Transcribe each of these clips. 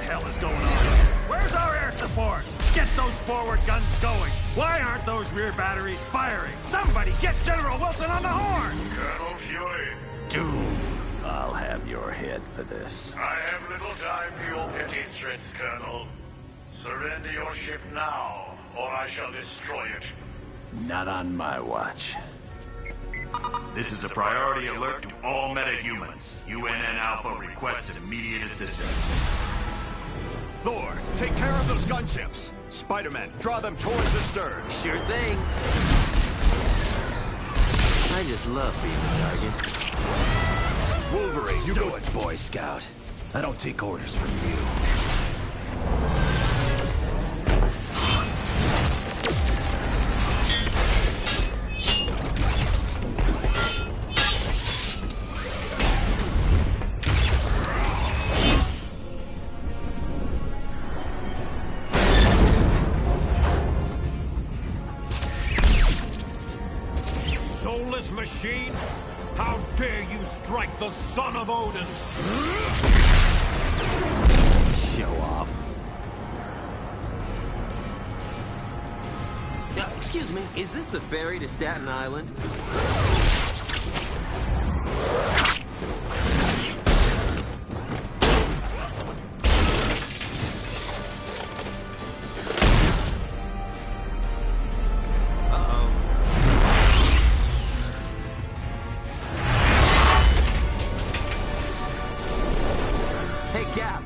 hell is going on? Where's our air support? Get those forward guns going. Why aren't those rear batteries firing? Somebody get General Wilson on the horn! Colonel Fury. Doom, I'll have your head for this. I have little time for your petty threats, Colonel. Surrender your ship now, or I shall destroy it. Not on my watch. This is a priority alert to all metahumans. UNN Alpha requests immediate assistance. Thor, take care of those gunships. Spider-Man, draw them towards the stern. Sure thing. I just love being a target. Wolverine, you Do go. it, Boy Scout. I don't take orders from you. Soulless machine? How dare you strike the son of Odin? Show off. Excuse me, is this the ferry to Staten Island?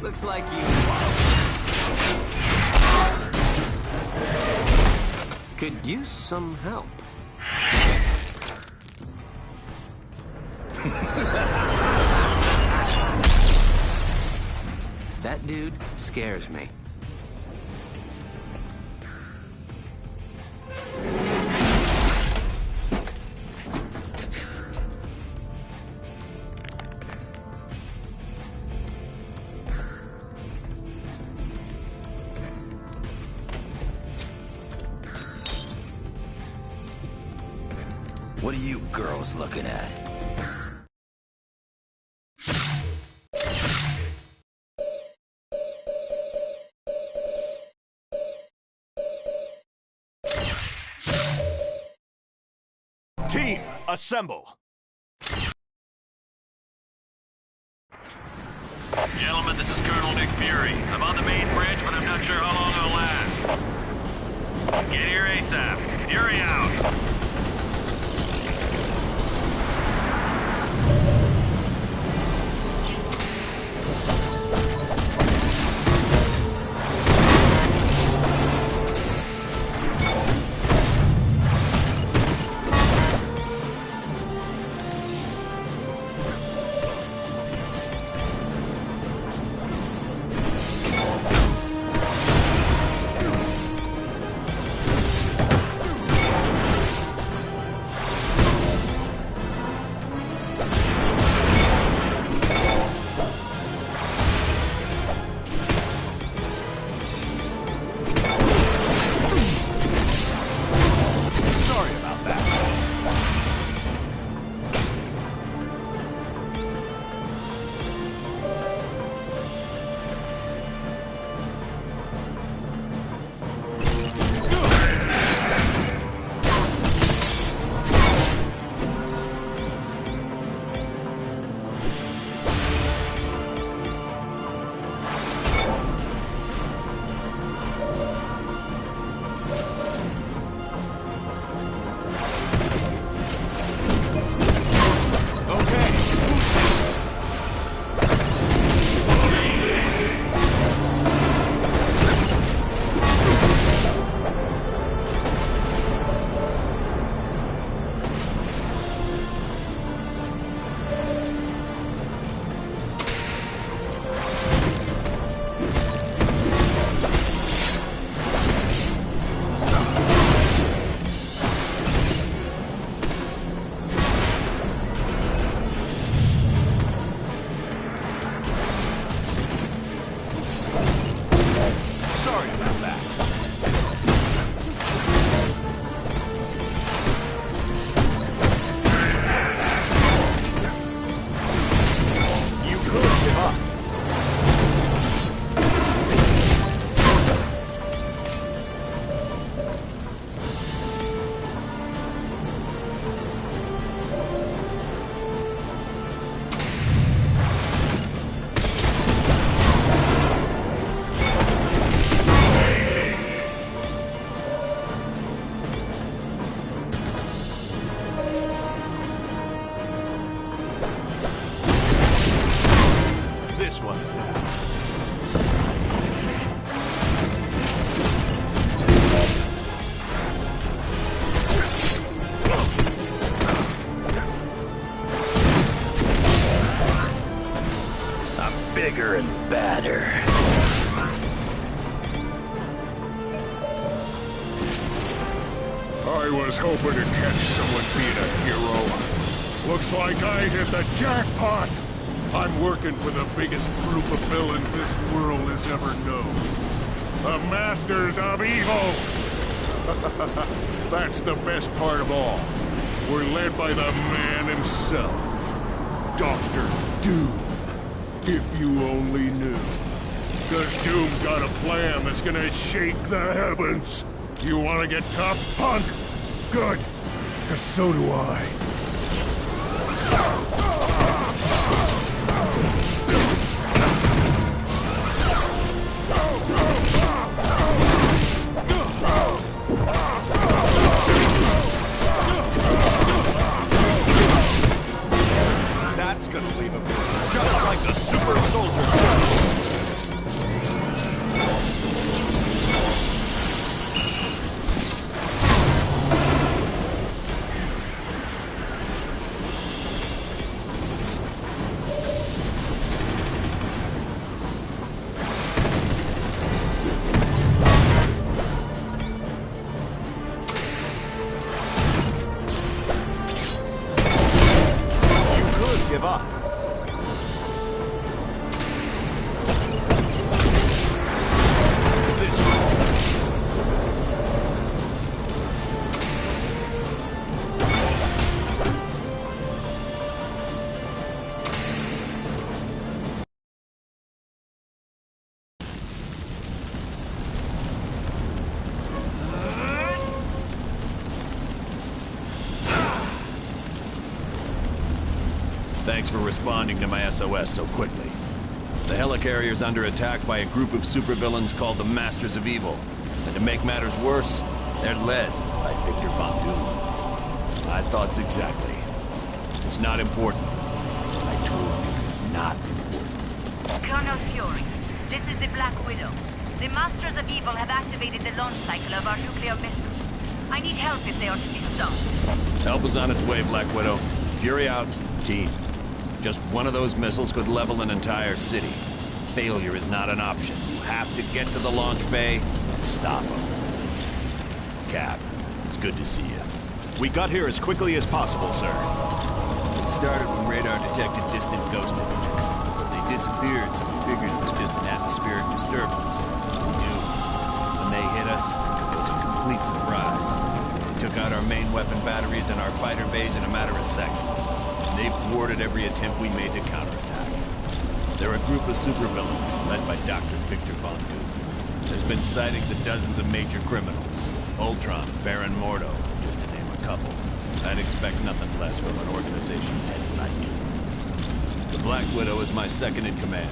Looks like you could use some help. That dude scares me. What are you girls looking at? Team, assemble. Gentlemen, this is Colonel Nick Fury. I'm on the main bridge, but I'm not sure how long I'll last. Get here ASAP. Fury out. bigger and badder. I was hoping to catch someone being a hero. Looks like I hit the jackpot! I'm working for the biggest group of villains this world has ever known. The Masters of Evil! That's the best part of all. We're led by the man himself. Dr. Doom. If you only knew. 'Cause Doom's got a plan that's gonna shake the heavens. You wanna get tough, punk? Good. 'Cause so do I. That's gonna leave him just like the super soldier. Give up. This way. Thanks for responding to my SOS so quickly. The helicarrier's under attack by a group of supervillains called the Masters of Evil. And to make matters worse, they're led by Victor Von Doom. My thoughts exactly. It's not important. I told you it's not important. Colonel Fury, this is the Black Widow. The Masters of Evil have activated the launch cycle of our nuclear missiles. I need help if they are to be stopped. Help is on its way, Black Widow. Fury out. Team. Just one of those missiles could level an entire city. Failure is not an option. You have to get to the launch bay and stop them. Cap, it's good to see you. We got here as quickly as possible, sir. It started when radar detected distant ghost images. They disappeared, so we figured it was just an atmospheric disturbance. We knew. When they hit us, it was a complete surprise. They took out our main weapon batteries and our fighter bays in a matter of seconds. They thwarted every attempt we made to counterattack. They're a group of supervillains, led by Dr. Victor Von Doom. There's been sightings of dozens of major criminals. Ultron, Baron Mordo, just to name a couple. I'd expect nothing less from an organization headed by Doom. The Black Widow is my second in command.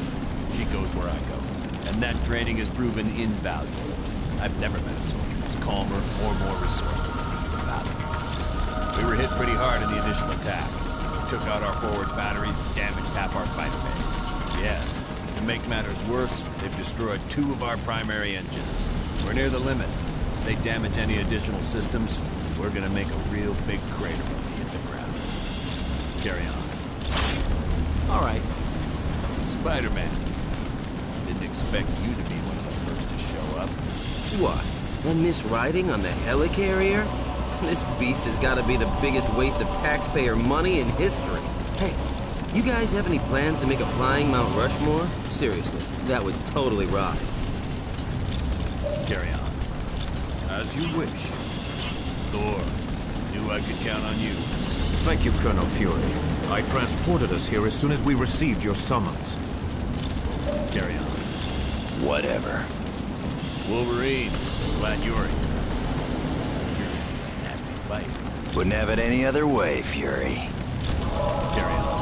She goes where I go. And that training has proven invaluable. I've never met a soldier who's calmer or more resourceful than me in battle. We were hit pretty hard in the initial attack. Took out our forward batteries and damaged half our fighter bays. Yes, to make matters worse, they've destroyed 2 of our primary engines. We're near the limit. If they damage any additional systems, we're gonna make a real big crater when we hit the ground. Carry on. All right. Spider-Man. Didn't expect you to be one of the first to show up. What? And Miss Riding on the helicarrier? This beast has got to be the biggest waste of taxpayer money in history. Hey, you guys have any plans to make a flying Mount Rushmore? Seriously, that would totally rock. Carry on. As you wish. Thor, knew I could count on you. Thank you, Colonel Fury. I transported us here as soon as we received your summons. Carry on. Whatever. Wolverine, glad you're here. Nasty fight. Wouldn't have it any other way, Fury. Carry on.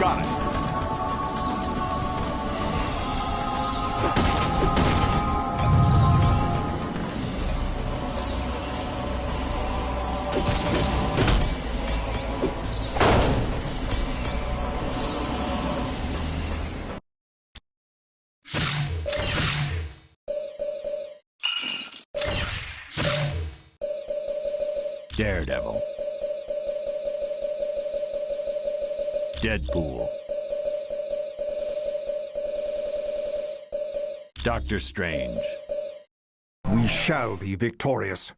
Got it. Daredevil. Deadpool. Doctor Strange. We shall be victorious.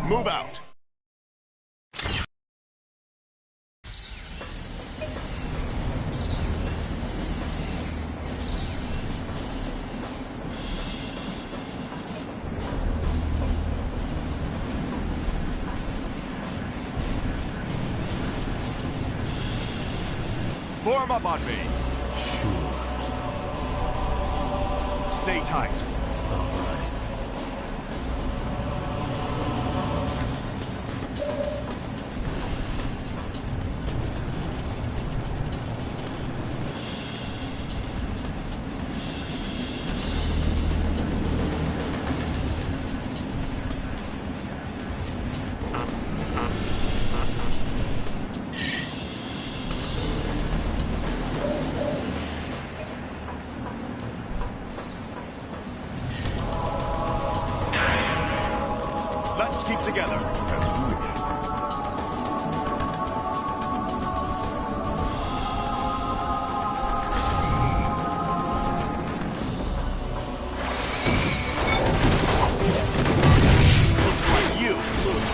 Move out. Form up on me. Sure. Stay tight. All right. Let's keep together. As you wish. Looks like you lose.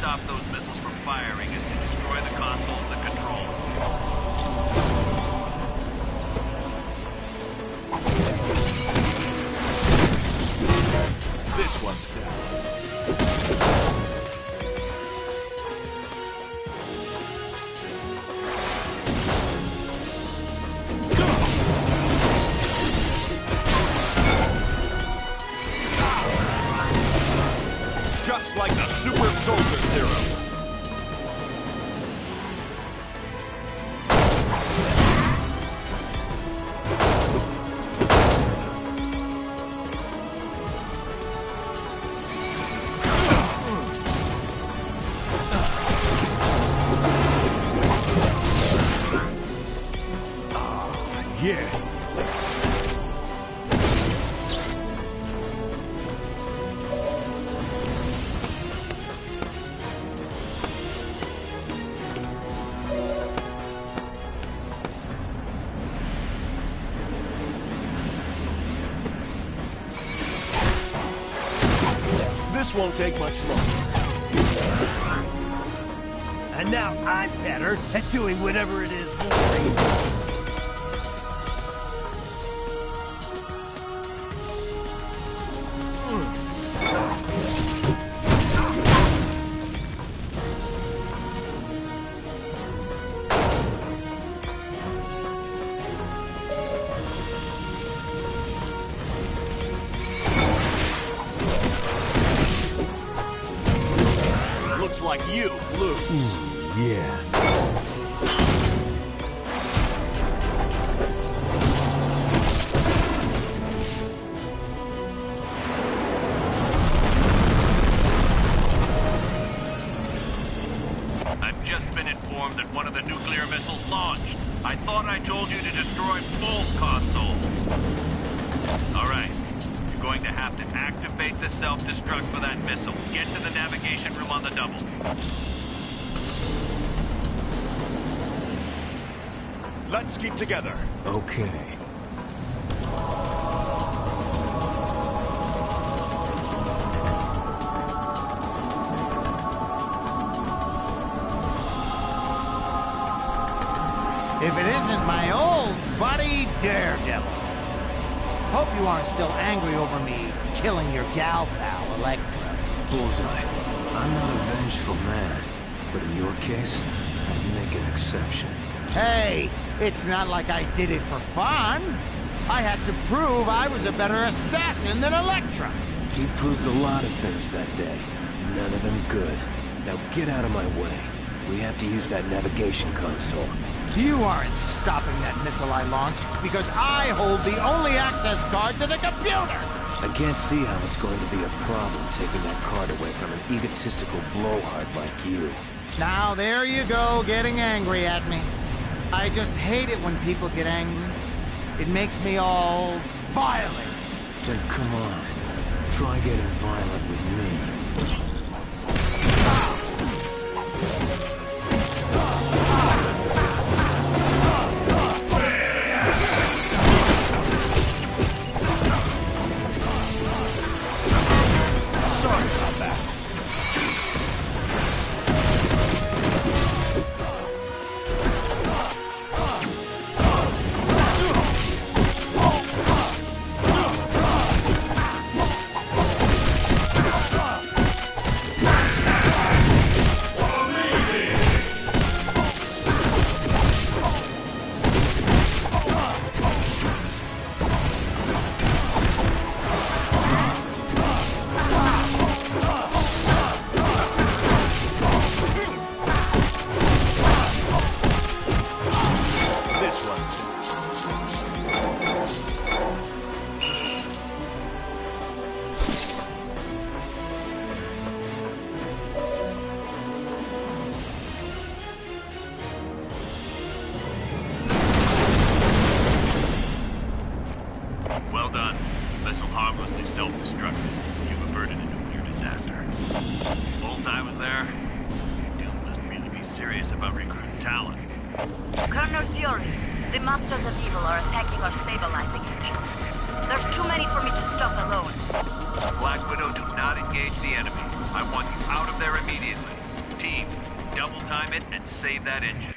stop those missiles from firing is to destroy the consoles that control them. This one's down. Just like the Super Soldier Serum. Yes. This won't take much longer. And now I'm better at doing whatever it is Wolverine does. Looks like you lose. Yeah. I've just been informed that one of the nuclear missiles launched. I thought I told you to destroy both consoles. All right. You're going to have to activate the self-destruct for that missile. Get to the navigation room on the double. Let's keep together. Okay. If it isn't my old buddy, Daredevil. Hope you aren't still angry over me killing your gal pal, Elektra. Bullseye. I'm not a vengeful man, but in your case, I'd make an exception. Hey, it's not like I did it for fun. I had to prove I was a better assassin than Elektra. You proved a lot of things that day. None of them good. Now get out of my way. We have to use that navigation console. You aren't stopping that missile I launched because I hold the only access card to the computer! I can't see how it's going to be a problem taking that card away from an egotistical blowhard like you. Now there you go, getting angry at me. I just hate it when people get angry. It makes me all violent. Then come on. Try getting violent with me. Sorry about that. self-destructed. You've averted a nuclear disaster. Bullseye was there. You must really be serious about recruiting talent. Colonel Fury, the Masters of Evil are attacking our stabilizing engines. There's too many for me to stop alone. Black Widow, do not engage the enemy. I want you out of there immediately. time it and save that engine.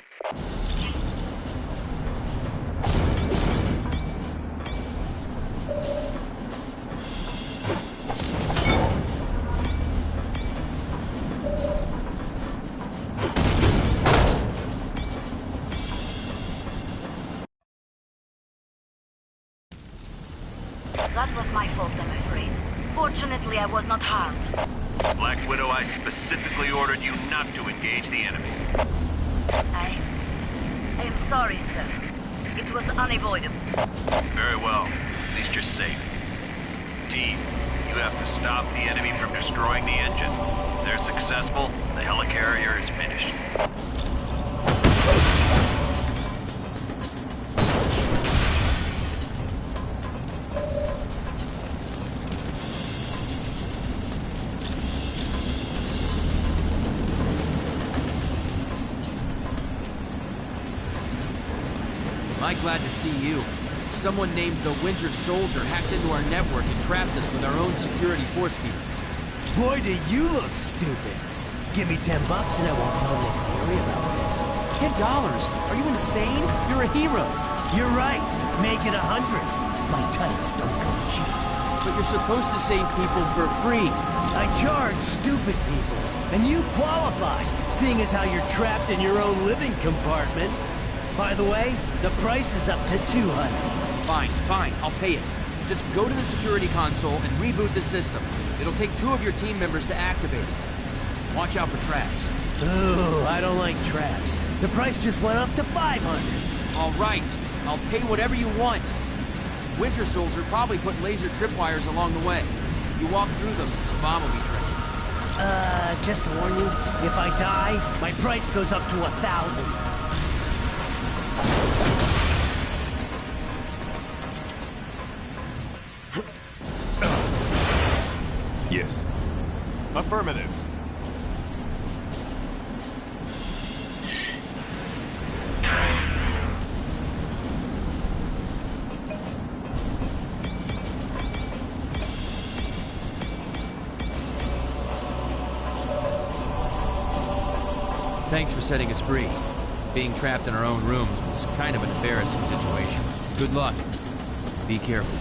That was my fault, I'm afraid. Fortunately, I was not harmed. Black Widow, I specifically ordered you not to engage the enemy. I am sorry, sir. It was unavoidable. Very well. At least you're safe. Team, you have to stop the enemy from destroying the engine. If they're successful, the helicarrier is finished. Am I glad to see you. Someone named the Winter Soldier hacked into our network and trapped us with our own security force fields. Boy, do you look stupid. Give me $10 and I won't tell Nick Fury about this. $10? Are you insane? You're a hero. You're right. Make it 100. My tights don't come cheap. But you're supposed to save people for free. I charge stupid people. And you qualify, seeing as how you're trapped in your own living compartment. By the way, the price is up to $200. Fine, I'll pay it. Just go to the security console and reboot the system. It'll take 2 of your team members to activate it. Watch out for traps. Ooh, I don't like traps. The price just went up to $500. All right, I'll pay whatever you want. Winter Soldier probably put laser tripwires along the way. If you walk through them, the bomb will be tripped. Just to warn you, if I die, my price goes up to 1,000. Yes. Affirmative. Thanks for setting us free. Being trapped in our own rooms was kind of an embarrassing situation. Good luck. Be careful.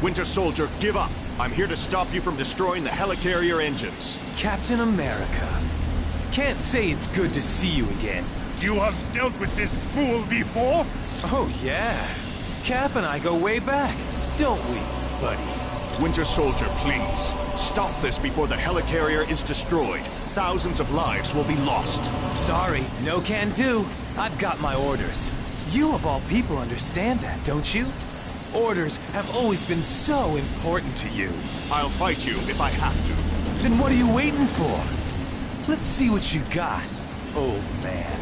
Winter Soldier, give up. I'm here to stop you from destroying the helicarrier engines. Captain America. Can't say it's good to see you again. You have dealt with this fool before? Oh, yeah. Cap and I go way back, don't we, buddy? Winter Soldier, please. Stop this before the helicarrier is destroyed. Thousands of lives will be lost. Sorry, no can do. I've got my orders. You of all people understand that, don't you? Orders have always been so important to you. I'll fight you if I have to. Then what are you waiting for? Let's see what you got, old man.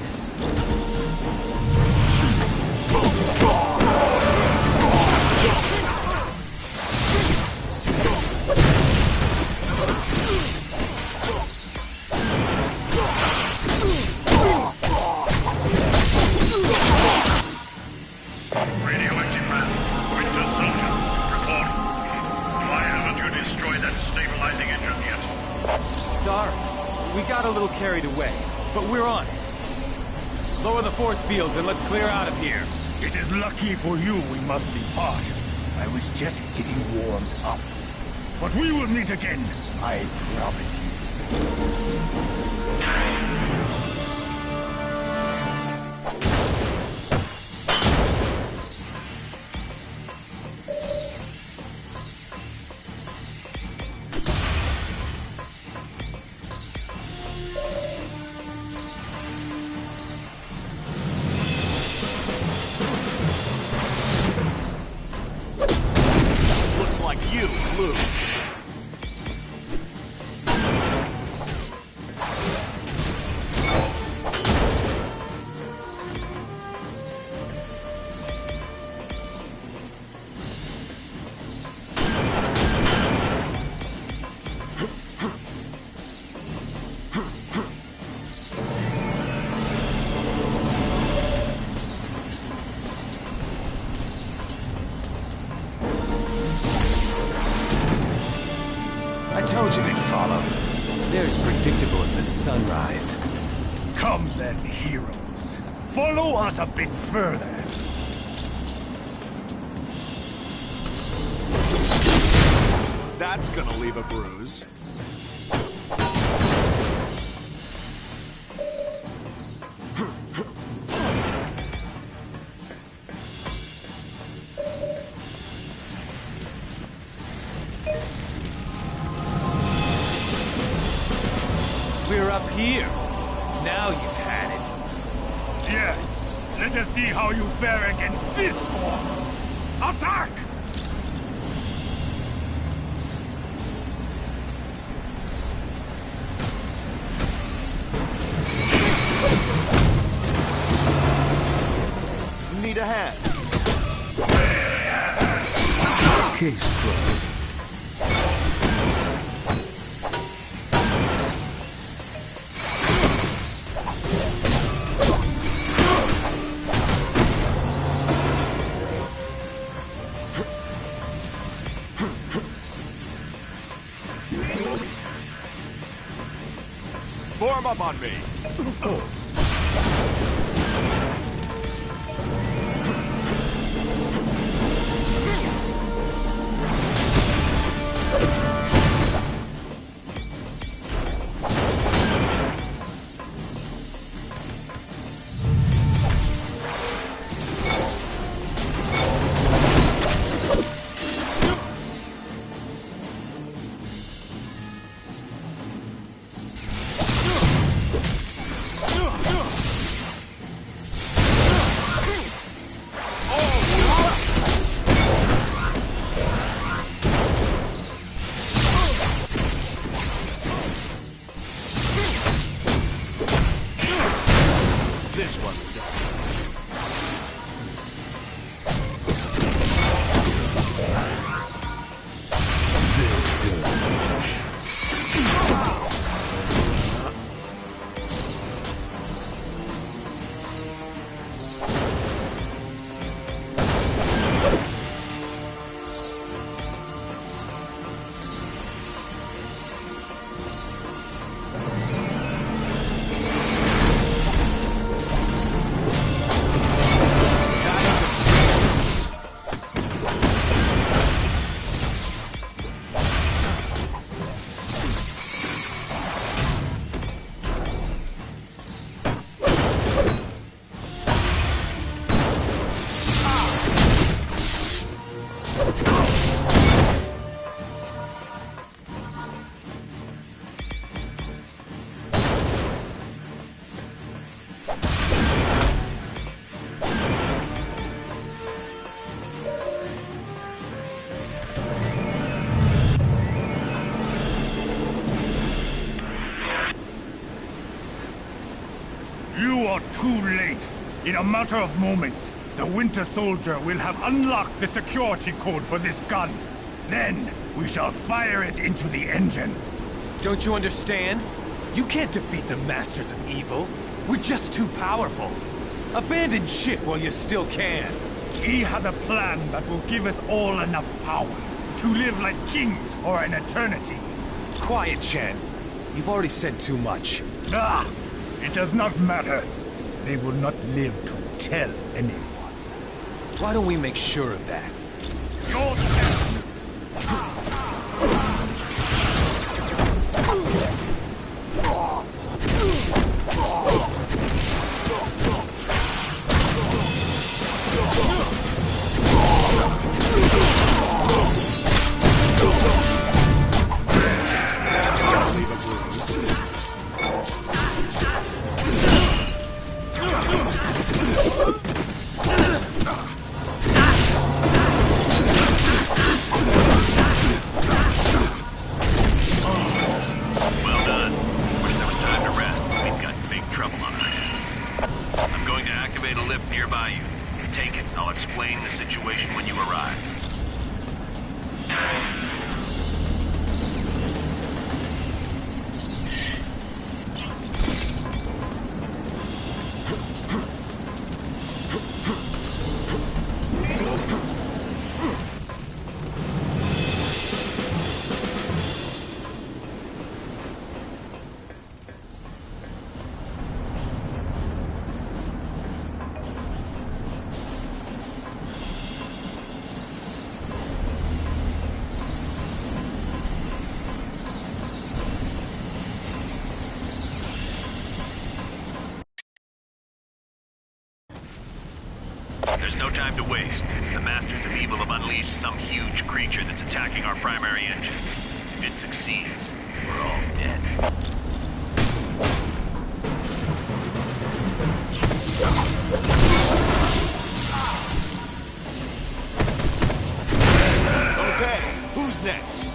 Radioactive man, Winter Soldier, report. Why haven't you destroyed that stabilizing engine yet? Sorry, we got a little carried away, but we're on it. Lower the force fields and let's clear out of here. It is lucky for you we must depart. I was just getting warmed up. But we will meet again, I promise you. You lose. I told you they'd follow. They're as predictable as the sunrise. Come then, heroes. Follow us a bit further. That's gonna leave a bruise. We're up here. Now you've had it. Yes. Let us see how you fare against this force. Attack! Need a hand. Case closed. Form up on me. You're too late. In a matter of moments, the Winter Soldier will have unlocked the security code for this gun. Then, we shall fire it into the engine. Don't you understand? You can't defeat the Masters of Evil. We're just too powerful. Abandon ship while you still can. He has a plan that will give us all enough power to live like kings for an eternity. Quiet, Chen. You've already said too much. Ah! It does not matter. They will not live to tell anyone. Why don't we make sure of that? Your turn! There's no time to waste. The Masters of Evil have unleashed some huge creature that's attacking our primary engines. If it succeeds, we're all dead. Okay, who's next?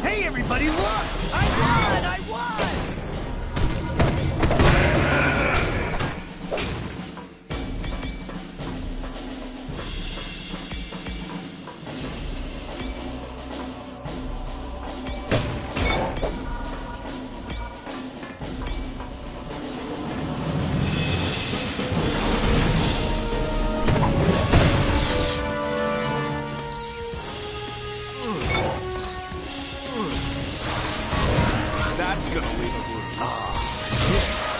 Hey, everybody, look! I won! That's gonna leave a bruise.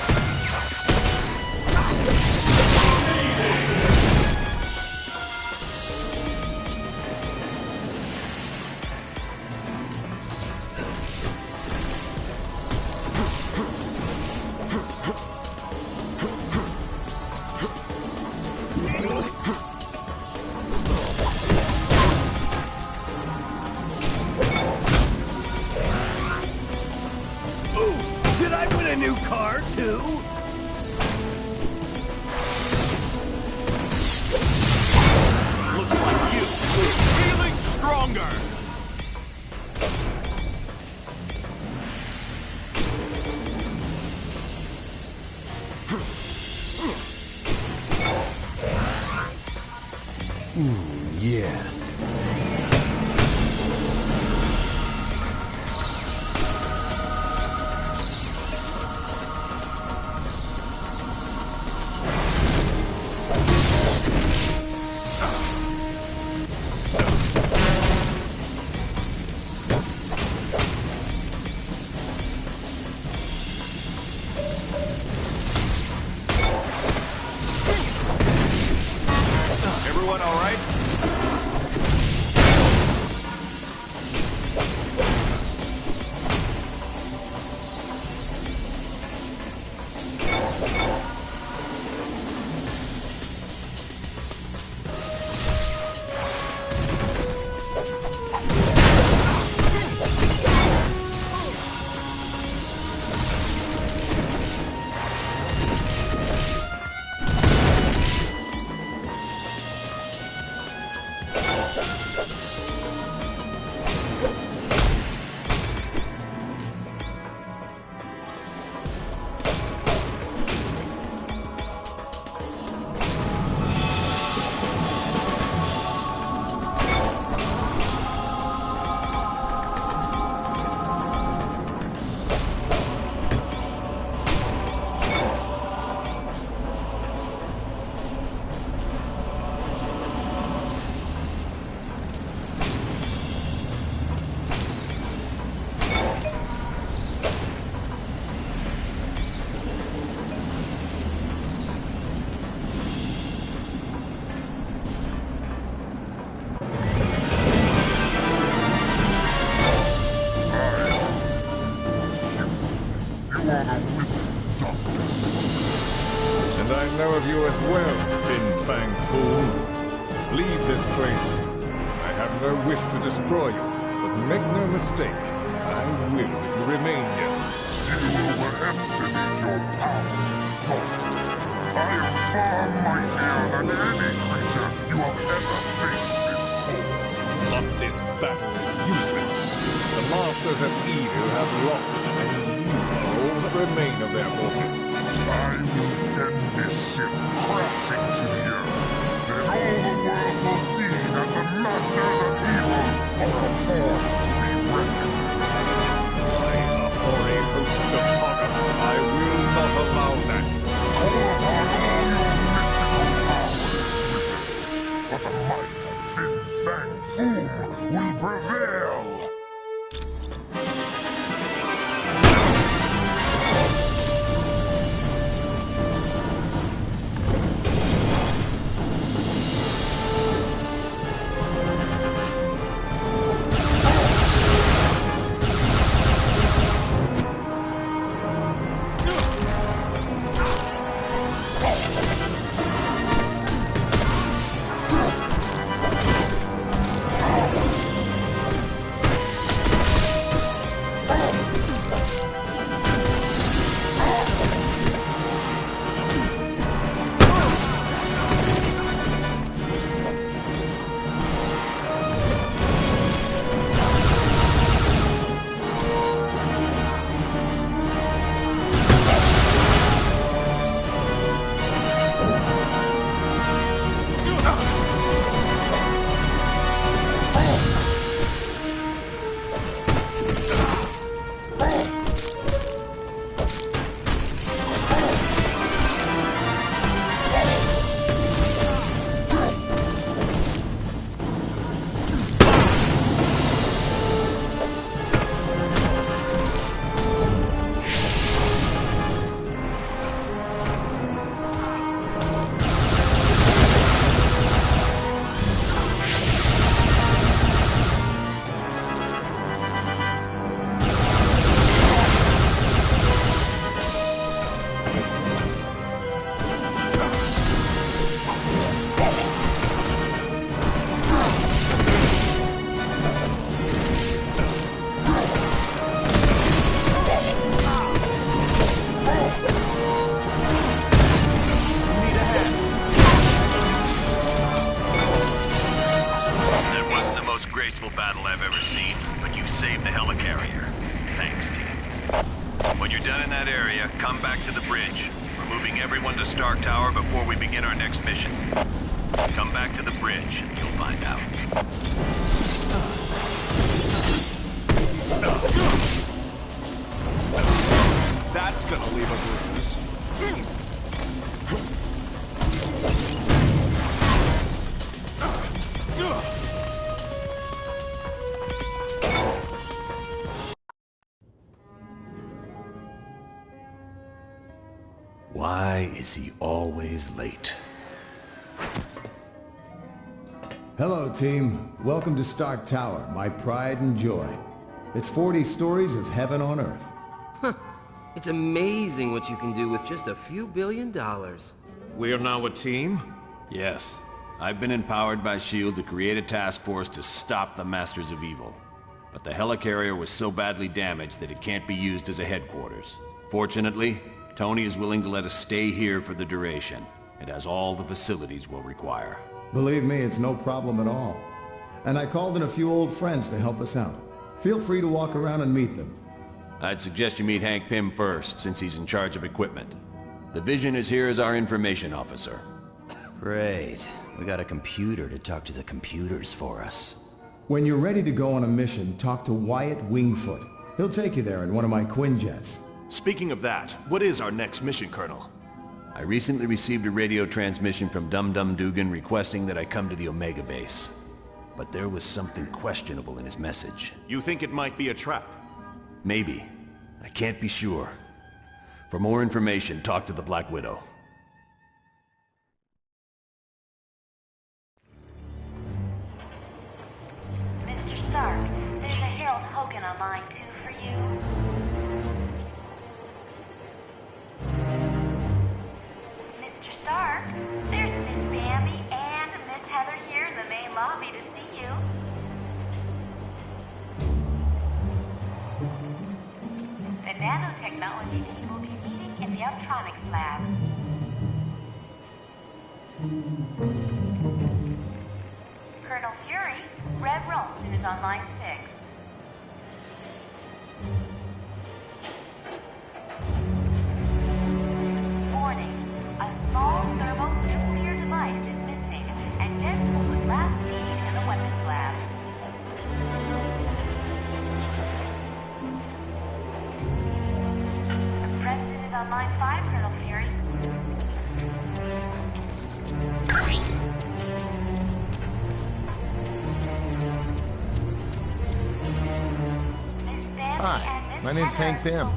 a new car, too? Looks like you are feeling stronger! Yeah. Everyone all right? And I know of you as well, Fin Fang Fool. Leave this place. I have no wish to destroy you, but make no mistake, I will if you remain here. You overestimate your power, sorcerer. I am far mightier than any creature you have ever faced before. But this battle is useless. The Masters of Evil have lost, and you are all that remain of their forces. I will send this ship crashing to the earth. Then all the world will see that the Masters of Evil are a force to be reckoned with. By the hoary hosts of Haga, I will not allow that. Call upon all your mystical powers, wizard. But the might of Fin Fang Fool will prevail. I've ever seen, but you saved the helicarrier. Thanks, team. When you're done in that area, come back to the bridge. We're moving everyone to Stark Tower before we begin our next mission. Come back to the bridge, and you'll find out. That's gonna leave a bruise. Why is he always late? Hello, team. Welcome to Stark Tower, my pride and joy. It's 40 stories of heaven on Earth. Huh. It's amazing what you can do with just a few $1 billion. We're now a team? Yes. I've been empowered by S.H.I.E.L.D. to create a task force to stop the Masters of Evil. But the helicarrier was so badly damaged that it can't be used as a headquarters. Fortunately, Tony is willing to let us stay here for the duration. It has all the facilities we'll require. Believe me, it's no problem at all. And I called in a few old friends to help us out. Feel free to walk around and meet them. I'd suggest you meet Hank Pym first, since he's in charge of equipment. The Vision is here as our information officer. Great. We got a computer to talk to the computers for us. When you're ready to go on a mission, talk to Wyatt Wingfoot. He'll take you there in one of my Quinjets. Speaking of that, what is our next mission, Colonel? I recently received a radio transmission from Dum Dum Dugan requesting that I come to the Omega base. But there was something questionable in his message. You think it might be a trap? Maybe. I can't be sure. For more information, talk to the Black Widow. Mr. Stark, there's a Harold Hogan on line 2 for you. Mr. Stark, there's Miss Bambi and Miss Heather here in the main lobby to see you. The nanotechnology team will be meeting in the Optronics lab. Colonel Fury, Red Ralston is on line 6. Warning, a small thermonuclear device is missing, and Deadpool was last seen in the weapons lab. The President is on line 5, Colonel Fury. Hi, my name's Hank Pym.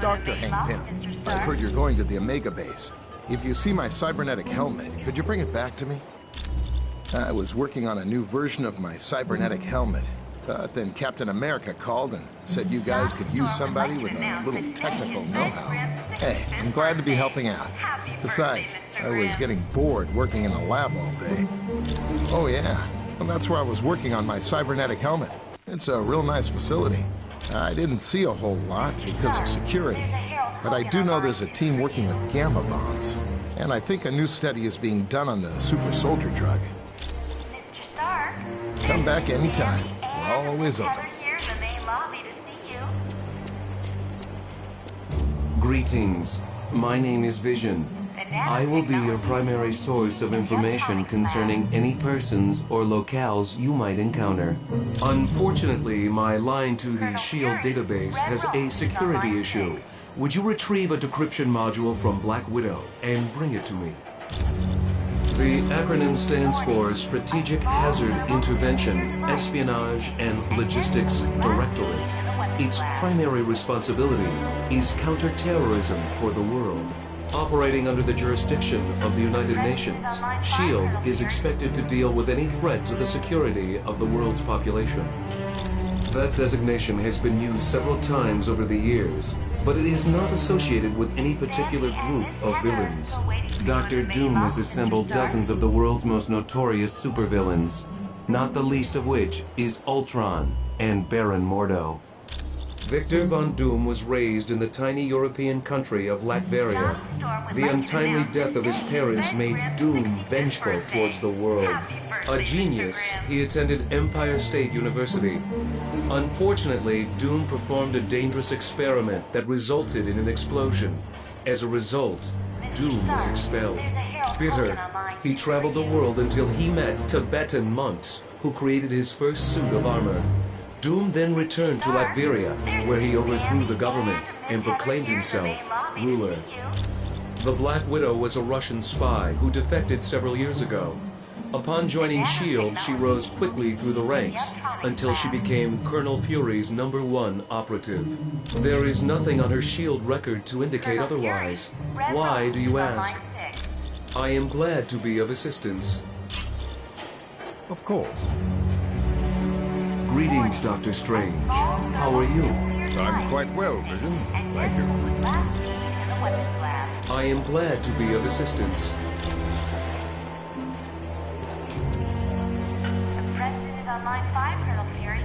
Dr. Hank Pym. I heard you're going to the Omega base. If you see my cybernetic helmet, could you bring it back to me? I was working on a new version of my cybernetic helmet, but then Captain America called and said you guys could use somebody with a little technical know-how. Hey, I'm glad to be helping out. Besides, I was getting bored working in a lab all day. Oh yeah, well that's where I was working on my cybernetic helmet. It's a real nice facility. I didn't see a whole lot because of security, but I do know there's a team working with gamma bombs, and I think a new study is being done on the super soldier drug. Come back anytime. We're always open. Greetings. My name is Vision. I will be your primary source of information concerning any persons or locales you might encounter. Unfortunately, my line to the S.H.I.E.L.D. database has a security issue. Would you retrieve a decryption module from Black Widow and bring it to me? The acronym stands for Strategic Hazard Intervention, Espionage, and Logistics Directorate. Its primary responsibility is counterterrorism for the world. Operating under the jurisdiction of the United Nations, S.H.I.E.L.D. is expected to deal with any threat to the security of the world's population. That designation has been used several times over the years, but it is not associated with any particular group of villains. Dr. Doom has assembled dozens of the world's most notorious supervillains, not the least of which is Ultron and Baron Mordo. Victor Von Doom was raised in the tiny European country of Latveria. The untimely death of his parents made Doom vengeful towards the world. A genius, he attended Empire State University. Unfortunately, Doom performed a dangerous experiment that resulted in an explosion. As a result, Doom was expelled. Bitter, he traveled the world until he met Tibetan monks who created his first suit of armor. Doom then returned to Latveria, where he overthrew the government and proclaimed himself ruler. The Black Widow was a Russian spy who defected several years ago. Upon joining S.H.I.E.L.D., she rose quickly through the ranks until she became Colonel Fury's #1 operative. There is nothing on her S.H.I.E.L.D. record to indicate otherwise. Why, do you ask? I am glad to be of assistance. Of course. Greetings, Dr. Strange. How are you? I'm quite well, Vision. Thank you. I am glad to be of assistance. The President is on line 5, Colonel Fury.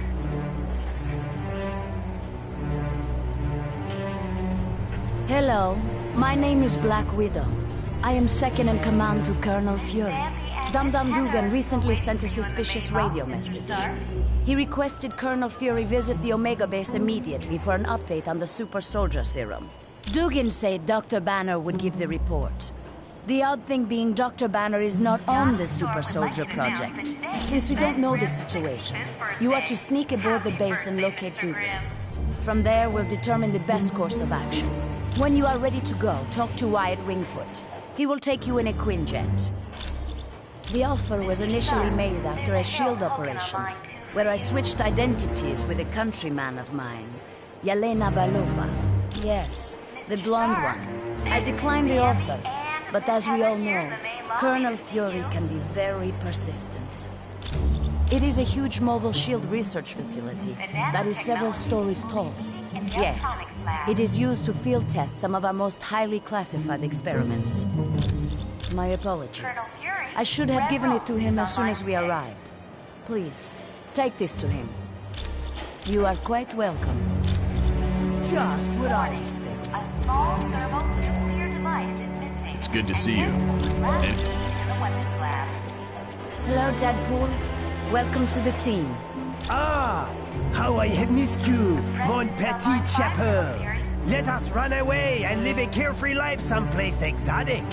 Hello, my name is Black Widow. I am second in command to Colonel Fury. Dum-Dum Dugan recently sent a suspicious radio message. He requested Colonel Fury visit the Omega base immediately for an update on the super soldier serum. Dugan said Dr. Banner would give the report. The odd thing being Dr. Banner is not on the super soldier project. Since we don't know the situation, you are to sneak aboard the base and locate Dugan. From there, we'll determine the best course of action. When you are ready to go, talk to Wyatt Wingfoot. He will take you in a Quinjet. The offer was initially made after a S.H.I.E.L.D. operation, where I switched identities with a countryman of mine, Yelena Belova. Yes, the blonde one. I declined the offer, but as we all know, Colonel Fury can be very persistent. It is a huge mobile S.H.I.E.L.D. research facility that is several stories tall. Yes, it is used to field test some of our most highly classified experiments. My apologies. I should have given it to him as soon as we arrived. Please, take this to him. You are quite welcome. Just what I was thinking. A small thermonuclear device is missing. It's good to see you. Hello, Deadpool. Welcome to the team. Ah, how I have missed you, mon petit chapeau. Let us run away and live a carefree life someplace exotic,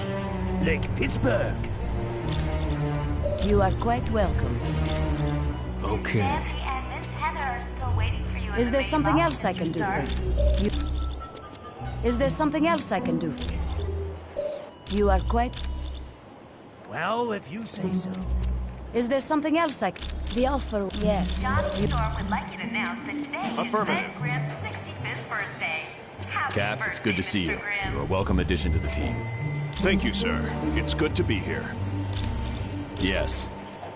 like Pittsburgh. You are quite welcome. Okay. Is there something else I can do for you? Is there something else I can do for you? You are quite... Well, if you say so. Is there something else I can... The offer... Yeah. Johnny Storm would like you to announce that today Affirmative. is Meg Grimm's 65th birthday. Happy Cap, it's good to birthday, see you. Mr. Grimm. You're a welcome addition to the team. Thank you, sir. It's good to be here. Yes.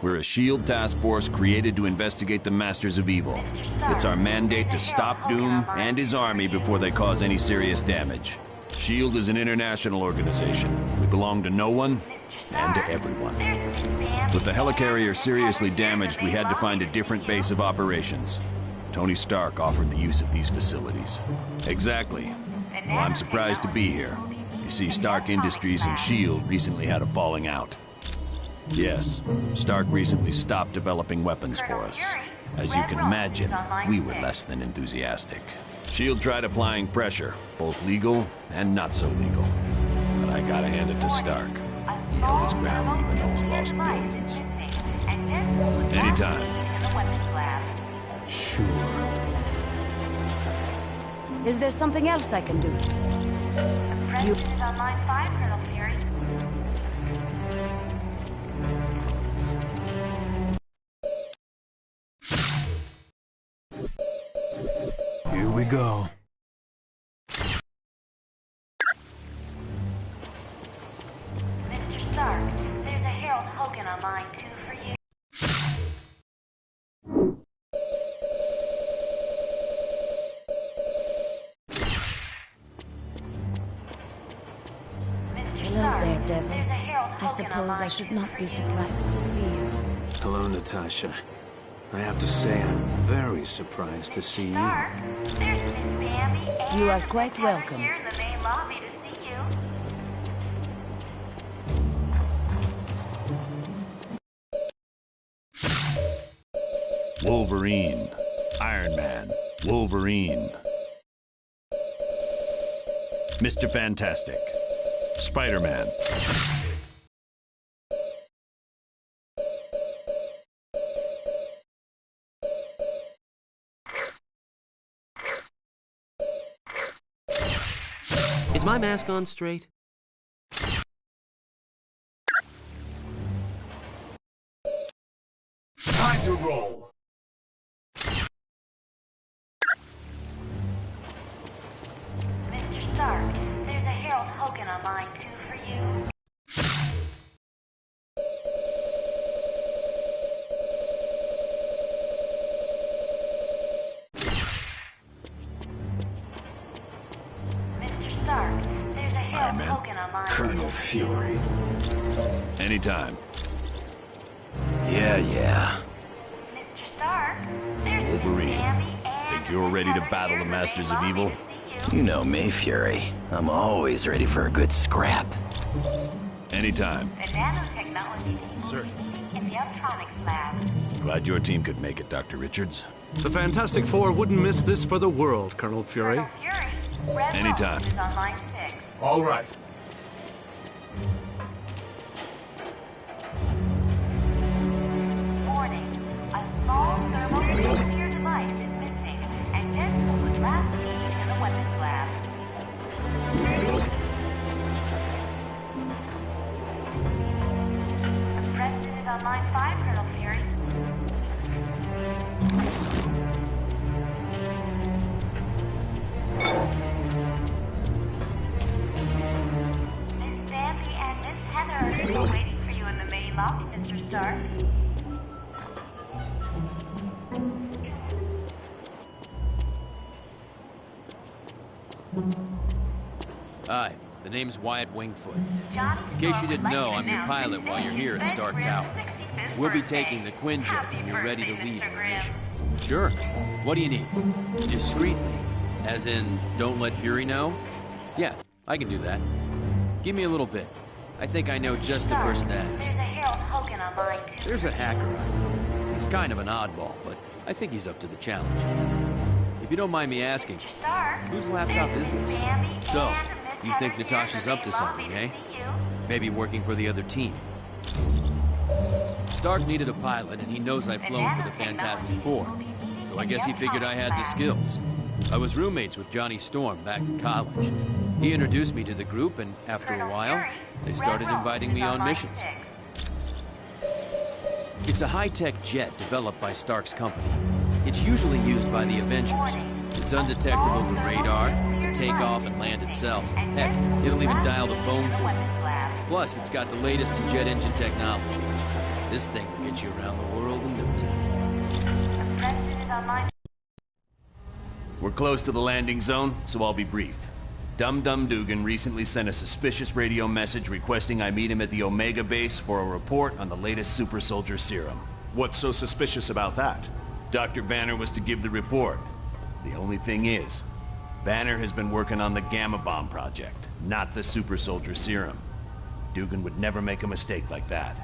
We're a S.H.I.E.L.D. task force created to investigate the Masters of Evil. It's our mandate to stop Doom and his army before they cause any serious damage. S.H.I.E.L.D. is an international organization. We belong to no one and to everyone. With the helicarrier seriously damaged, we had to find a different base of operations. Tony Stark offered the use of these facilities. Exactly. Well, I'm surprised to be here. You see, Stark Industries and S.H.I.E.L.D. recently had a falling out. Yes, Stark recently stopped developing weapons for us. As you can imagine, we were less than enthusiastic. S.H.I.E.L.D. tried applying pressure, both legal and not so legal. But I gotta hand it to Stark. He held his ground even though he's lost billions. Anytime. Sure. Is there something else I can do for you? The President is on line 5, Colonel Fury. Here we go. Mr. Stark, there's a Harold Hogan on line 2 for you. Hello, Daredevil. I suppose I should not be surprised to see you. Hello, Natasha. I have to say, I'm very surprised to see you. There's Miss Bambi. You are quite welcome. Here in the main lobby to Wolverine. Iron Man. Wolverine. Mr. Fantastic. Spider-Man. Is my mask on straight? Time to roll. Mr. Stark, there's a Harold Hogan on line 2 for you. Mr. Stark, there's a Harold Hogan on line 2. Colonel Fury. Anytime. Yeah. Mr. Stark, there's Wolverine. Think you're ready to battle the Masters of Evil? You know me, Fury. I'm always ready for a good scrap. Anytime. the nanotechnology team Certainly. in the Optronics lab. Glad your team could make it, Dr. Richards. The Fantastic Four wouldn't miss this for the world, Colonel Fury. Red Anytime. Rose is on line 6. All right. Warning. A small thermal nuclear device is missing, and Deadpool was last seen in the weapons lab. The President is on line 5, Colonel Fury. Miss Bambi and Miss Heather are still waiting for you in the main lobby, Mr. Stark. Hi, the name's Wyatt Wingfoot. In case you didn't know, I'm your pilot while you're here at Stark Tower. We'll be taking the Quinjet when you're ready to leave your mission. Sure. What do you need? Discreetly. As in, don't let Fury know? Yeah, I can do that. Give me a little bit. I think I know just the person to ask. There's a Harold Hogan on line 2. There's a hacker I know. He's kind of an oddball, but I think he's up to the challenge. If you don't mind me asking, whose laptop is this? So, you think Natasha's up to something, eh? Maybe working for the other team. Stark needed a pilot, and he knows I've flown for the Fantastic Four. So I guess he figured I had the skills. I was roommates with Johnny Storm back in college. He introduced me to the group, and after a while, they started inviting me on missions. It's a high-tech jet developed by Stark's company. It's usually used by the Avengers. It's undetectable to radar, can take off and land itself. Heck, it'll even dial the phone for you. Plus, it's got the latest in jet engine technology. This thing will get you around the world in no time. We're close to the landing zone, so I'll be brief. Dum-Dum Dugan recently sent a suspicious radio message requesting I meet him at the Omega base for a report on the latest super soldier serum. What's so suspicious about that? Dr. Banner was to give the report. The only thing is, Banner has been working on the Gamma Bomb project, not the super soldier serum. Dugan would never make a mistake like that.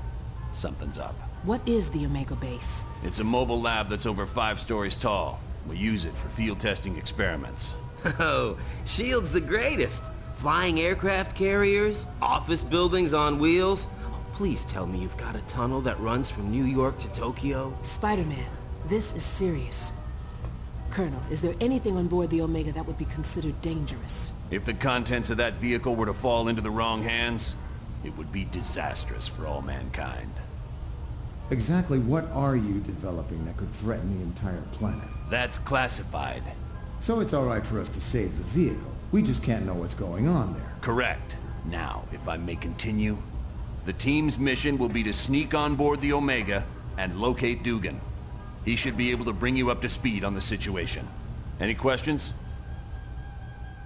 Something's up. What is the Omega base? It's a mobile lab that's over 5 stories tall. We use it for field testing experiments. Oh, S.H.I.E.L.D.'s the greatest. Flying aircraft carriers, office buildings on wheels. Oh, please tell me you've got a tunnel that runs from New York to Tokyo. Spider-Man, this is serious. Colonel, is there anything on board the Omega that would be considered dangerous? If the contents of that vehicle were to fall into the wrong hands, it would be disastrous for all mankind. Exactly what are you developing that could threaten the entire planet? That's classified. So it's all right for us to save the vehicle. We just can't know what's going on there. Correct. Now, if I may continue, the team's mission will be to sneak on board the Omega and locate Dugan. He should be able to bring you up to speed on the situation. Any questions?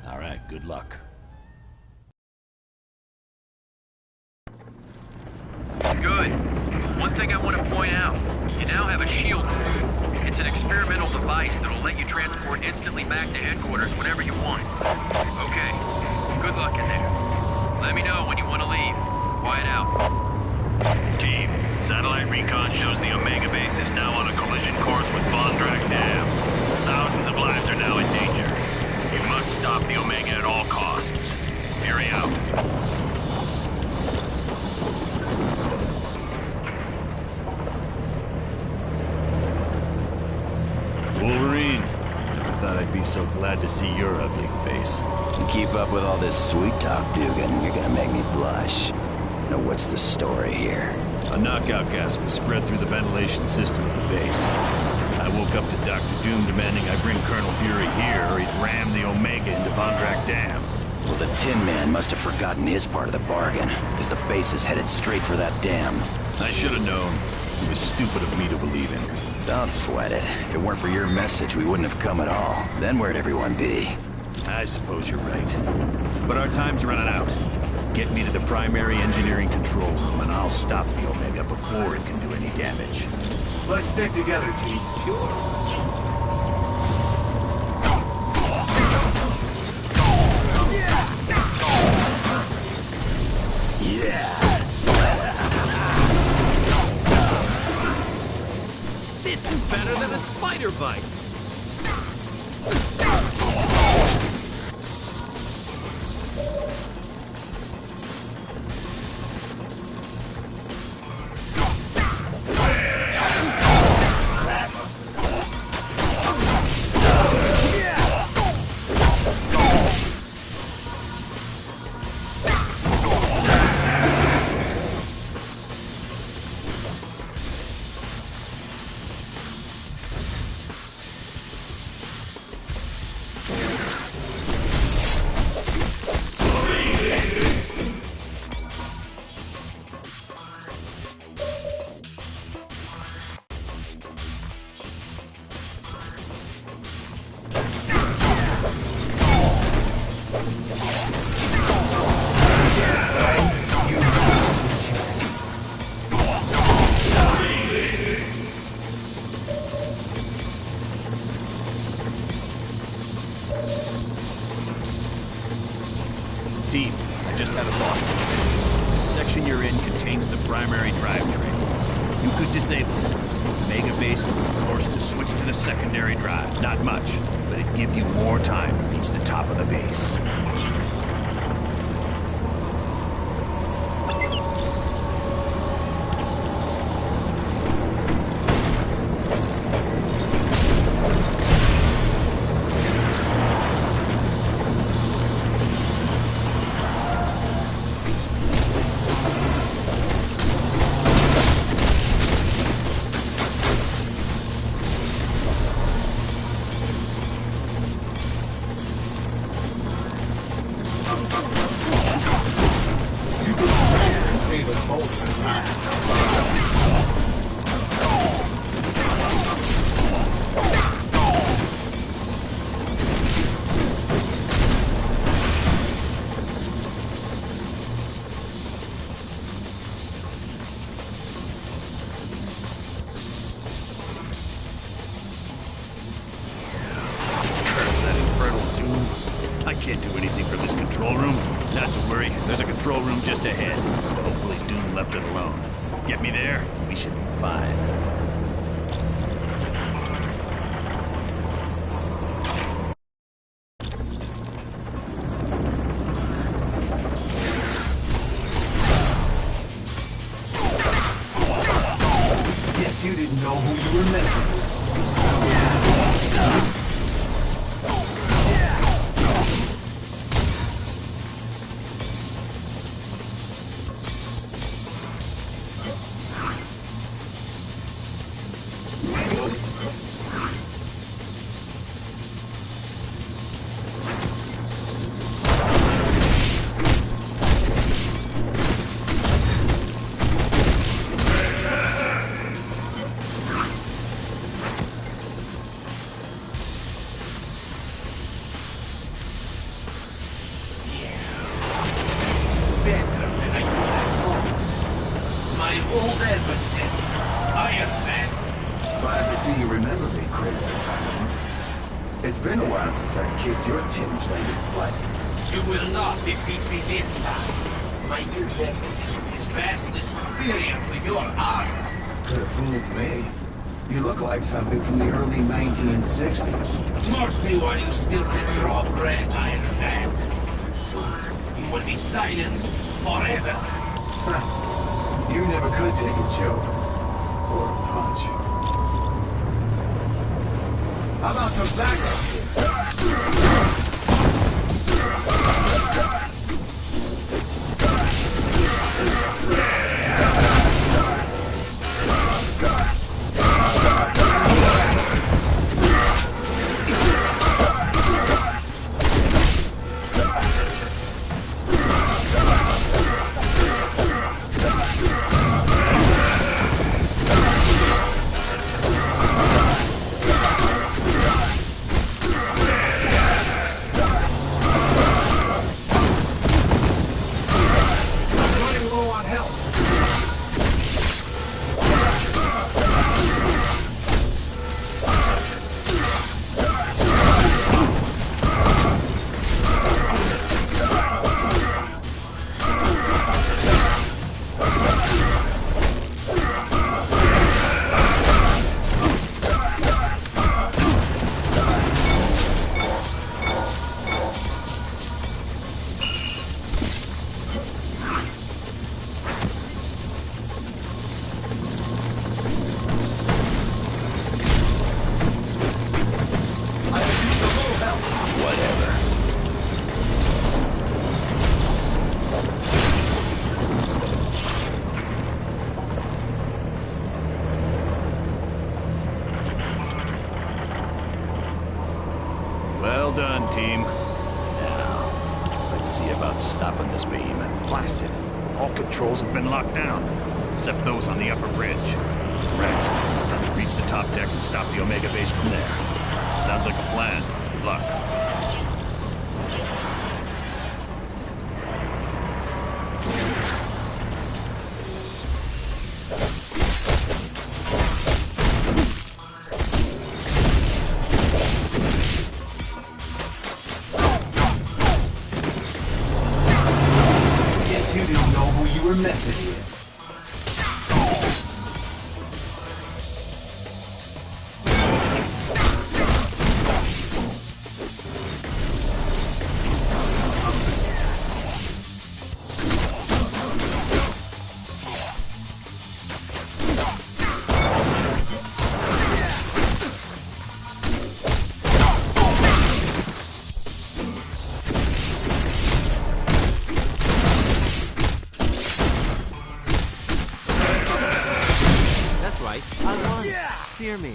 All right, good luck. Good. One thing I want to point out, you now have a shield crew. It's an experimental device that'll let you transport instantly back to headquarters whenever you want. Okay, good luck in there. Let me know when you want to leave. Quiet out. Team, satellite recon shows the Omega base is now on a collision course with Vondrak Dam. Thousands of lives are now in danger. You must stop the Omega at all costs. Fury out. Wolverine, never thought I'd be so glad to see your ugly face. You keep up with all this sweet talk, Dugan, you're gonna make me blush. Now what's the story here? A knockout gas was spread through the ventilation system of the base. I woke up to Dr. Doom demanding I bring Colonel Fury here or he'd ram the Omega into Vondrak Dam. Well, the Tin Man must have forgotten his part of the bargain, because the base is headed straight for that dam. I should have known. It was stupid of me to believe in. Don't sweat it. If it weren't for your message, we wouldn't have come at all. Then where'd everyone be? I suppose you're right. But our time's running out. Get me to the primary engineering control room and I'll stop the Omega before it can do any damage. Let's stick together, team. Sure. This is better than a spider bite. Team, I just had a thought. The section you're in contains the primary drivetrain. You could disable it. Omega Base would be forced to switch to the secondary drive. Not much, but it'd give you more time to reach the top of the base. I can't do anything from this control room. Not to worry, there's a control room just ahead. Hopefully Doom left it alone. Get me there, we should be fine. Guess you didn't know who you were messing with. Glad to see you remember me, Crimson Dynamo. It's been a while since I kicked your tin-plated butt. You will not defeat me this time. My new battle suit is vastly superior to your armor. Could have fooled me. You look like something from the early 1960s. Mark me while you still can draw breath, Iron Man. Soon, you will be silenced forever. You never could take a joke. Or a punch. How about some backup here? Well done, team. Now, let's see about stopping this behemoth. Blasted. All controls have been locked down, except those on the upper bridge. Correct. We'll reach the top deck and stop the Omega base from there. Sounds like a plan. Good luck. Guess you didn't know who you were messing with. I won. Fear me.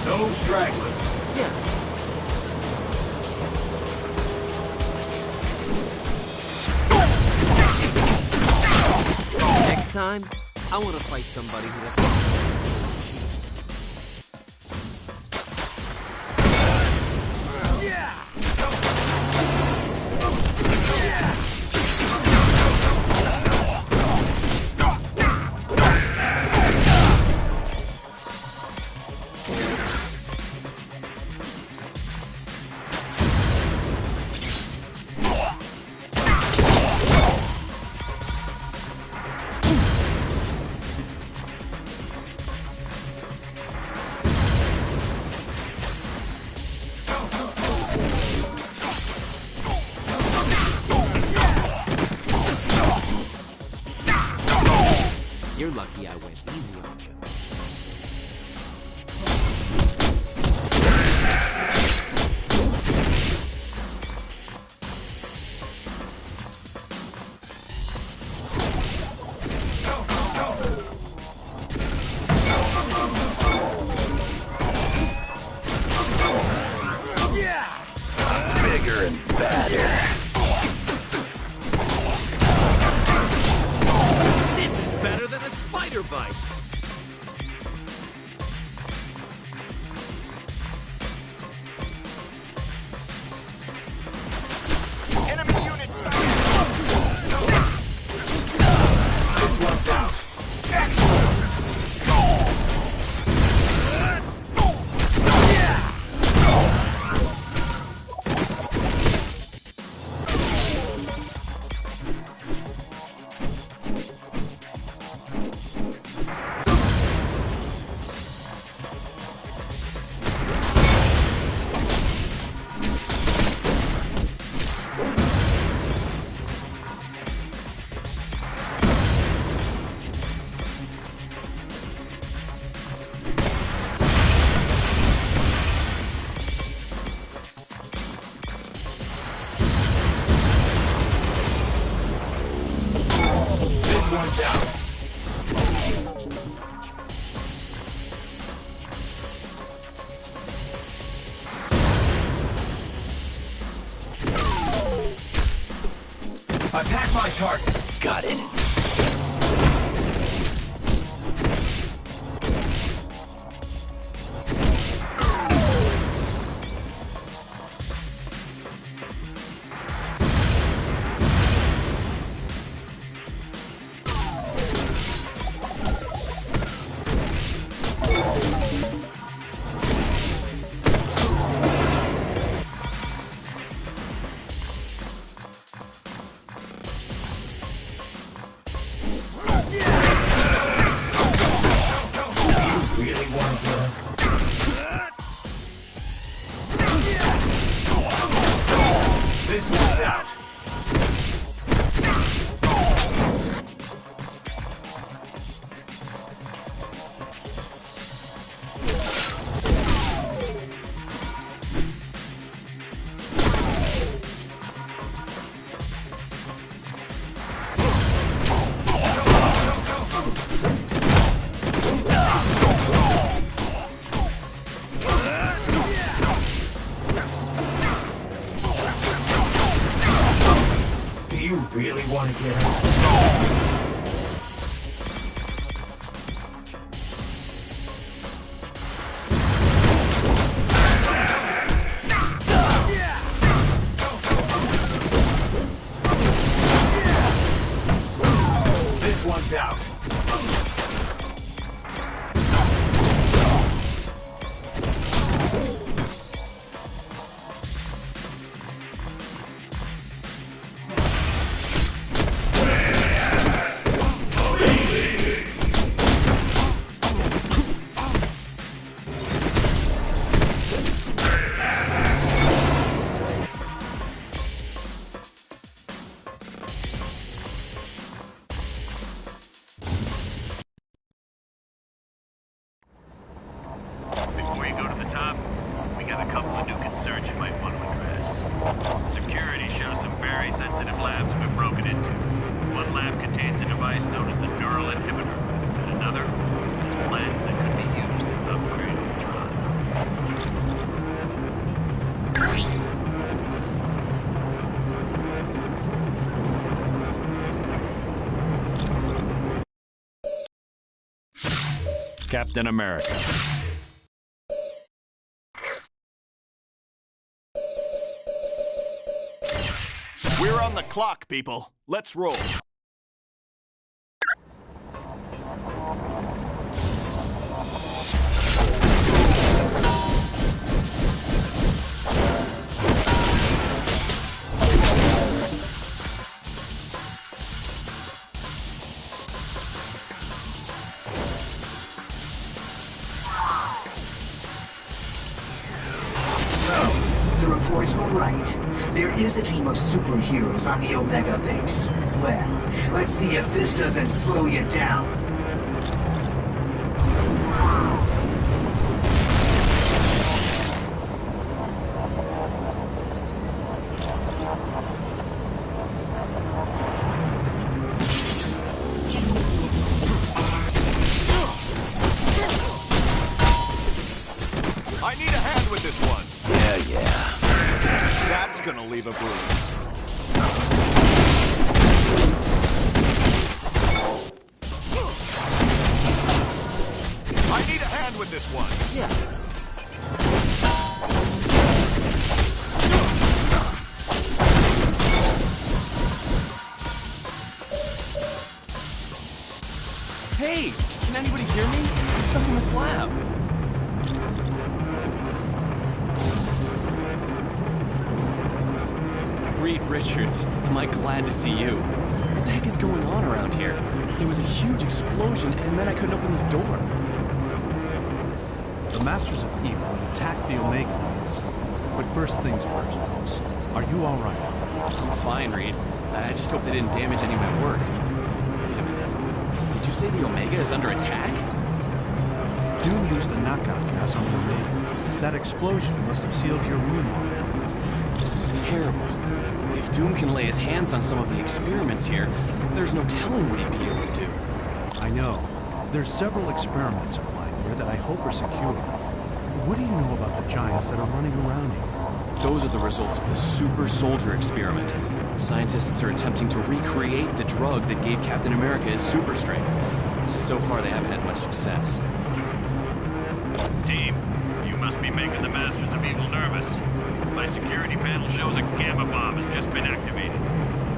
No stragglers. Yeah. Next time, I want to fight somebody who has... You're lucky I went easy on you. Thunder Bite. Enemy unit sighted. This one's out. Excellent. One's out. Attack my target. Got it. This one's out. Do you really want to get out? This one's out. Before you go to the top, we got a couple of new concerns you might want to address. Security shows some very sensitive labs have been broken into. One lab contains a device known as the neural inhibitor, and another has plans that could be used to upgrade the drive. Captain America. We're on the clock, people. Let's roll. So, the reports were right. There is a team of superheroes on the Omega base. Well, let's see if this doesn't slow you down. I need a hand with this one. Yeah. That's gonna leave a bruise. with this one. Yeah. Hey! Can anybody hear me? I'm stuck in this lab. Reed Richards, am I glad to see you. What the heck is going on around here? There was a huge explosion, and then I couldn't open this door. The Masters of Evil attacked the Omega Rays. But first things first, Bruce. Are you all right? I'm fine, Reed. I just hope they didn't damage any of my work. Wait a minute. Did you say the Omega is under attack? Doom used a knockout gas on the Omega. That explosion must have sealed your room off. This is terrible. If Doom can lay his hands on some of the experiments here, there's no telling what he'd be able to do. I know. There's several experiments of mine here that I hope are secure. What do you know about the giants that are running around here? Those are the results of the Super Soldier experiment. Scientists are attempting to recreate the drug that gave Captain America his super strength. So far, they haven't had much success. Team, you must be making the Masters of Evil nervous. My security panel shows a gamma bomb has just been activated.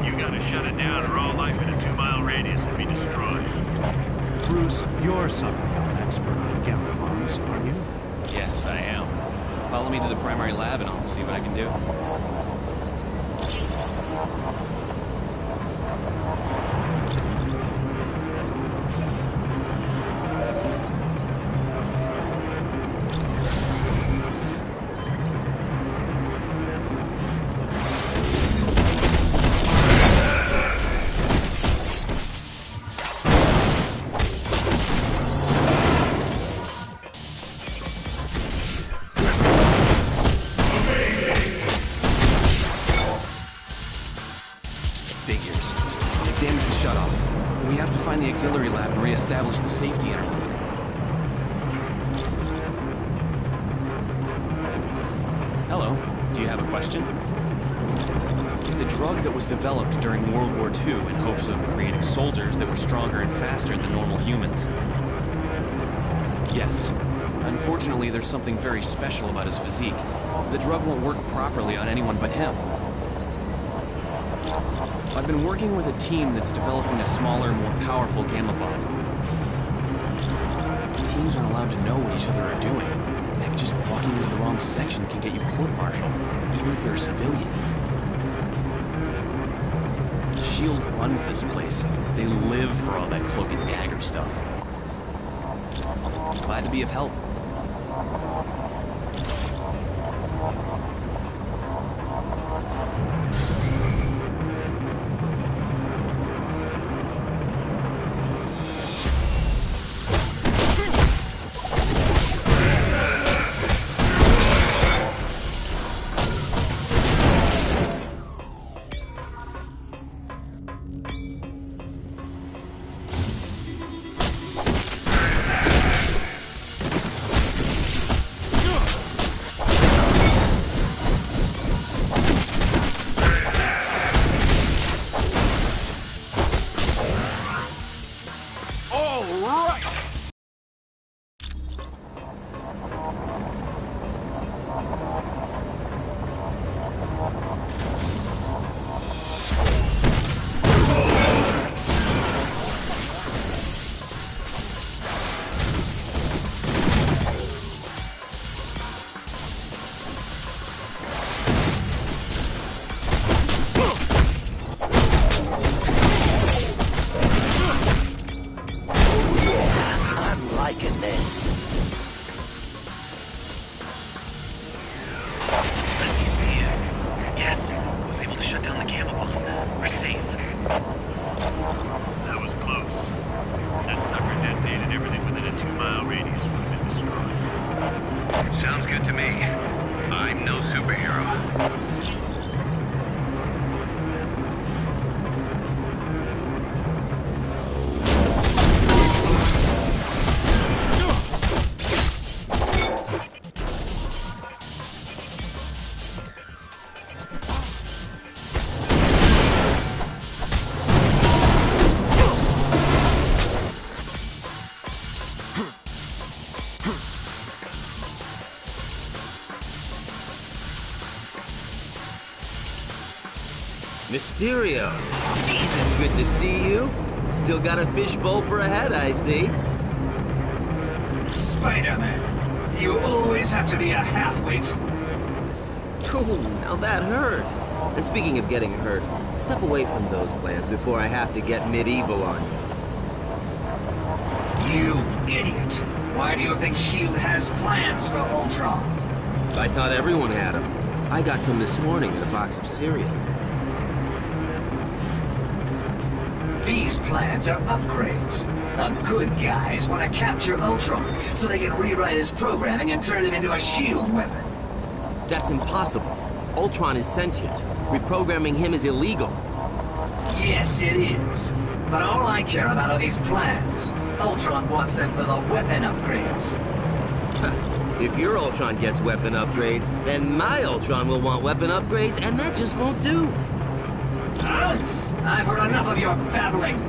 You gotta shut it down or all life in a 2-mile radius will be destroyed. Bruce, you're something of an expert on gamma bombs, aren't you? Yes, I am. Follow me to the primary lab and I'll see what I can do. Auxiliary lab and re-establish the safety interlock. Hello, do you have a question? It's a drug that was developed during World War II in hopes of creating soldiers that were stronger and faster than normal humans. Yes. Unfortunately, there's something very special about his physique. The drug won't work properly on anyone but him. I've been working with a team that's developing a smaller, more powerful gamma bomb. Teams aren't allowed to know what each other are doing. Heck, just walking into the wrong section can get you court-martialed, even if you're a civilian. SHIELD runs this place. They live for all that cloak and dagger stuff. Glad to be of help. Mysterio. Jeez, it's good to see you. Still got a fishbowl for a head, I see. Spider-Man, do you always have to be a half-wit? Ooh, now that hurt. And speaking of getting hurt, step away from those plans before I have to get medieval on you. You idiot. Why do you think S.H.I.E.L.D. has plans for Ultron? I thought everyone had them. I got some this morning in a box of cereal. These plans are upgrades. The good guys want to capture Ultron so they can rewrite his programming and turn him into a S.H.I.E.L.D. weapon. That's impossible. Ultron is sentient. Reprogramming him is illegal. Yes, it is. But all I care about are these plans. Ultron wants them for the weapon upgrades. If your Ultron gets weapon upgrades, then my Ultron will want weapon upgrades, and that just won't do. I've heard enough of your babbling.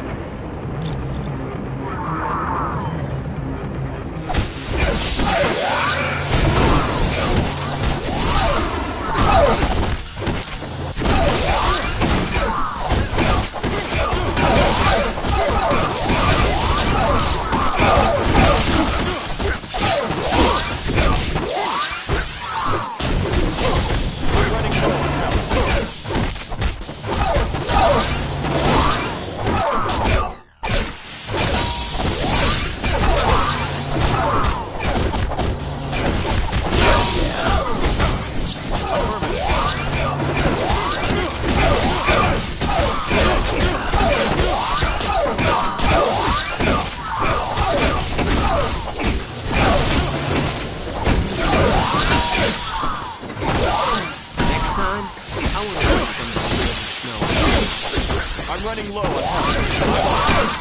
I'm running low on health.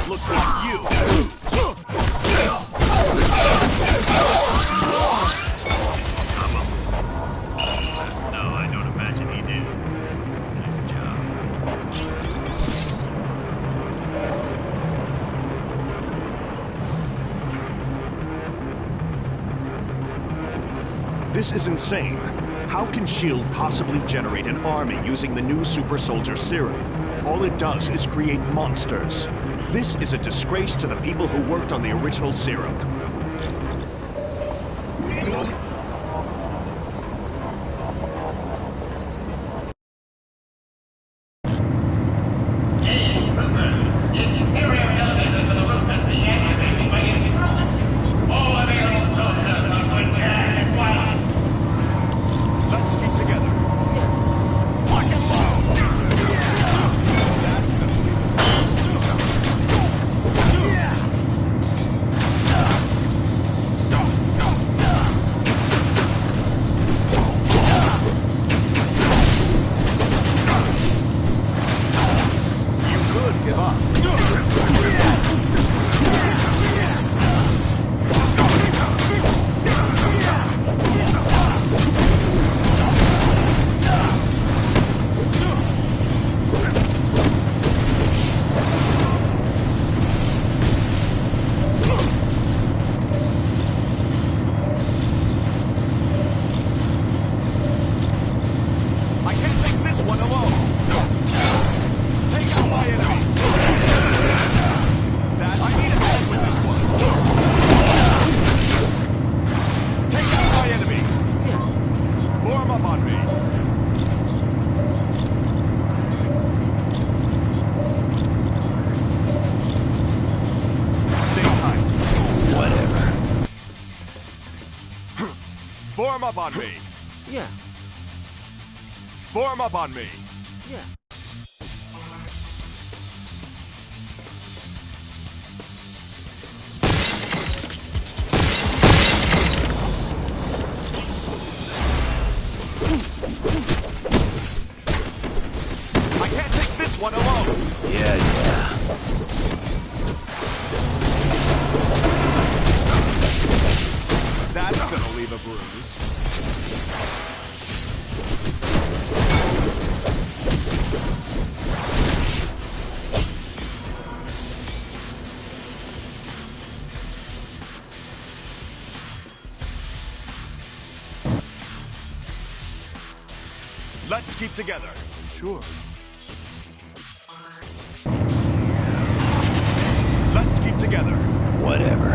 Looks like you. No, I don't imagine he did. Nice job. This is insane. How can S.H.I.E.L.D. possibly generate an army using the new super soldier serum? All it does is create monsters. This is a disgrace to the people who worked on the original serum. Let's keep together. Lock and load! That's gonna be... Form up on me! Yeah. Form up on me! Yeah. one alone. Yeah. That's gonna leave a bruise. Let's keep together. Sure. Let's keep together. Whatever.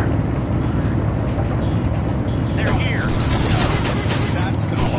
They're here. That's gonna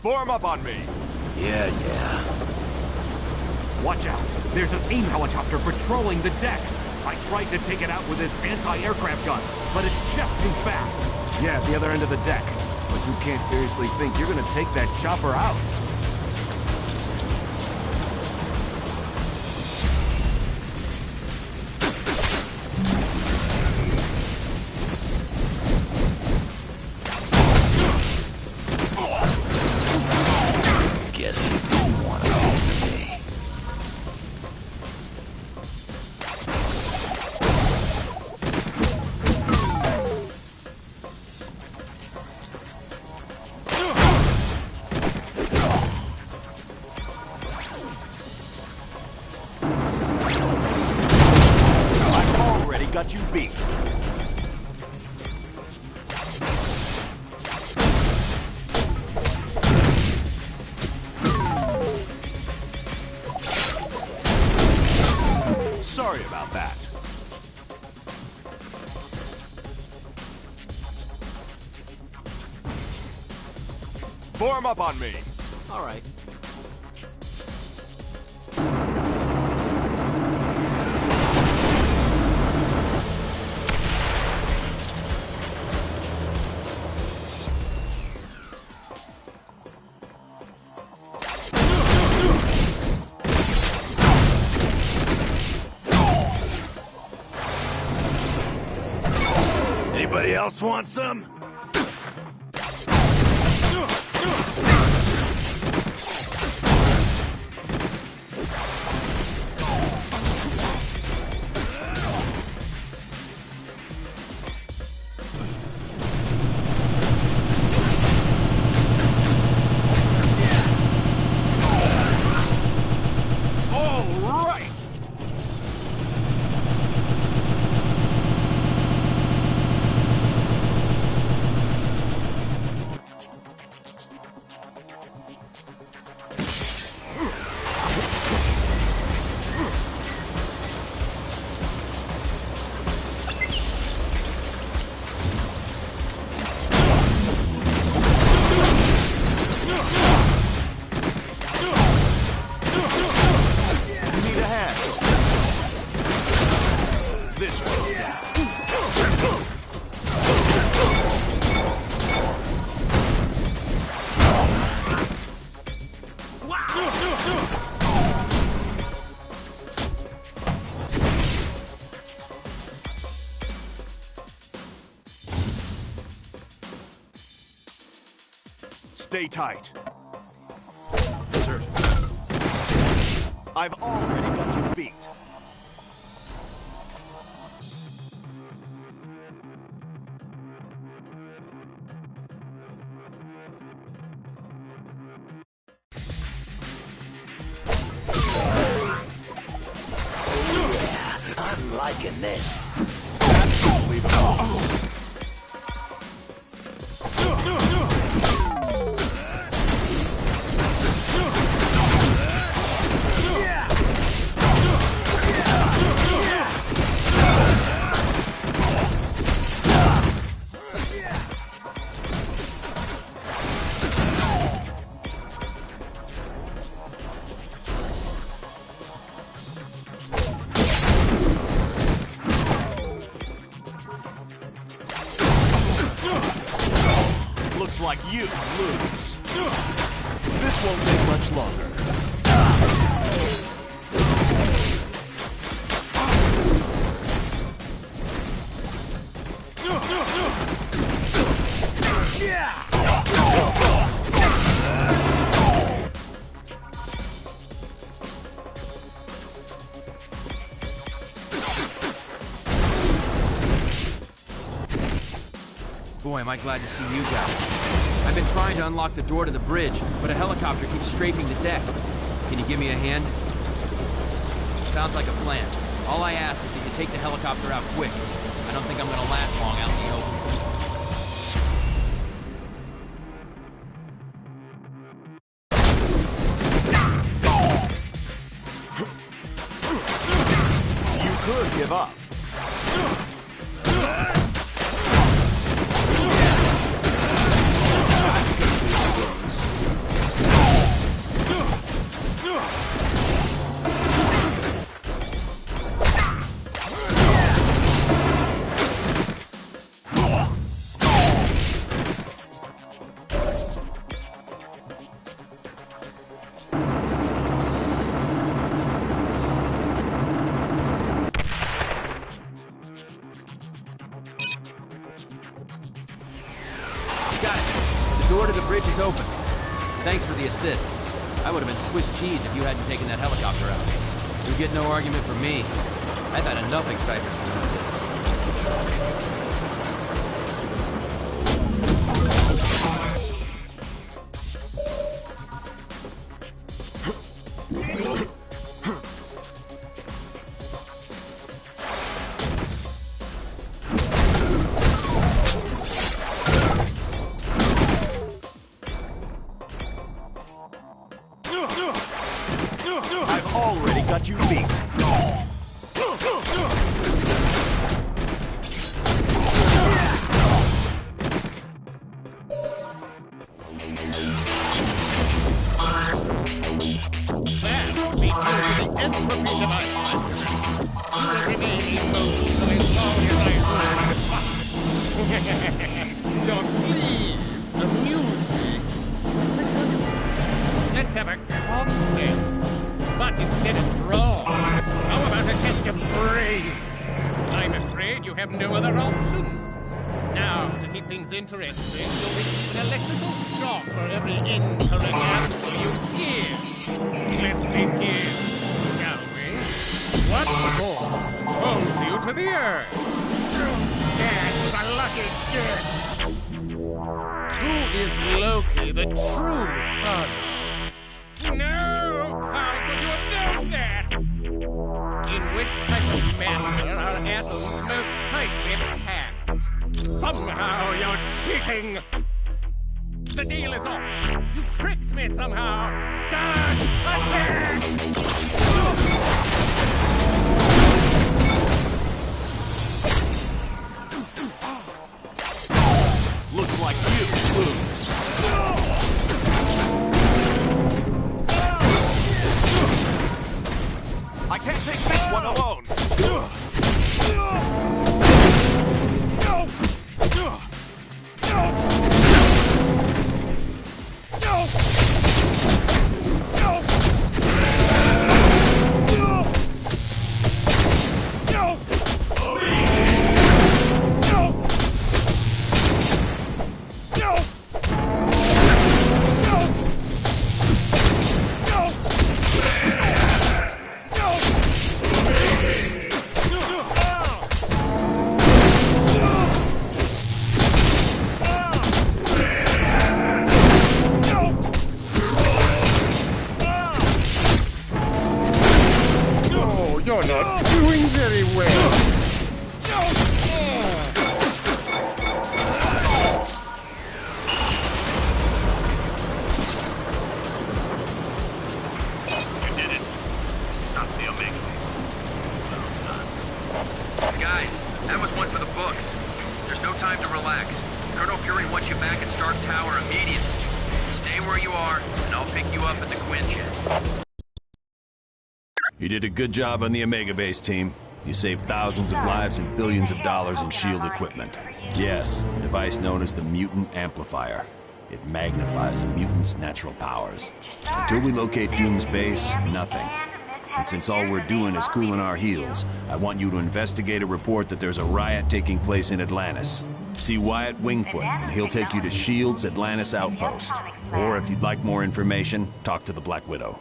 form up on me. Yeah. Watch out. There's an AIM helicopter patrolling the deck. I tried to take it out with this anti-aircraft gun, but it's just too fast. Yeah, at the other end of the deck. But you can't seriously think you're gonna take that chopper out. Guess you don't want a piece of me. I've already got you beat. Sorry about that. Form up on me. All right. Anybody else want some? All right. Need a hand. This one's down. Stay tight. Sir. I've already got you beat. liking this. Looks like you lose. This won't take much longer. Boy, am I glad to see you guys. I've been trying to unlock the door to the bridge, but a helicopter keeps strafing the deck. Can you give me a hand? Sounds like a plan. All I ask is that you take the helicopter out quick. I don't think I'm gonna last long out in the open. You could give up. Got it. The door to the bridge is open. Thanks for the assist. I would have been Swiss cheese if you hadn't taken that helicopter out. You get no argument from me. I've had enough excitement from you. I've already got you beat. Entropy device. You will remain immobile as long as I hold. Don't please amuse me. Let's have a contest. But instead of brawn, how about a test of brains? I'm afraid you have no other options. Now, to keep things interesting, you'll receive an electrical shock for every incorrect answer you give. Let's begin. What force holds you to the earth? That was a lucky guess. Who is Loki, the true sun? No! How could you have known that? In which type of matter are atoms most tightly packed? Somehow you're cheating! The deal is off! You tricked me somehow! God! Attack! Looks like you lose. I can't take this one alone. You're not doing very well. up at the Quinjet. You did a good job on the Omega base, team. You saved thousands of lives and billions of dollars in SHIELD equipment. Yes, a device known as the Mutant Amplifier. It magnifies a mutant's natural powers. Until we locate Doom's base, nothing. And since all we're doing is cooling our heels, I want you to investigate a report that there's a riot taking place in Atlantis. See Wyatt Wingfoot, and he'll take you to SHIELD's Atlantis outpost. Or if you'd like more information, talk to the Black Widow.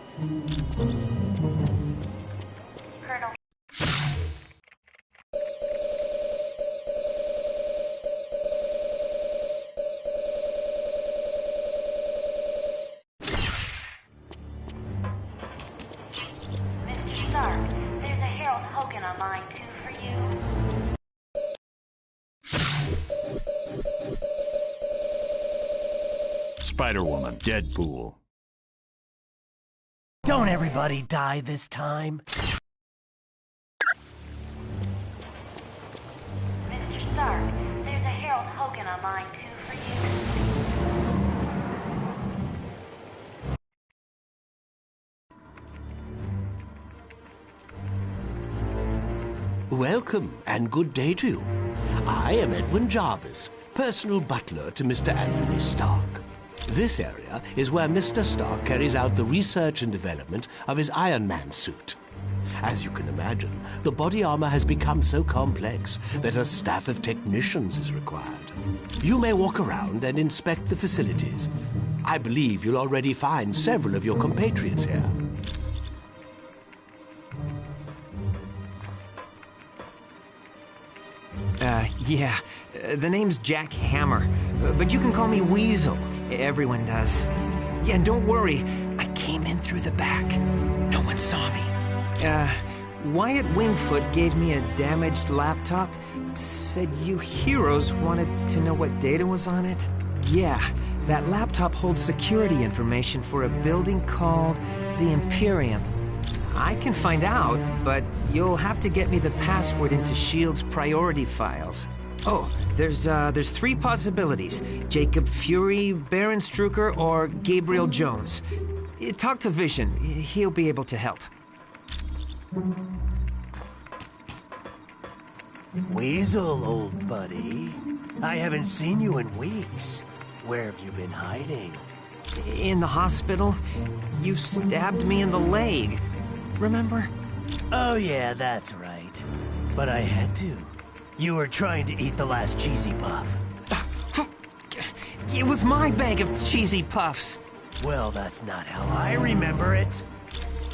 There's a Harold Hogan on line 2 for you. Spider-Woman, Deadpool. Don't everybody die this time? Mr. Stark, there's a Harold Hogan on line 2 for you. Welcome, and good day to you. I am Edwin Jarvis, personal butler to Mr. Anthony Stark. This area is where Mr. Stark carries out the research and development of his Iron Man suit. As you can imagine, the body armor has become so complex that a staff of technicians is required. You may walk around and inspect the facilities. I believe you'll already find several of your compatriots here. Yeah. The name's Jack Hammer, but you can call me Weasel. Everyone does. Yeah, and don't worry, I came in through the back. No one saw me. Wyatt Wingfoot gave me a damaged laptop. Said you heroes wanted to know what data was on it? Yeah, that laptop holds security information for a building called the Imperium. I can find out, but you'll have to get me the password into SHIELD's priority files. Oh, there's 3 possibilities. Jacob Fury, Baron Strucker, or Gabriel Jones. Talk to Vision. He'll be able to help. Weasel, old buddy. I haven't seen you in weeks. Where have you been hiding? In the hospital. You stabbed me in the leg. Remember? Oh yeah, that's right. But I had to. You were trying to eat the last cheesy puff. It was my bag of cheesy puffs. Well, that's not how I remember it.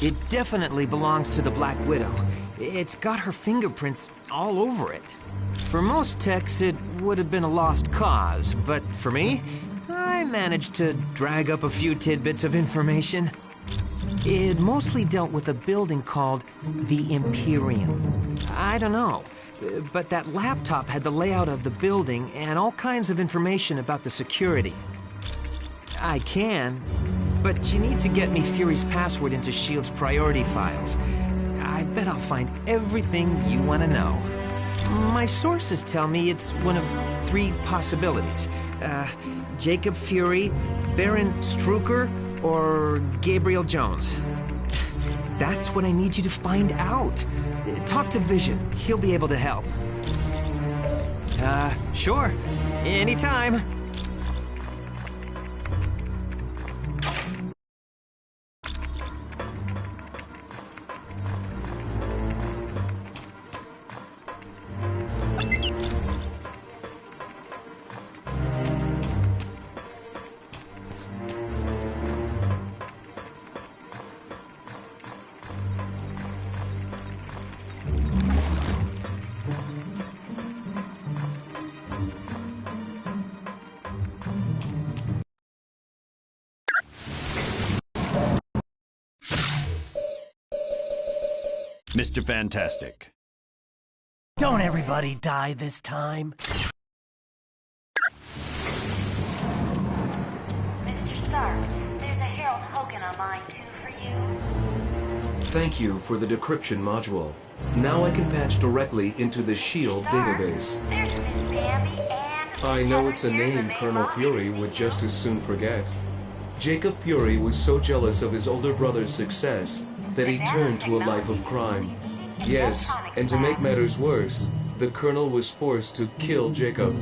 It definitely belongs to the Black Widow. It's got her fingerprints all over it. For most techs, it would have been a lost cause, but for me, I managed to drag up a few tidbits of information. It mostly dealt with a building called the Imperium. I don't know, but that laptop had the layout of the building and all kinds of information about the security. I can, but you need to get me Fury's password into SHIELD's priority files. I bet I'll find everything you want to know. My sources tell me it's one of 3 possibilities. Jacob Fury, Baron Strucker, or Gabriel Jones. That's what I need you to find out. Talk to Vision. He'll be able to help. Sure. Anytime. Mr. Fantastic. Don't everybody die this time? Mr. Stark, there's a Harold Hogan on line 2 for you. Thank you for the decryption module. Now I can patch directly into the SHIELD database. There's Miss Bambi and... I know it's a name Colonel Fury would just as soon forget. Jacob Fury was so jealous of his older brother's success that he turned to a life of crime. Yes, and to make matters worse, the Colonel was forced to kill Jacob.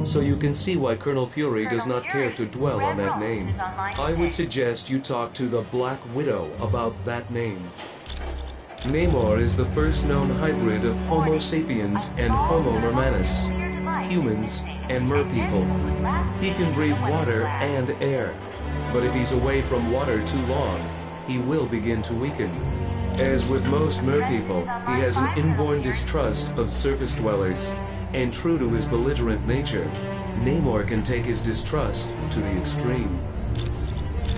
So you can see why Colonel Fury does not care to dwell on that name. I would suggest you talk to the Black Widow about that name. Namor is the first known hybrid of Homo sapiens and Homo normalis, humans and merpeople. He can breathe water and air, but if he's away from water too long, he will begin to weaken. As with most merpeople, he has an inborn distrust of surface dwellers, and true to his belligerent nature, Namor can take his distrust to the extreme.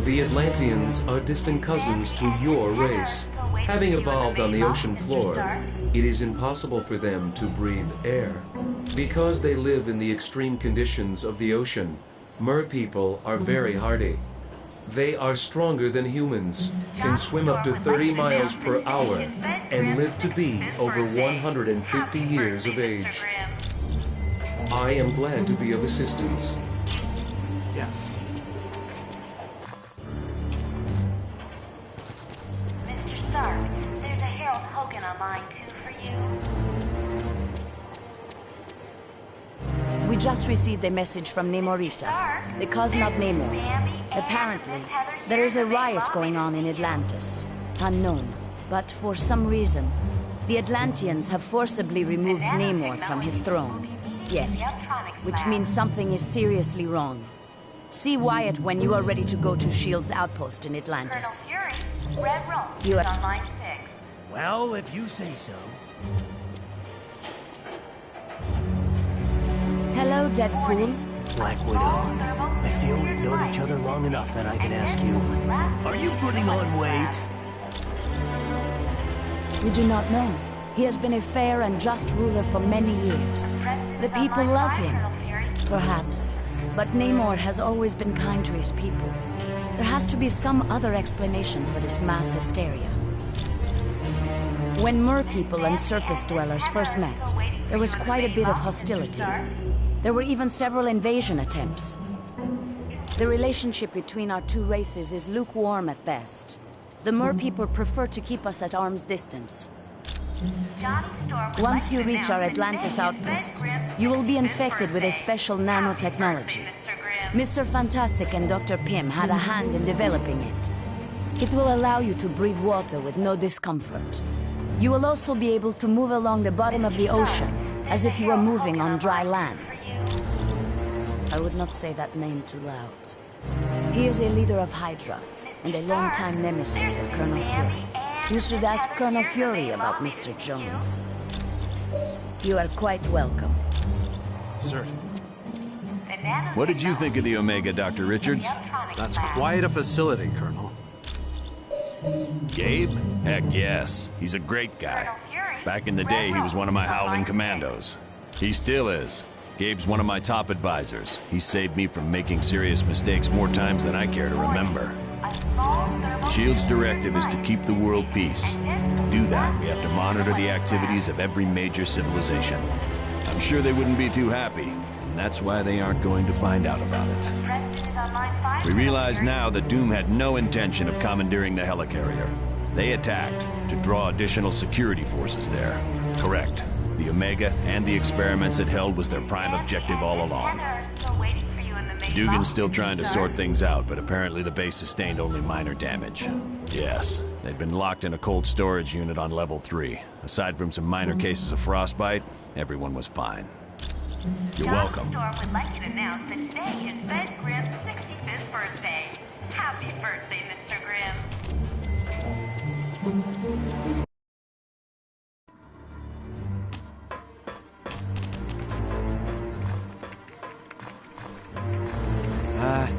The Atlanteans are distant cousins to your race. Having evolved on the ocean floor, it is impossible for them to breathe air. Because they live in the extreme conditions of the ocean, merpeople are very hardy. They are stronger than humans, can swim up to 30 miles per hour, and live to be over 150 years of age. I am glad to be of assistance. Yes. Mr. Stark, there's a Harold Hogan on line 2 for you. We just received a message from Namorita, the cousin of Namor. Apparently, there is a riot going on in Atlantis. Unknown, but for some reason, the Atlanteans have forcibly removed Namor from his throne. Yes, which means something is seriously wrong. See Wyatt when you are ready to go to S.H.I.E.L.D.'s outpost in Atlantis. You are on line 6. Well, if you say so. Hello, Deadpool. Black Widow, I feel we've known each other long enough that I can ask you, are you putting on weight? We do not know. He has been a fair and just ruler for many years. The people love him, perhaps. But Namor has always been kind to his people. There has to be some other explanation for this mass hysteria. When merpeople and surface dwellers first met, there was quite a bit of hostility. There were even several invasion attempts. The relationship between our two races is lukewarm at best. The merpeople prefer to keep us at arm's distance. Once you reach our Atlantis outpost, you will be infected with a special nanotechnology. Mr. Fantastic and Dr. Pym had a hand in developing it. It will allow you to breathe water with no discomfort. You will also be able to move along the bottom of the ocean as if you were moving on dry land. I would not say that name too loud. He is a leader of Hydra and a longtime nemesis of Colonel Fury. You should ask Colonel Fury about Mr. Jones. You are quite welcome. Certainly. What did you think of the Omega, Dr. Richards? That's quite a facility, Colonel. Gabe? Heck yes. He's a great guy. Back in the day, he was one of my Howling Commandos. He still is. Gabe's one of my top advisors. He saved me from making serious mistakes more times than I care to remember. S.H.I.E.L.D.'s directive is to keep the world peace. To do that, we have to monitor the activities of every major civilization. I'm sure they wouldn't be too happy, and that's why they aren't going to find out about it. We realize now that Doom had no intention of commandeering the helicarrier. They attacked to draw additional security forces there. Correct. The Omega and the experiments it held was their prime objective all along. Dugan's still trying to sort things out, but apparently the base sustained only minor damage. Yes, they'd been locked in a cold storage unit on level 3. Aside from some minor cases of frostbite, everyone was fine. You're welcome. Store would like you to announce that today is Ben Grimm's 65th birthday. Happy birthday, Mr. Grimm.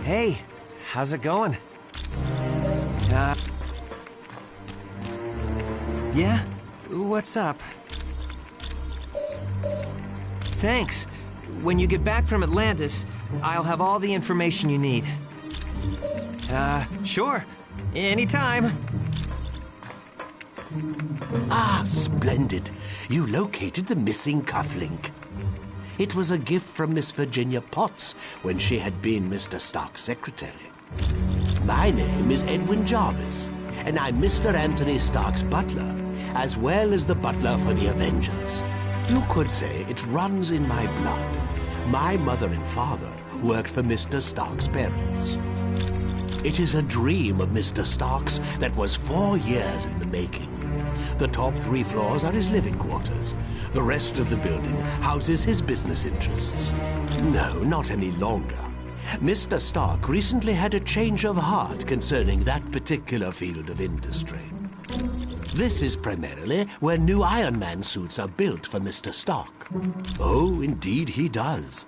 Hey, how's it going? Yeah? What's up? Thanks. When you get back from Atlantis, I'll have all the information you need. Sure. Anytime. Ah, splendid. You located the missing cufflink. It was a gift from Miss Virginia Potts when she had been Mr. Stark's secretary. My name is Edwin Jarvis, and I'm Mr. Anthony Stark's butler, as well as the butler for the Avengers. You could say it runs in my blood. My mother and father worked for Mr. Stark's parents. It is a dream of Mr. Stark's that was 4 years in the making. The top 3 floors are his living quarters. The rest of the building houses his business interests. No, not any longer. Mr. Stark recently had a change of heart concerning that particular field of industry. This is primarily where new Iron Man suits are built for Mr. Stark. Oh, indeed he does.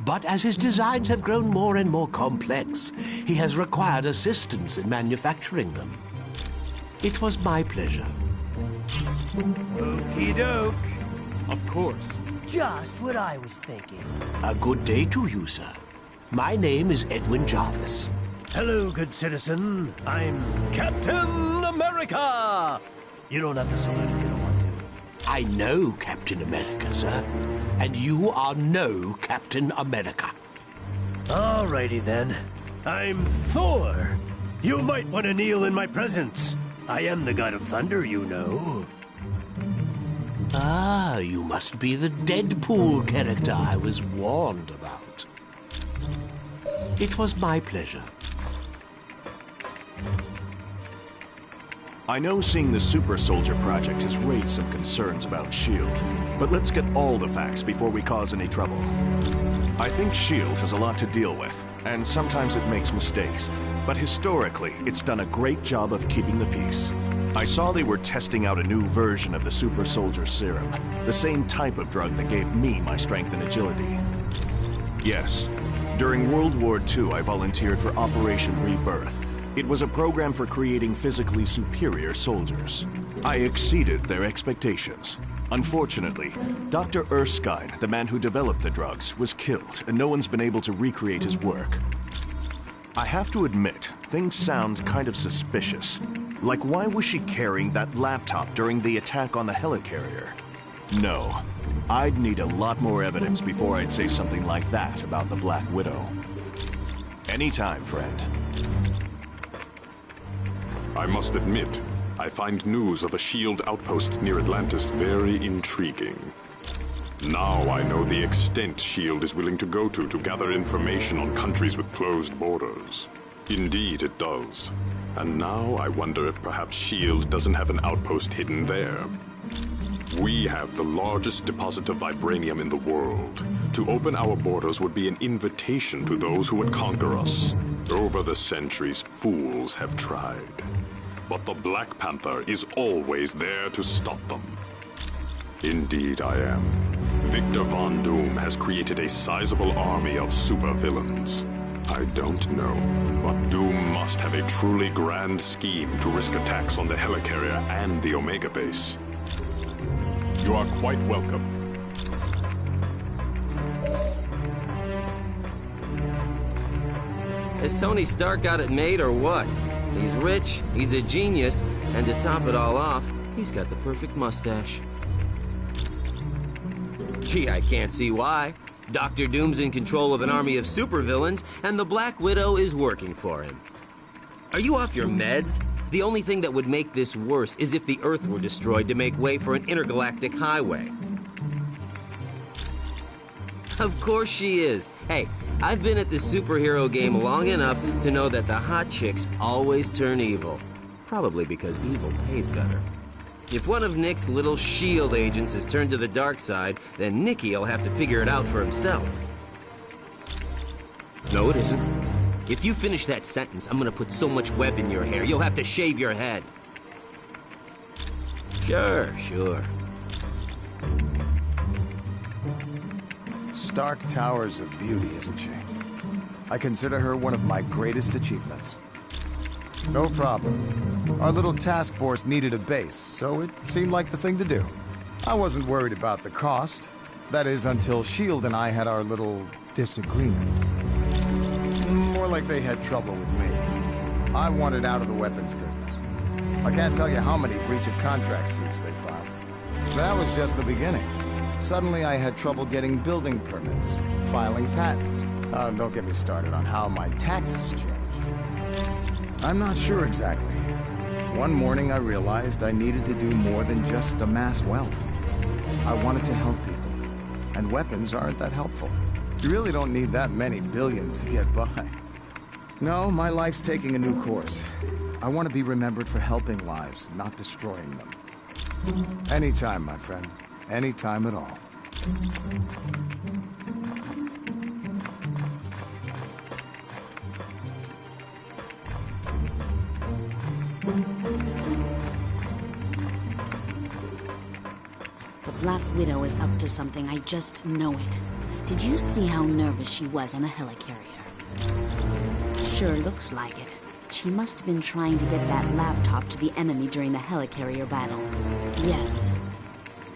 But as his designs have grown more and more complex, he has required assistance in manufacturing them. It was my pleasure. Okie doke. Of course. Just what I was thinking. A good day to you, sir. My name is Edwin Jarvis. Hello, good citizen. I'm Captain America! You don't have to salute if you don't want to. I know Captain America, sir. And you are no Captain America. Alrighty then. I'm Thor. You might want to kneel in my presence. I am the god of thunder, you know. Ah, you must be the Deadpool character I was warned about. It was my pleasure. I know seeing the Super Soldier Project has raised some concerns about S.H.I.E.L.D., but let's get all the facts before we cause any trouble. I think S.H.I.E.L.D. has a lot to deal with, and sometimes it makes mistakes, but historically, it's done a great job of keeping the peace. I saw they were testing out a new version of the Super Soldier Serum, the same type of drug that gave me my strength and agility. Yes, during World War II, I volunteered for Operation Rebirth. It was a program for creating physically superior soldiers. I exceeded their expectations. Unfortunately, Dr. Erskine, the man who developed the drugs, was killed, and no one's been able to recreate his work. I have to admit, things sound kind of suspicious. Like, why was she carrying that laptop during the attack on the helicarrier? No, I'd need a lot more evidence before I'd say something like that about the Black Widow. Anytime, friend. I must admit, I find news of a S.H.I.E.L.D. outpost near Atlantis very intriguing. Now I know the extent S.H.I.E.L.D. is willing to go to gather information on countries with closed borders. Indeed it does. And now I wonder if perhaps S.H.I.E.L.D. doesn't have an outpost hidden there. We have the largest deposit of vibranium in the world. To open our borders would be an invitation to those who would conquer us. Over the centuries, fools have tried. But the Black Panther is always there to stop them. Indeed I am. Victor Von Doom has created a sizable army of supervillains. I don't know, but Doom must have a truly grand scheme to risk attacks on the helicarrier and the Omega base. You are quite welcome. Has Tony Stark got it made or what? He's rich, he's a genius, and to top it all off, he's got the perfect mustache. Gee, I can't see why. Dr. Doom's in control of an army of supervillains, and the Black Widow is working for him. Are you off your meds? The only thing that would make this worse is if the Earth were destroyed to make way for an intergalactic highway. Of course she is. Hey, I've been at this superhero game long enough to know that the hot chicks always turn evil. Probably because evil pays better. If one of Nick's little S.H.I.E.L.D. agents has turned to the dark side, then Nicky'll have to figure it out for himself. No, it isn't. If you finish that sentence, I'm gonna put so much web in your hair, you'll have to shave your head. Sure. Stark Tower's a beauty, isn't she? I consider her one of my greatest achievements. No problem. Our little task force needed a base, so it seemed like the thing to do. I wasn't worried about the cost. That is, until S.H.I.E.L.D. and I had our little disagreement. More like they had trouble with me. I wanted out of the weapons business. I can't tell you how many breach of contract suits they filed. That was just the beginning. Suddenly I had trouble getting building permits, filing patents. Don't get me started on how my taxes changed. I'm not sure exactly. One morning I realized I needed to do more than just amass wealth. I wanted to help people, and weapons aren't that helpful. You really don't need that many billions to get by. No, my life's taking a new course. I want to be remembered for helping lives, not destroying them. Anytime, my friend. Anytime at all. The Black Widow is up to something, I just know it. Did you see how nervous she was on the helicarrier? Sure looks like it. She must have been trying to get that laptop to the enemy during the helicarrier battle. Yes.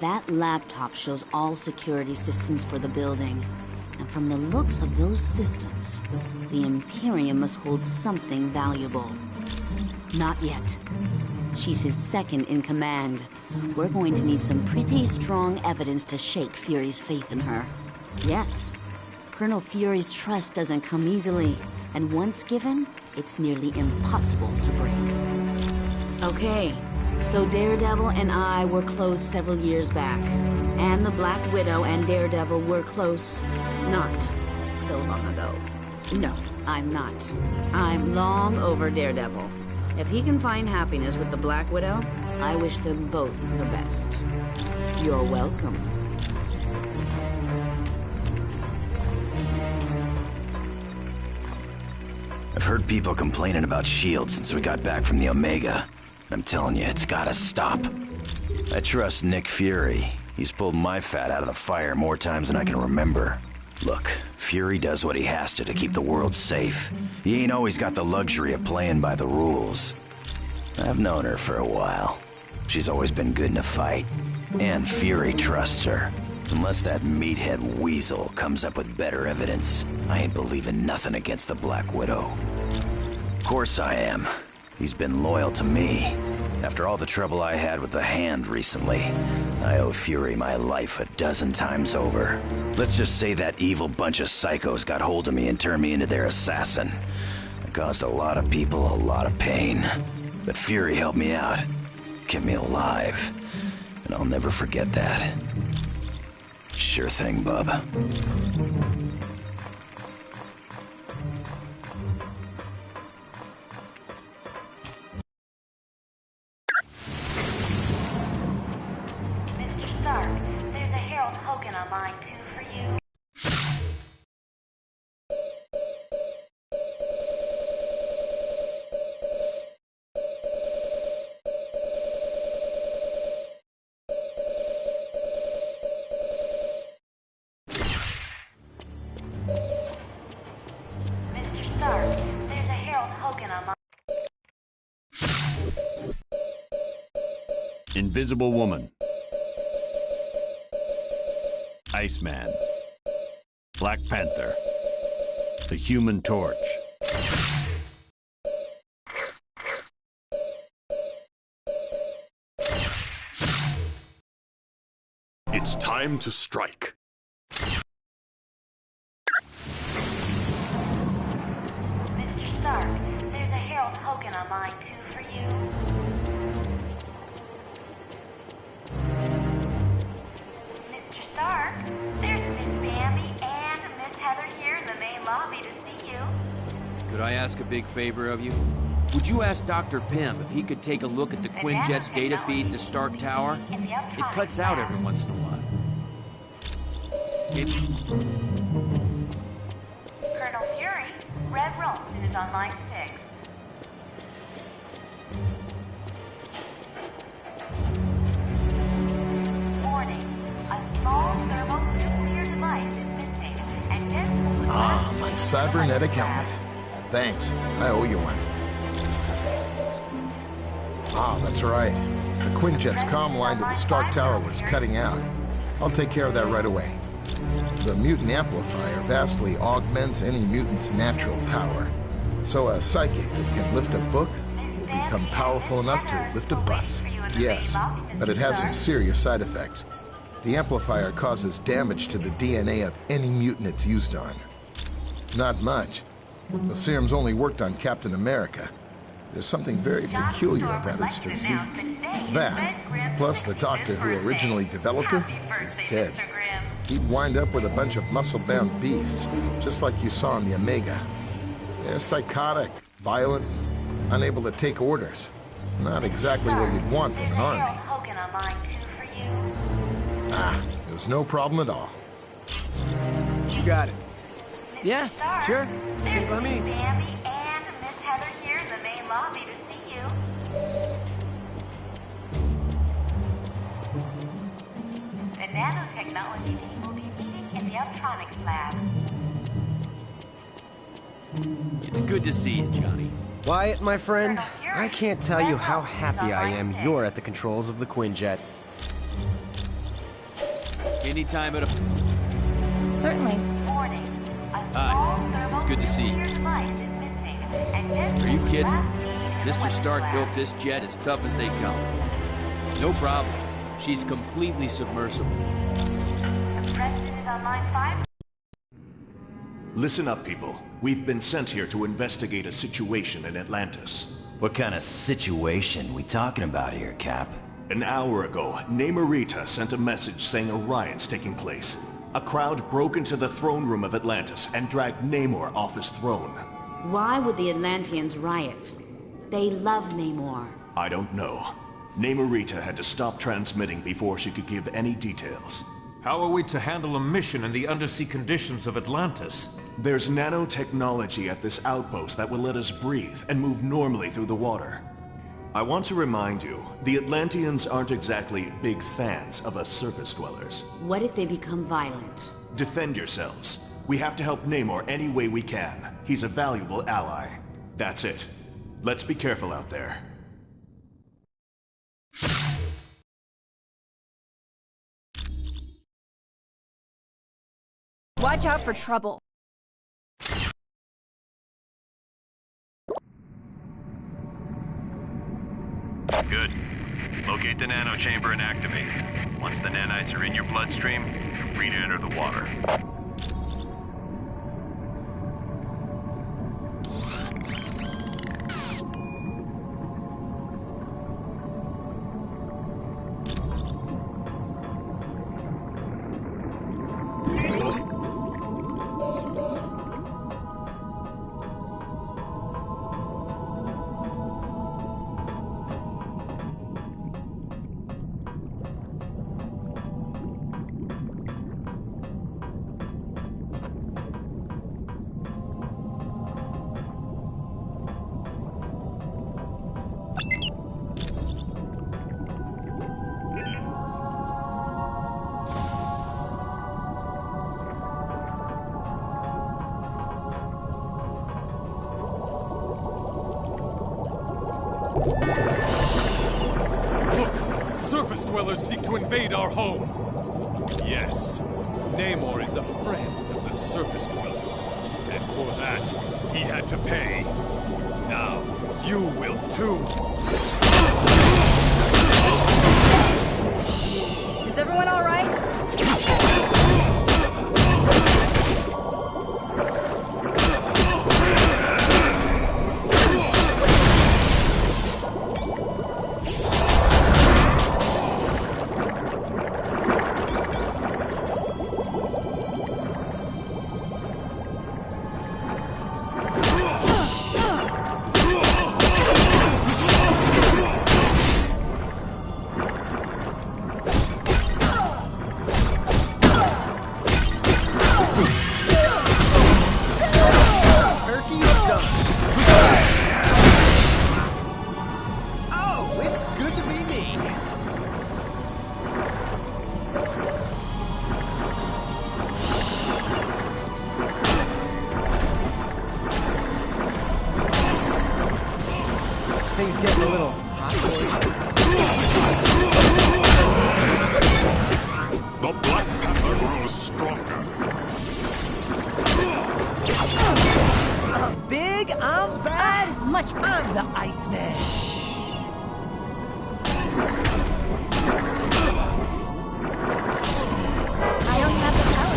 That laptop shows all security systems for the building. And from the looks of those systems, the Imperium must hold something valuable. Not yet. She's his second in command. We're going to need some pretty strong evidence to shake Fury's faith in her. Yes. Colonel Fury's trust doesn't come easily, and once given, it's nearly impossible to break. Okay, so Daredevil and I were close several years back. And the Black Widow and Daredevil were close not so long ago. No, I'm not. I'm long over Daredevil. If he can find happiness with the Black Widow, I wish them both the best. You're welcome. I've heard people complaining about S.H.I.E.L.D. since we got back from the Omega. I'm telling you, it's gotta stop. I trust Nick Fury. He's pulled my fat out of the fire more times than I can remember. Look, Fury does what he has to keep the world safe. He ain't always got the luxury of playing by the rules. I've known her for a while. She's always been good in a fight. And Fury trusts her. Unless that meathead weasel comes up with better evidence, I ain't believing nothing against the Black Widow. Of course I am. He's been loyal to me. After all the trouble I had with the Hand recently, I owe Fury my life a dozen times over. Let's just say that evil bunch of psychos got hold of me and turned me into their assassin. It caused a lot of people a lot of pain. But Fury helped me out, kept me alive. And I'll never forget that. Sure thing, bub. Mr. Stark, there's a Harold Hogan on line 2 for you. Mr. Stark, there's a Harold Hogan on line. Invisible Woman. Iceman. Black Panther. The Human Torch. It's time to strike. Mr. Stark, there's a Harold Hogan on line 2 for you. Mr. Stark, there's Miss Bambi and Miss Heather here in the main lobby to see you. Could I ask a big favor of you? Would you ask Dr. Pym if he could take a look at the Quinjet's data feed to Stark Tower? It cuts out every once in a while. Colonel Fury, Red Ralston is on line 6. Warning, a small thermonuclear device is missing, and this Ah, my cybernetic helmet. Thanks, I owe you one. Ah, that's right. The Quinjet's comm line to the Stark Tower was cutting out. I'll take care of that right away. The mutant amplifier vastly augments any mutant's natural power. So a psychic that can lift a book will become powerful enough to lift a bus. Yes, but it has some serious side effects. The amplifier causes damage to the DNA of any mutant it's used on. Not much. The serum's only worked on Captain America. There's something very peculiar about his physique. That, plus the doctor who originally developed it, is dead. He'd wind up with a bunch of muscle-bound beasts, just like you saw in the Omega. They're psychotic, violent, unable to take orders. Not exactly what you'd want from an army. There was no problem at all. You got it. Yeah, sure. Think by me. Bambi and Miss Heather here in the main lobby to see you. The nanotechnology team will be meeting in the Optronics lab. It's good to see you, Johnny. Wyatt, my friend, I can't tell you how happy I am you're at the controls of the Quinjet. Anytime at a... Certainly. Hi. It's good to see you. Are you kidding? Mr. Stark built this jet as tough as they come. No problem. She's completely submersible. The president is on line 5. Listen up, people. We've been sent here to investigate a situation in Atlantis. What kind of situation we talking about here, Cap? An hour ago, Namorita sent a message saying a riot's taking place. A crowd broke into the throne room of Atlantis and dragged Namor off his throne. Why would the Atlanteans riot? They love Namor. I don't know. Namorita had to stop transmitting before she could give any details. How are we to handle a mission in the undersea conditions of Atlantis? There's nanotechnology at this outpost that will let us breathe and move normally through the water. I want to remind you, the Atlanteans aren't exactly big fans of us surface dwellers. What if they become violent? Defend yourselves. We have to help Namor any way we can. He's a valuable ally. That's it. Let's be careful out there. Watch out for trouble. Good. Locate the nanochamber and activate it. Once the nanites are in your bloodstream, you're free to enter the water. Surface dwellers seek to invade our home. Yes, Namor is a friend of the surface dwellers. And for that, he had to pay. Now, you will too. Is everyone all right? Things getting a little hot. The Black Panther grows stronger. Big, I'm bad, much. I'm the Iceman. I don't have the power.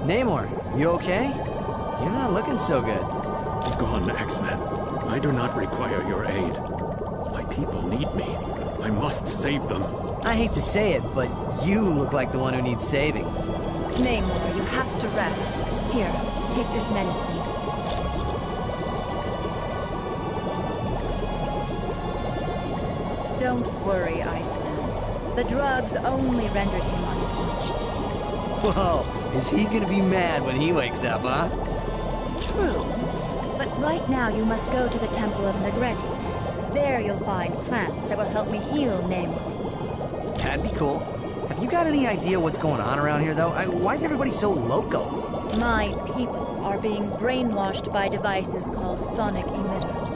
Namor, you okay? You're not looking so good. Gone, X-Men. I do not require your aid. My people need me. I must save them. I hate to say it, but you look like the one who needs saving. Namor, you have to rest. Here, take this medicine. Don't worry, Iceman. The drugs only rendered him unconscious. Whoa, is he gonna be mad when he wakes up, huh? True. But right now you must go to the Temple of Negretti. There you'll find plants that will help me heal Namor. That'd be cool. Have you got any idea what's going on around here, though? Why is everybody so loco? My people are being brainwashed by devices called sonic emitters.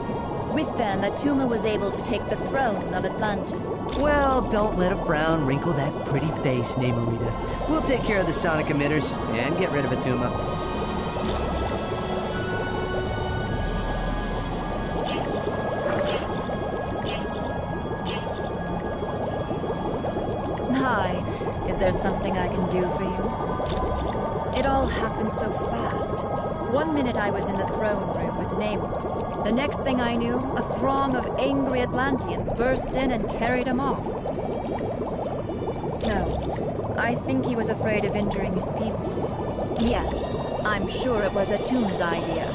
With them, Attuma was able to take the throne of Atlantis. Well, don't let a frown wrinkle that pretty face, Namorita. We'll take care of the sonic emitters and get rid of Attuma. Hi, is there something I can do for you? It all happened so fast. 1 minute I was in the throne room with Namor. The next thing I knew, a throng of angry Atlanteans burst in and carried him off. No, I think he was afraid of injuring his people. Yes, I'm sure it was Atuma's idea.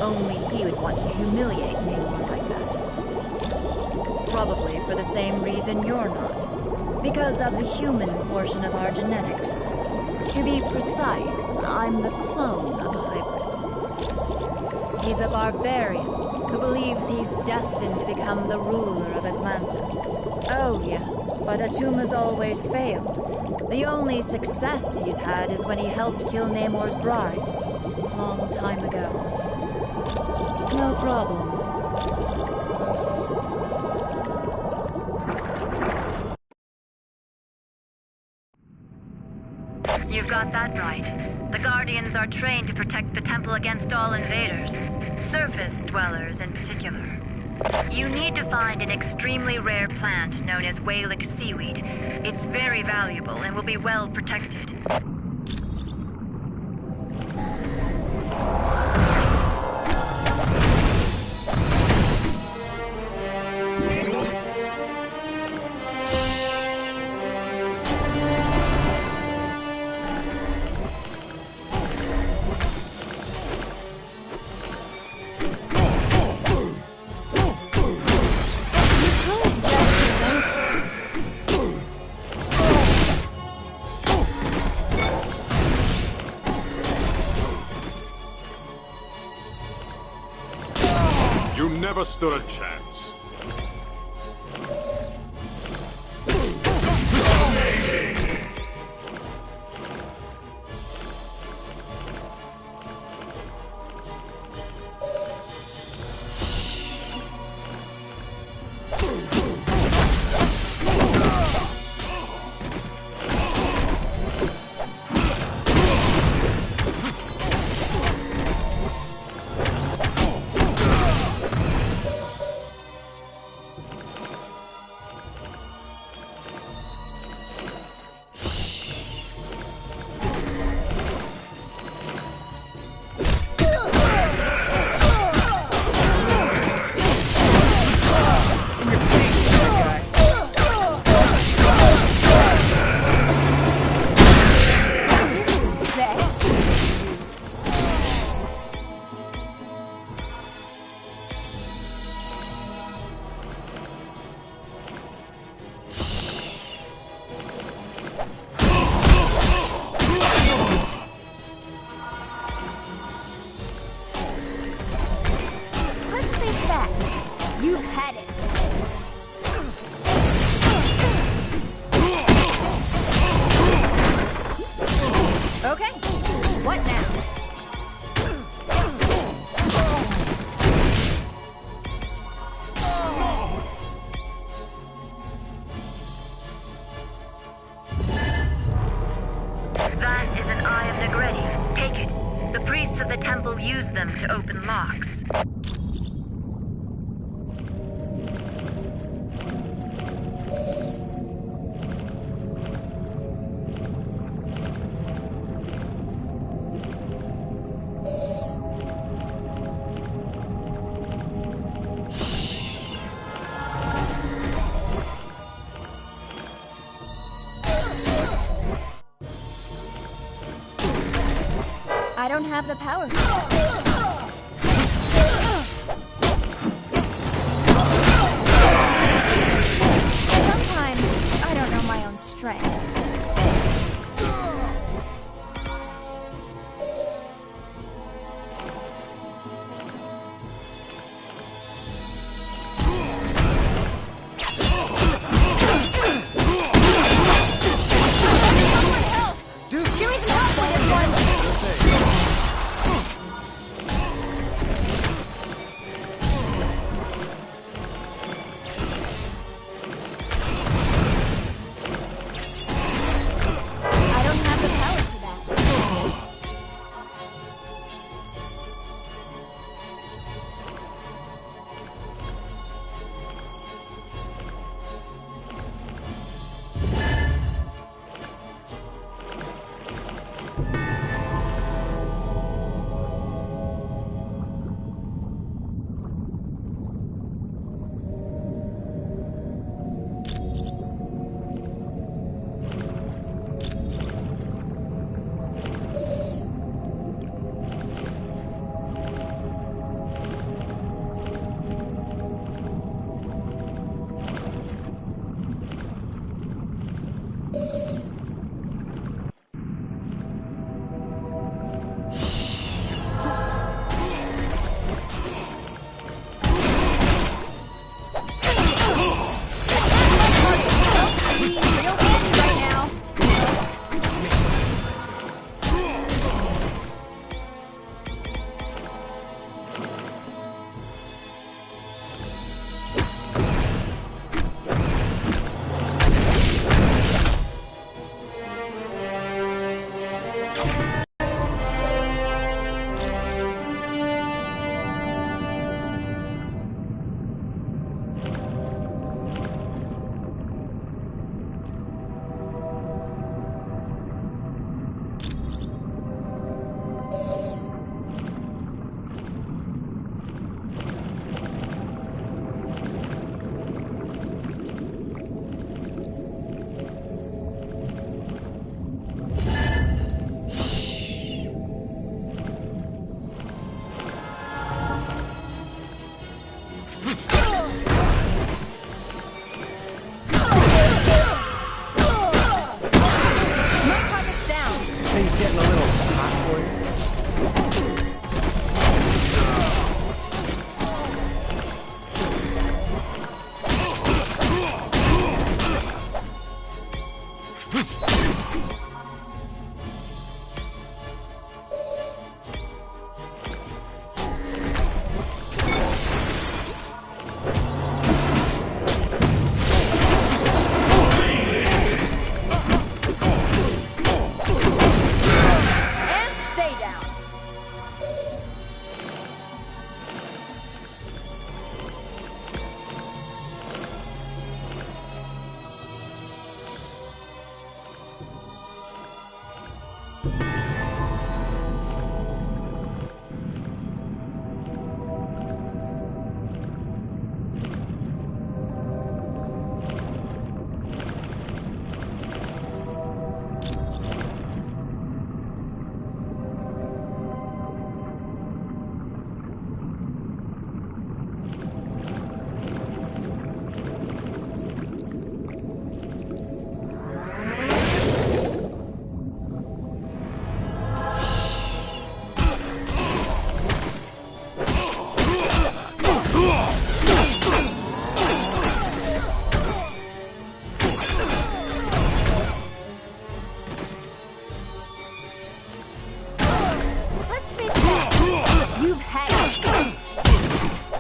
Only he would want to humiliate Namor like that. Probably for the same reason you're not. Because of the human portion of our genetics. To be precise, I'm the clone of a hybrid. He's a barbarian who believes he's destined to become the ruler of Atlantis. Oh yes, but Atuma's always failed. The only success he's had is when he helped kill Namor's bride. A long time ago. No problem. You've got that right. The Guardians are trained to protect the temple against all invaders, surface dwellers in particular. You need to find an extremely rare plant known as Walick seaweed. It's very valuable and will be well protected. You never stood a chance. Use them to open locks. I don't have the power for that. Sometimes I don't know my own strength.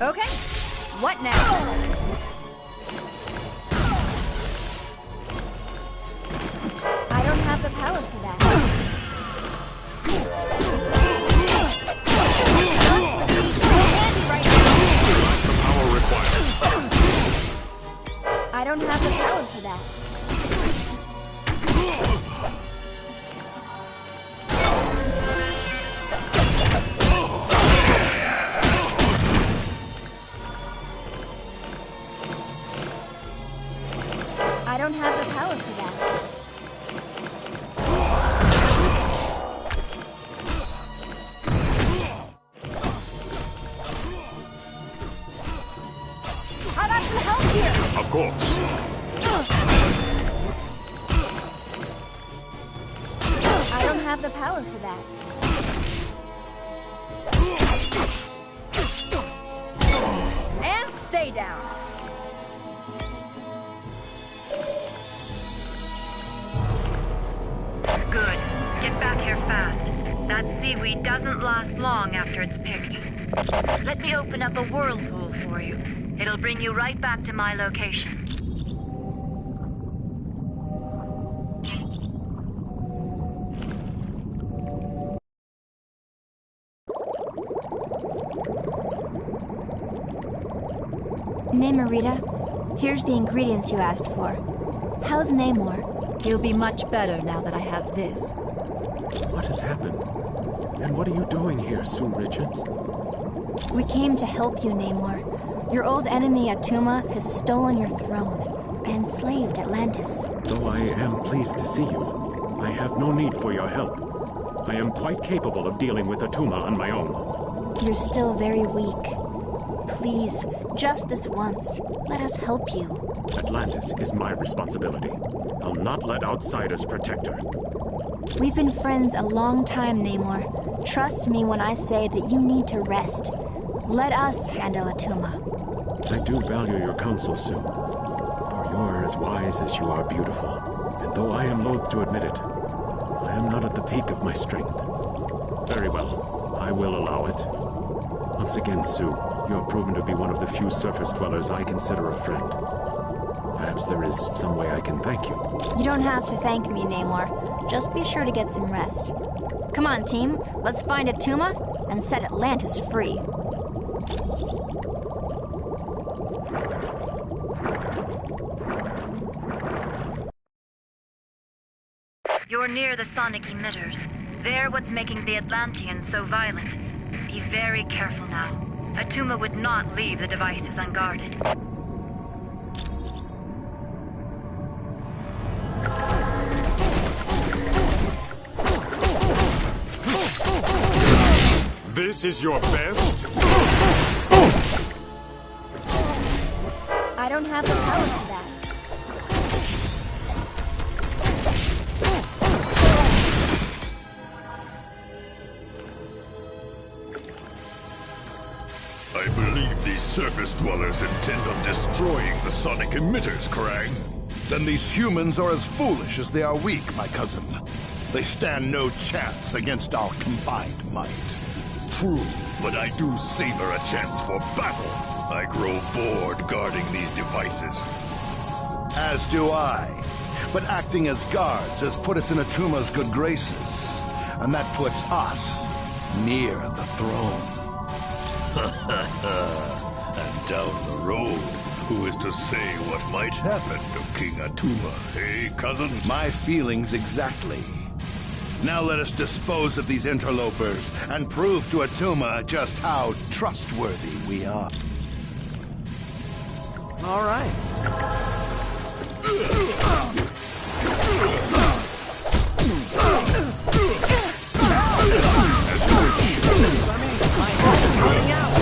Okay, what now? I don't have the power for that. Power required. I don't have the power for that. I've got some help here! Of course. I don't have the power for that. And stay down. Good. Get back here fast. That seaweed doesn't last long after it's picked. Let me open up a whirlpool for you. It'll bring you right back to my location. Namorita, here's the ingredients you asked for. How's Namor? He'll be much better now that I have this. What has happened? And what are you doing here, Sue Richards? We came to help you, Namor. Your old enemy, Attuma, has stolen your throne and enslaved Atlantis. Though I am pleased to see you, I have no need for your help. I am quite capable of dealing with Attuma on my own. You're still very weak. Please, just this once, let us help you. Atlantis is my responsibility. I'll not let outsiders protect her. We've been friends a long time, Namor. Trust me when I say that you need to rest. Let us handle Attuma. I do value your counsel, Sue. For you are as wise as you are beautiful. And though I am loath to admit it, I am not at the peak of my strength. Very well, I will allow it. Once again, Sue, you have proven to be one of the few surface dwellers I consider a friend. Perhaps there is some way I can thank you. You don't have to thank me, Namor. Just be sure to get some rest. Come on, team. Let's find Attuma and set Atlantis free. You're near the sonic emitters. They're what's making the Atlanteans so violent. Be very careful now. Attuma would not leave the devices unguarded. This is your best? I don't have the power for that. I believe these surface dwellers intend on destroying the sonic emitters, Krang. Then these humans are as foolish as they are weak, my cousin. They stand no chance against our combined might. True, but I do savor a chance for battle. I grow bored guarding these devices. As do I. But acting as guards has put us in Attuma's good graces. And that puts us near the throne. And down the road, who is to say what might happen to King Attuma, eh, cousin? My feelings exactly. Now let us dispose of these interlopers and prove to Attuma just how trustworthy we are. All right. As you wish. My health is running out.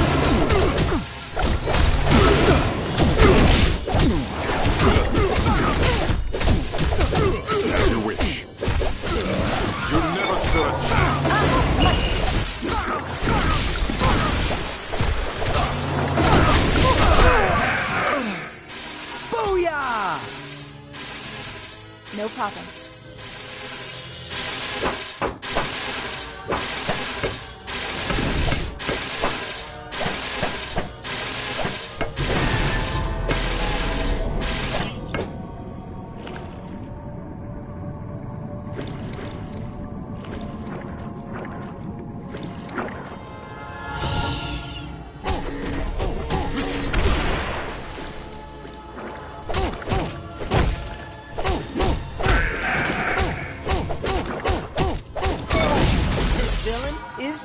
As you wish. You never stood a chance. Booyah! No problem.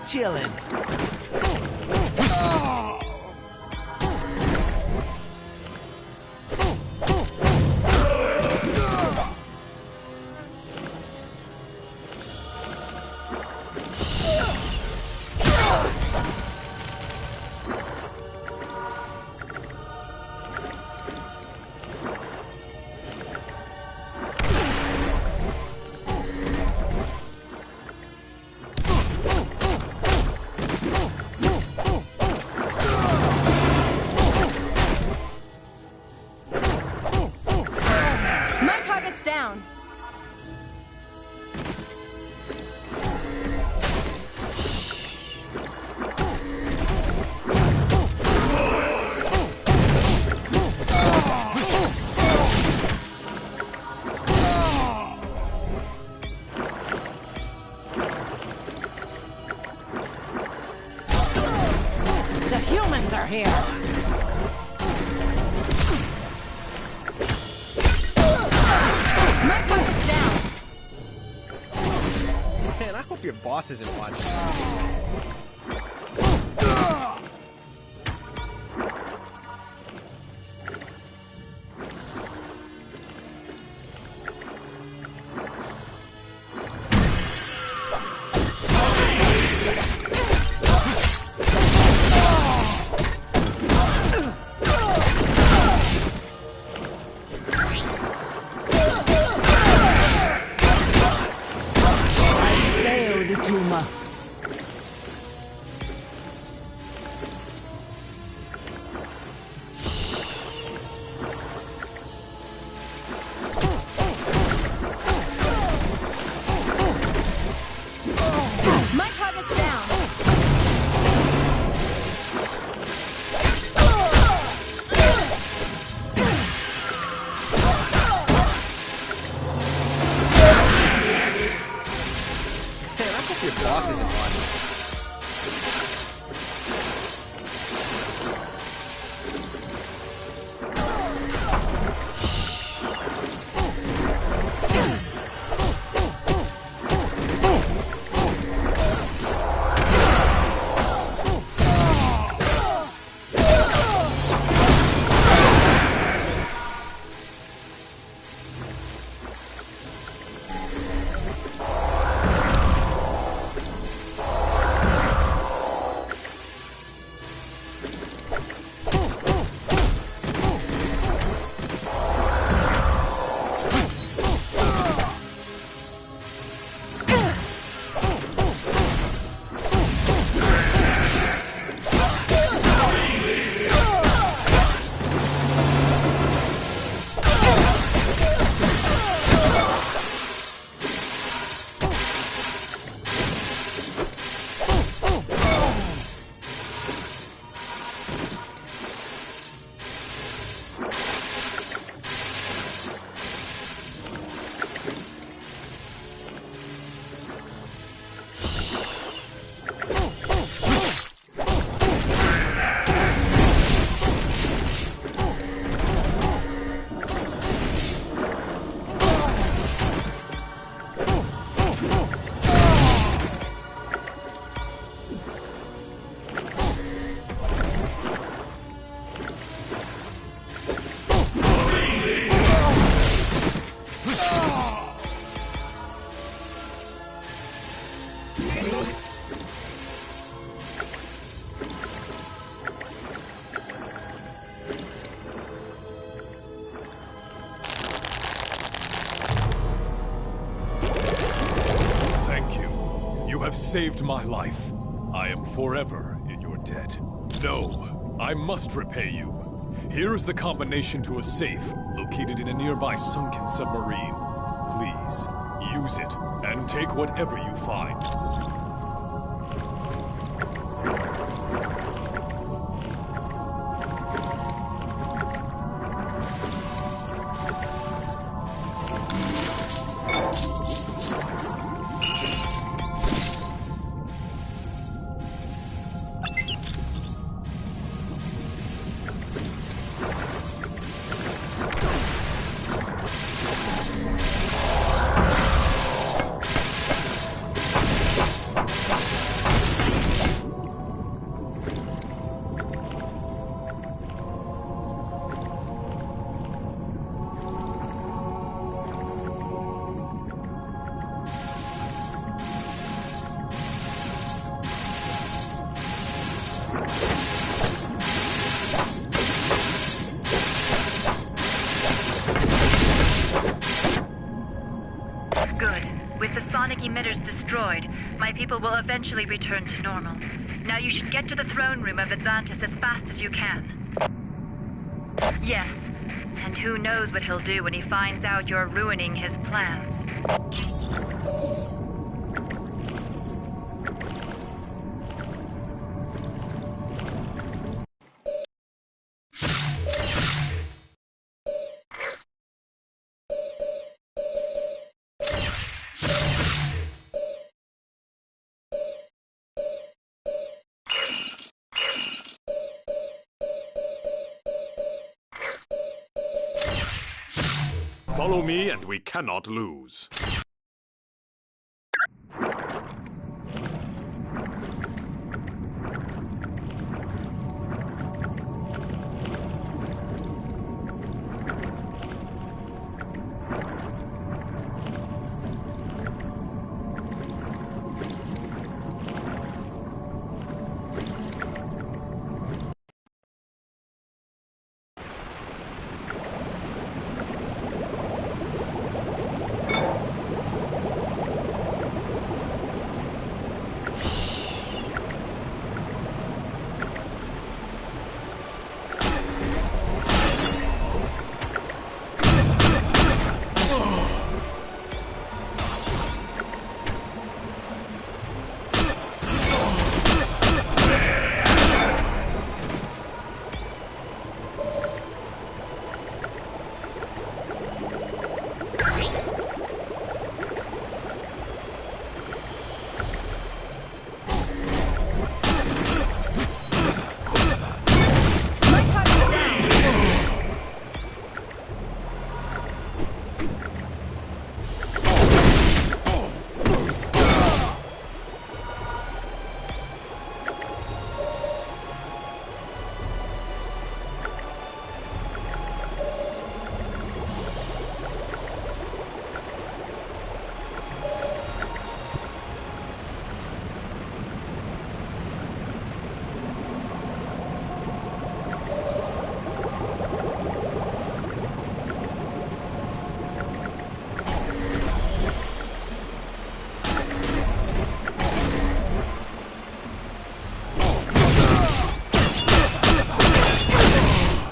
Chillin'. down! The humans are here! My target's down! Man, I hope your boss isn't watching. My target's down! Man, I hope your boss isn't watching. Saved my life. I am forever in your debt. No, I must repay you. Here is the combination to a safe located in a nearby sunken submarine. Please, use it and take whatever you find. emitters destroyed, my people will eventually return to normal. Now you should get to the throne room of Atlantis as fast as you can. Yes. And who knows what he'll do when he finds out you're ruining his plans. Follow me, and we cannot lose.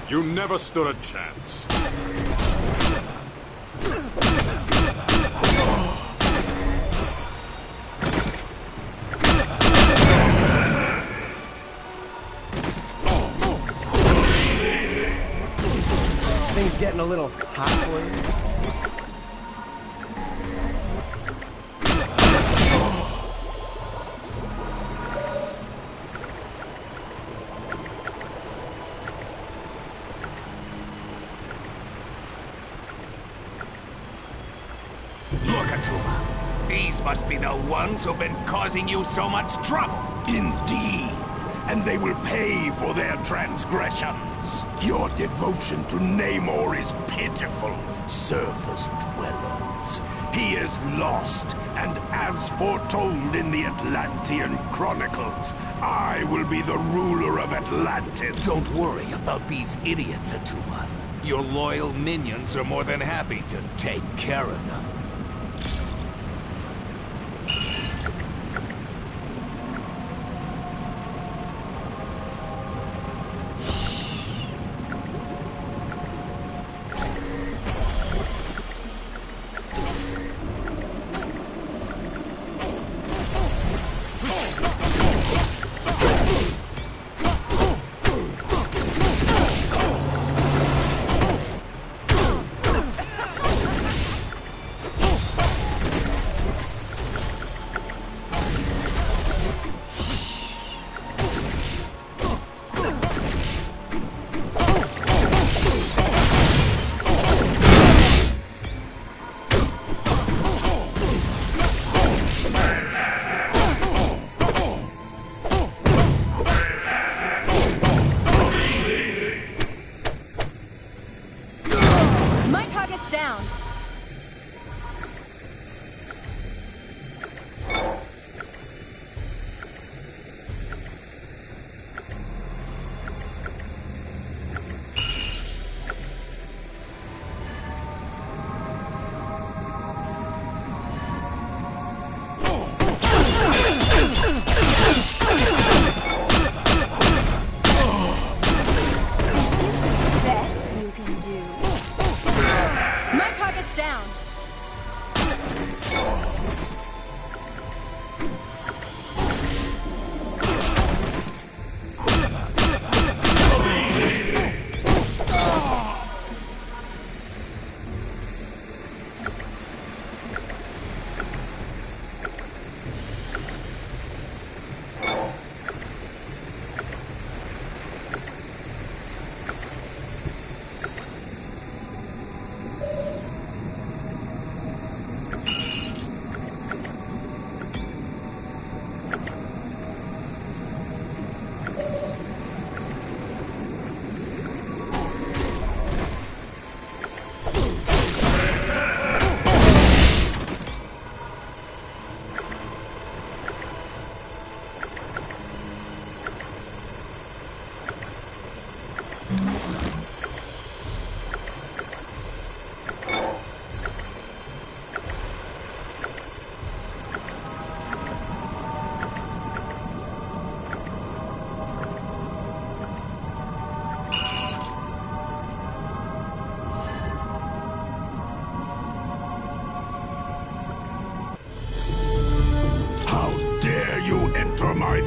You never stood a chance. Things getting a little hot for you? Look, Atuma. These must be the ones who've been causing you so much trouble. Indeed. And they will pay for their transgressions. Your devotion to Namor is pitiful, surface dwellers. He is lost, and as foretold in the Atlantean Chronicles, I will be the ruler of Atlantis. Don't worry about these idiots, Atuma. Your loyal minions are more than happy to take care of them.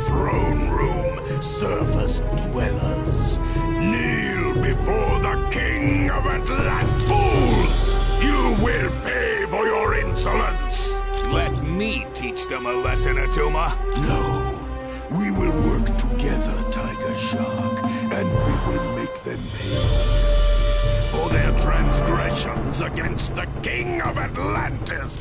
throne room, surface dwellers. Kneel before the King of Atlantis. Fools! You will pay for your insolence! Let me teach them a lesson, Attuma. No. We will work together, Tiger Shark, and we will make them pay for their transgressions against the King of Atlantis.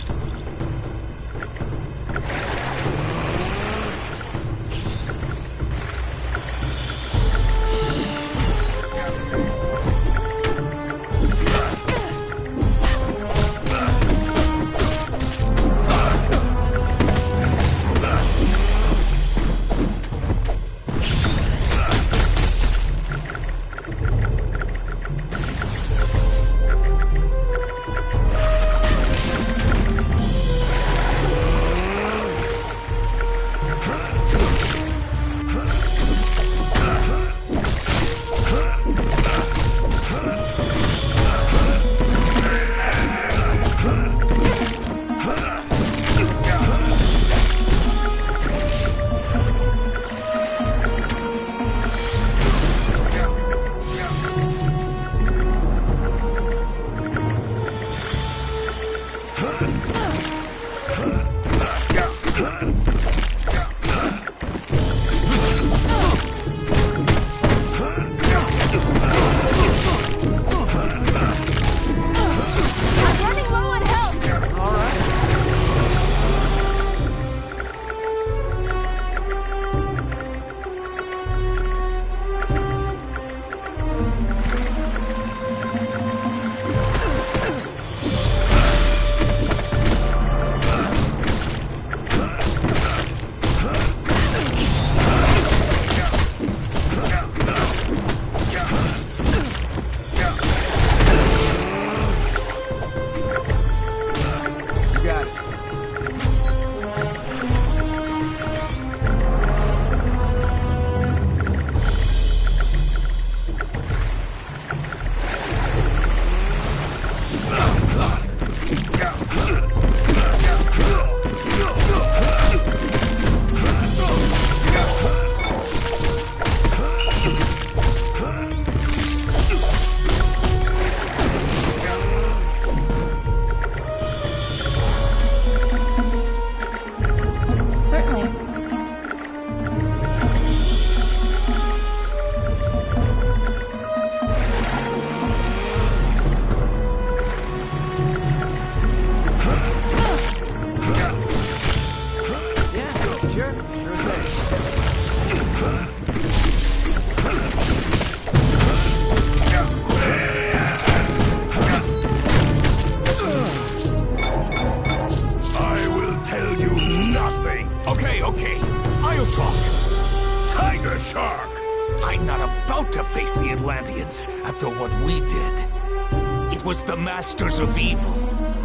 Masters of evil.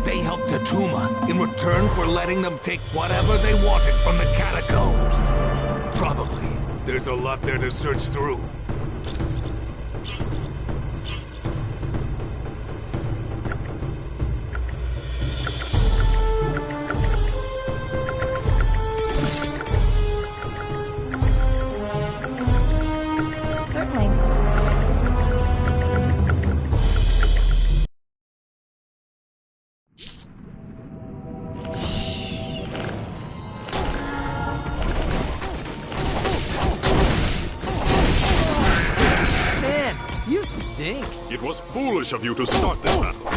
They helped Attuma in return for letting them take whatever they wanted from the catacombs. Probably. There's a lot there to search through. It was foolish of you to start this battle.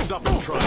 Stand up and try.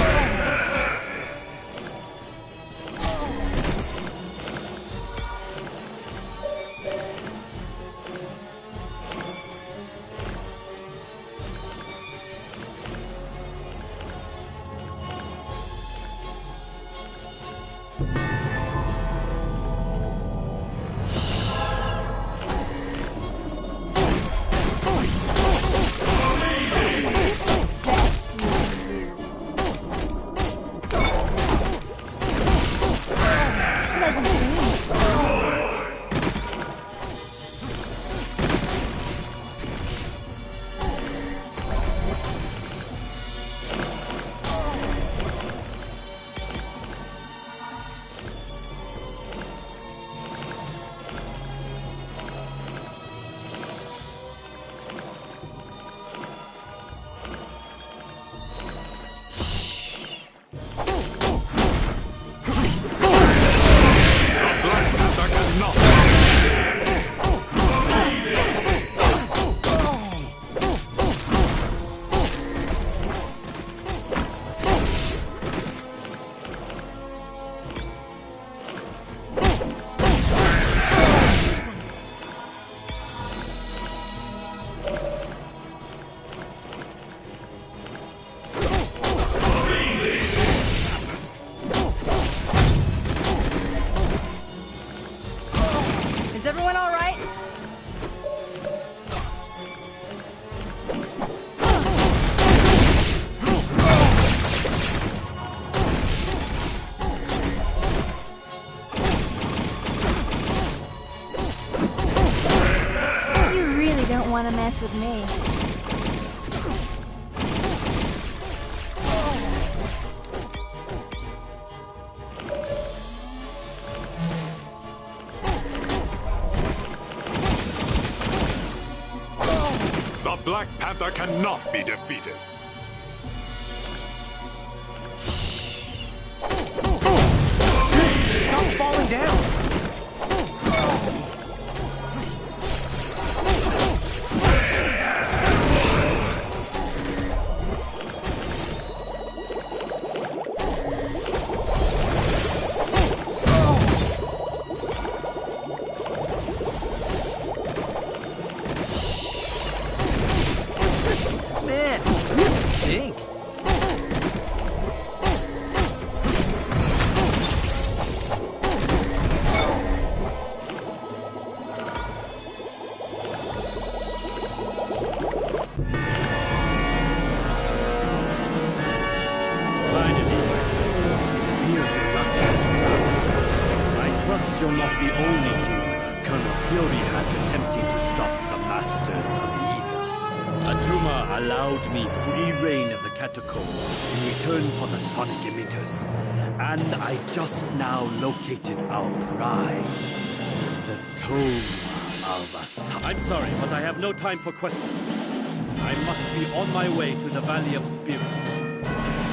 Is everyone all right? You really don't want to mess with me. The Black Panther cannot be defeated. Stop falling down! Man, you stink. Finally, my friends, it appears your luck has run out. I trust you're not the only team Colonel Fury has attempting to stop the Masters of Evil. Atuma allowed me free reign of the catacombs in return for the sonic emitters, and I just now located our prize, the Tome of Asuka. I'm sorry, but I have no time for questions. I must be on my way to the Valley of Spirits.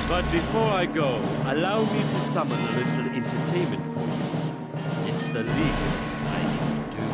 But before I go, allow me to summon a little entertainment for you. It's the least I can do.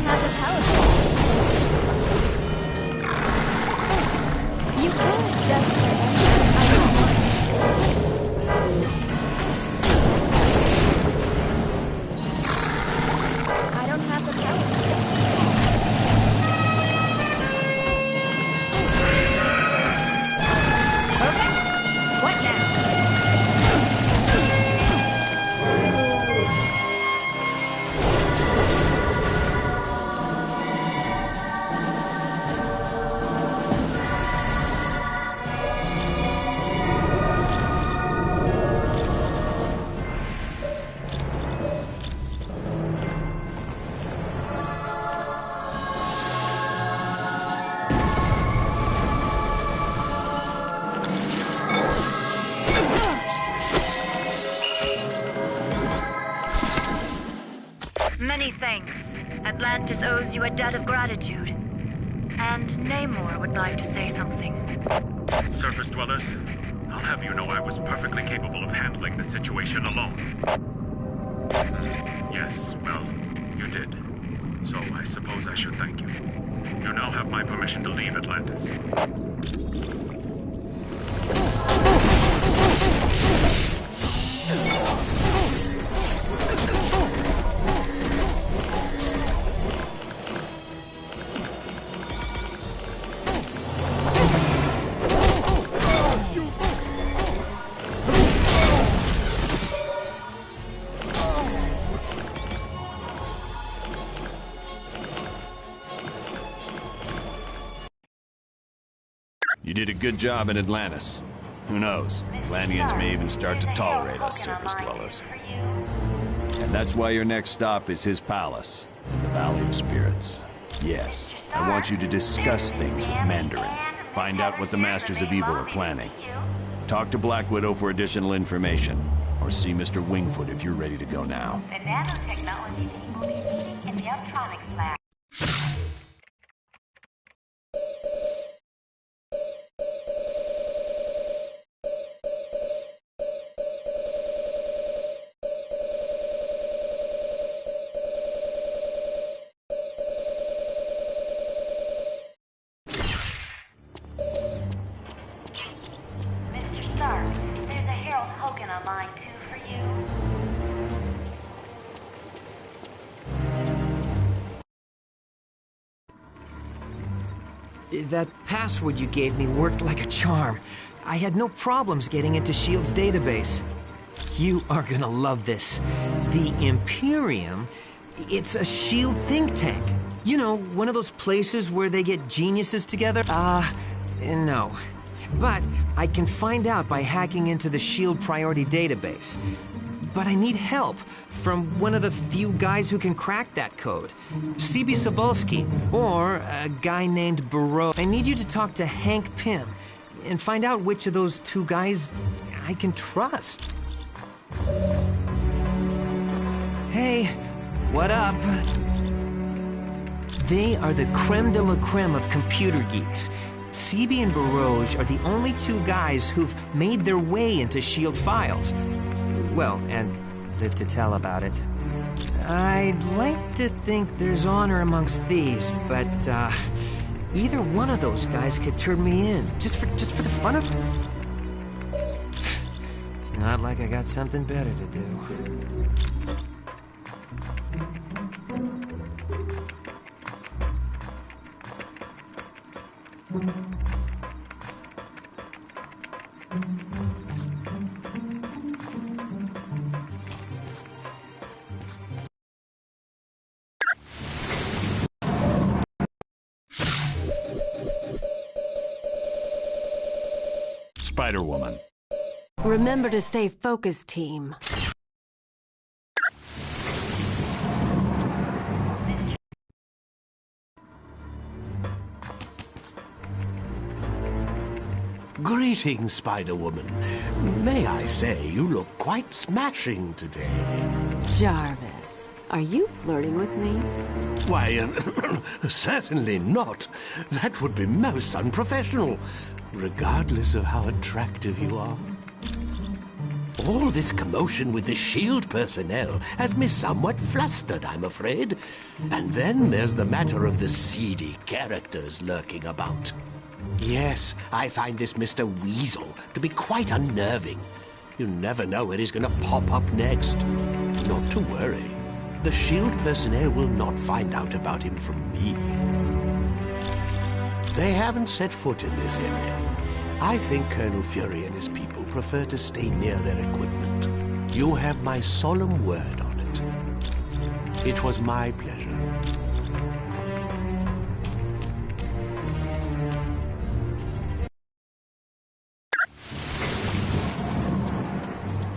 have a power source. You could just surrender. I don't want I don't have the power. Okay. What now? Many thanks. Atlantis owes you a debt of gratitude. And Namor would like to say something. Surface dwellers, I'll have you know I was perfectly capable of handling the situation alone. Yes, well, you did. So I suppose I should thank you. You now have my permission to leave Atlantis. You did a good job in Atlantis. Who knows? Atlanteans may even start to tolerate us surface dwellers. And that's why your next stop is his palace, in the Valley of Spirits. Yes, I want you to discuss things with Mandarin. Find out what the Masters of Evil are planning. Talk to Black Widow for additional information. Or see Mr. Wingfoot if you're ready to go now. The nanotechnology team will be meeting in the Optronics lab. Mr. Stark, there's a Harold Hogan on line 2 for you. That password you gave me worked like a charm. I had no problems getting into S.H.I.E.L.D.'s database. You are gonna love this. The Imperium, it's a S.H.I.E.L.D. think tank. You know, one of those places where they get geniuses together? No. But I can find out by hacking into the S.H.I.E.L.D. priority database. But I need help from one of the few guys who can crack that code. C.B. Cebulski, or a guy named Barrow. I need you to talk to Hank Pym and find out which of those two guys I can trust. Hey, what up? They are the creme de la creme of computer geeks. CB and Barouge are the only two guys who've made their way into S.H.I.E.L.D. files. Well, and live to tell about it. I'd like to think there's honor amongst thieves, but either one of those guys could turn me in, just for the fun of it. It's not like I got something better to do. Spider-Woman. Remember to stay focused, team. Greetings, Spider-Woman. May I say you look quite smashing today. Jarvis, are you flirting with me? Why, certainly not. That would be most unprofessional, regardless of how attractive you are. All this commotion with the S.H.I.E.L.D. personnel has me somewhat flustered, I'm afraid. And then there's the matter of the seedy characters lurking about. Yes, I find this Mr. Weasel to be quite unnerving. You never know where he's going to pop up next. Not to worry. The S.H.I.E.L.D. personnel will not find out about him from me. They haven't set foot in this area. I think Colonel Fury and his people prefer to stay near their equipment. You have my solemn word on it. It was my pleasure.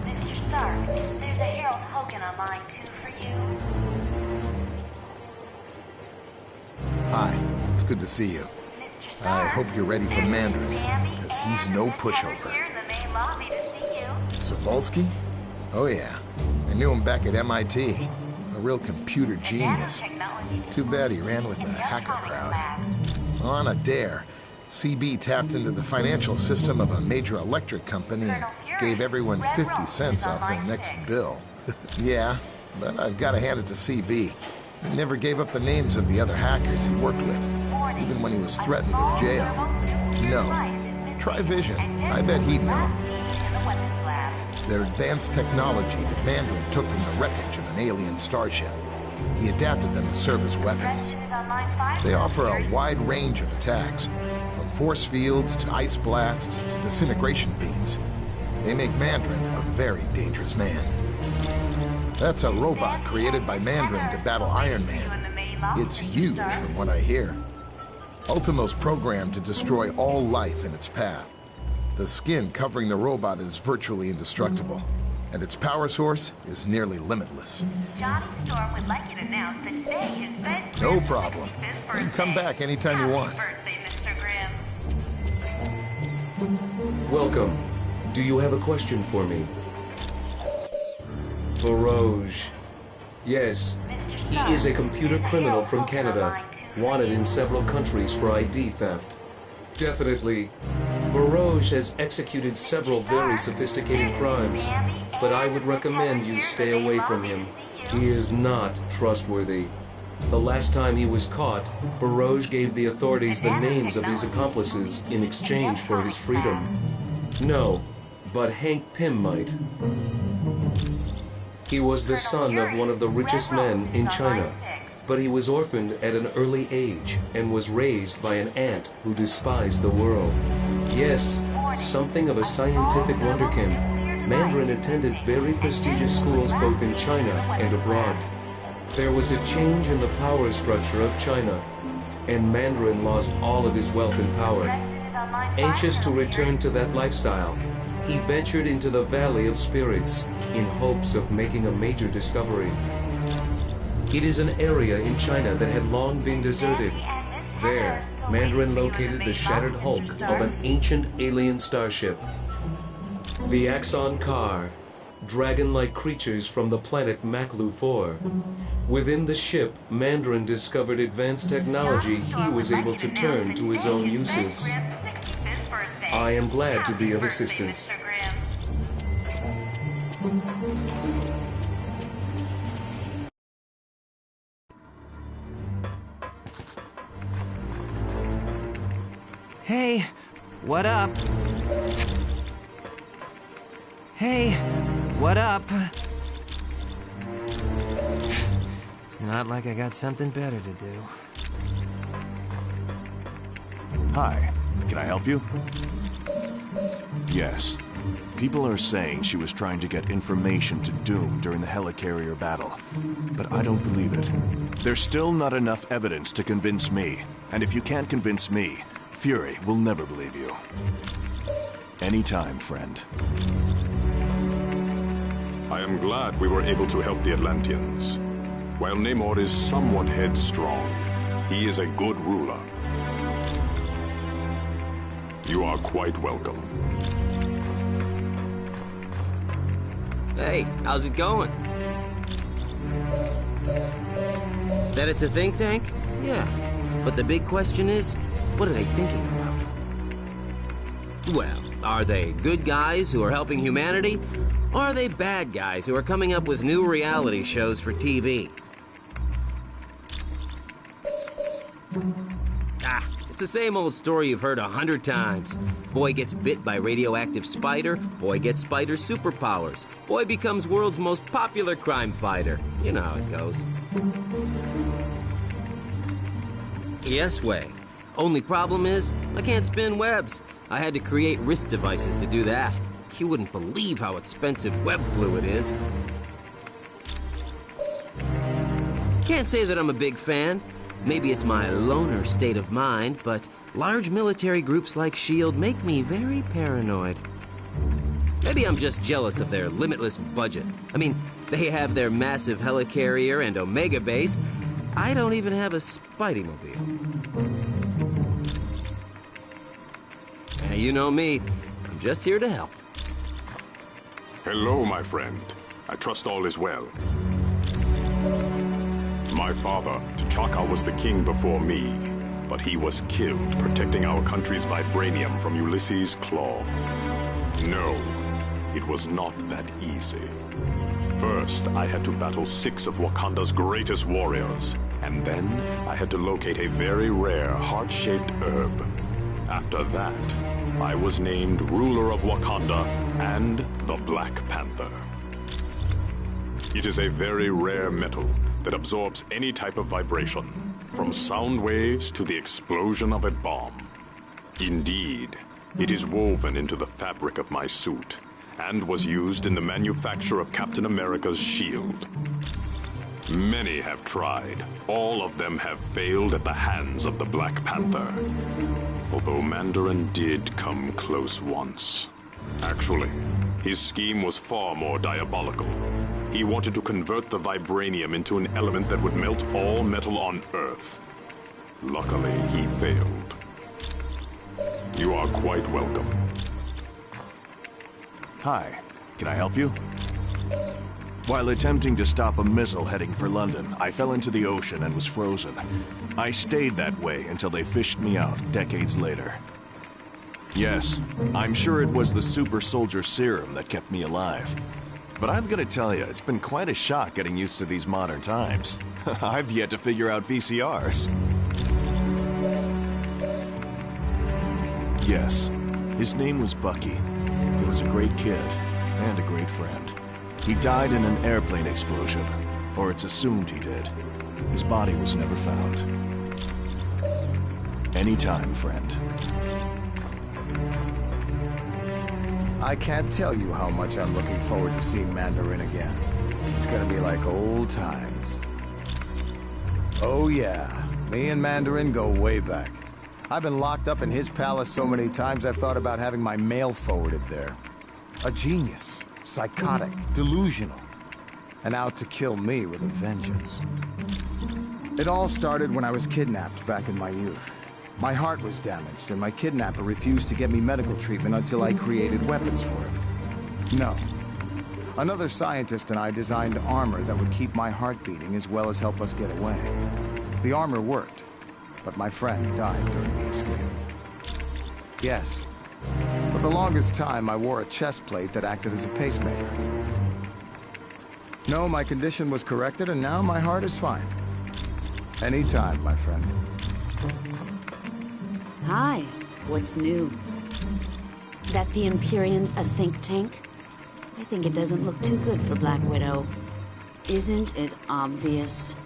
Mr. Stark, there's a Harold Hogan on line 2 for you. Hi, it's good to see you. I hope you're ready for Mandarin, because he's no pushover. Sobolski? Oh yeah, I knew him back at MIT. A real computer genius. Too bad he ran with the hacker crowd. On a dare, CB tapped into the financial system of a major electric company and gave everyone 50 cents off their next bill. Yeah, but I've got to hand it to CB. He never gave up the names of the other hackers he worked with, even when he was threatened with jail. No. Try Vision. I bet he'd know. They're advanced technology that Mandarin took from the wreckage of an alien starship. He adapted them to serve as weapons. They offer a wide range of attacks, from force fields to ice blasts to disintegration beams. They make Mandarin a very dangerous man. That's a robot created by Mandarin to battle Iron Man. It's huge from what I hear. Ultimo's programmed to destroy all life in its path. The skin covering the robot is virtually indestructible, and its power source is nearly limitless. Johnny Storm would like you to announce that today is Ben's No problem. And come back anytime you want. birthday, Mr. Grimm. Welcome. Do you have a question for me? Barouge. Yes, he is a computer criminal from Canada, wanted in several countries for ID theft. Definitely. Barouge has executed several very sophisticated crimes, but I would recommend you stay away from him. He is not trustworthy. The last time he was caught, Barouge gave the authorities the names of his accomplices in exchange for his freedom. No, but Hank Pym might. He was the son of one of the richest men in China, but he was orphaned at an early age and was raised by an aunt who despised the world. Yes, something of a scientific wonderkind, Mandarin attended very prestigious schools both in China and abroad. There was a change in the power structure of China, and Mandarin lost all of his wealth and power. Anxious to return to that lifestyle, he ventured into the Valley of Spirits in hopes of making a major discovery. It is an area in China that had long been deserted. There, Mandarin located the shattered hulk of an ancient alien starship. The Axon Kar, dragon-like creatures from the planet Maklu 4. Within the ship, Mandarin discovered advanced technology he was able to turn to his own uses. I am glad to be of assistance. Hey, what up? Hey, what up? It's not like I got something better to do. Hi, can I help you? Yes. People are saying she was trying to get information to Doom during the helicarrier battle, but I don't believe it. There's still not enough evidence to convince me, and if you can't convince me, Fury will never believe you. Anytime, friend. I am glad we were able to help the Atlanteans. While Namor is somewhat headstrong, he is a good ruler. You are quite welcome. Hey, how's it going? That it's a think tank? Yeah. But the big question is, what are they thinking about? Well, are they good guys who are helping humanity? Or are they bad guys who are coming up with new reality shows for TV? It's the same old story you've heard 100 times. Boy gets bit by radioactive spider, boy gets spider superpowers, boy becomes world's most popular crime fighter. You know how it goes. Yes, Way. Only problem is, I can't spin webs. I had to create wrist devices to do that. You wouldn't believe how expensive web fluid is. Can't say that I'm a big fan. Maybe it's my loner state of mind, but large military groups like S.H.I.E.L.D. make me very paranoid. Maybe I'm just jealous of their limitless budget. I mean, they have their massive helicarrier and Omega base. I don't even have a Spidey-mobile. You know me. I'm just here to help. Hello, my friend. I trust all is well. My father, T'Chaka, was the king before me, but he was killed protecting our country's vibranium from Ulysses' claw. No, it was not that easy. First, I had to battle 6 of Wakanda's greatest warriors, and then I had to locate a very rare, heart-shaped herb. After that, I was named ruler of Wakanda and the Black Panther. It is a very rare metal that absorbs any type of vibration, from sound waves to the explosion of a bomb. Indeed, it is woven into the fabric of my suit, and was used in the manufacture of Captain America's shield. Many have tried. All of them have failed at the hands of the Black Panther. Although Mandarin did come close once. Actually, his scheme was far more diabolical. He wanted to convert the vibranium into an element that would melt all metal on Earth. Luckily, he failed. You are quite welcome. Hi, can I help you? While attempting to stop a missile heading for London, I fell into the ocean and was frozen. I stayed that way until they fished me out decades later. Yes, I'm sure it was the super soldier serum that kept me alive. But I've got to tell you, it's been quite a shock getting used to these modern times. I've yet to figure out VCRs. Yes, his name was Bucky. He was a great kid and a great friend. He died in an airplane explosion, or it's assumed he did. His body was never found. Anytime, friend. I can't tell you how much I'm looking forward to seeing Mandarin again. It's gonna be like old times. Oh yeah, me and Mandarin go way back. I've been locked up in his palace so many times I've thought about having my mail forwarded there. A genius, psychotic, delusional, and out to kill me with a vengeance. It all started when I was kidnapped back in my youth. My heart was damaged, and my kidnapper refused to get me medical treatment until I created weapons for him. No. Another scientist and I designed armor that would keep my heart beating as well as help us get away. The armor worked, but my friend died during the escape. Yes. For the longest time, I wore a chest plate that acted as a pacemaker. No, my condition was corrected, and now my heart is fine. Anytime, my friend. Hi, what's new? That the Imperium's a think tank? I think it doesn't look too good for Black Widow. Isn't it obvious?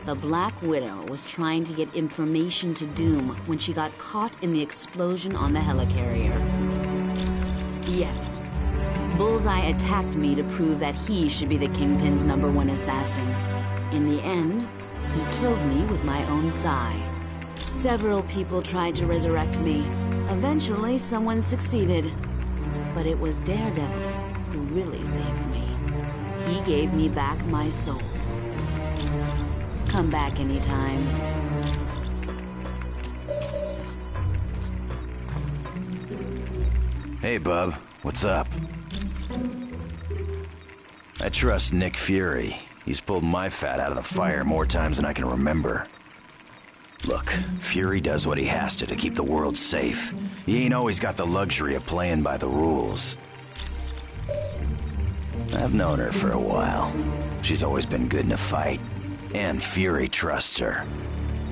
The Black Widow was trying to get information to Doom when she got caught in the explosion on the helicarrier. Yes, Bullseye attacked me to prove that he should be the Kingpin's #1 assassin. In the end, he killed me with my own Psy. Several people tried to resurrect me. Eventually, someone succeeded. But it was Daredevil who really saved me. He gave me back my soul. Come back anytime. Hey, bub. What's up? I trust Nick Fury. He's pulled my fat out of the fire more times than I can remember. Look, Fury does what he has to keep the world safe. He ain't always got the luxury of playing by the rules. I've known her for a while. She's always been good in a fight. And Fury trusts her.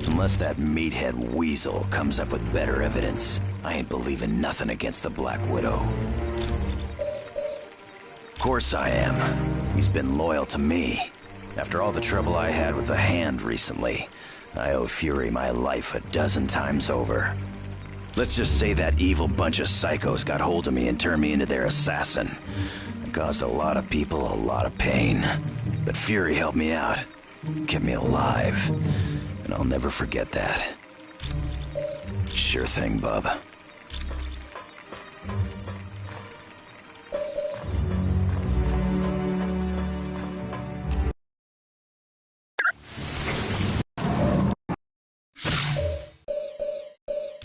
Unless that meathead Weasel comes up with better evidence, I ain't believing nothing against the Black Widow. Of course I am. He's been loyal to me. After all the trouble I had with the Hand recently, I owe Fury my life a dozen times over. Let's just say that evil bunch of psychos got hold of me and turned me into their assassin. It caused a lot of people a lot of pain. But Fury helped me out, kept me alive, and I'll never forget that. Sure thing, bub.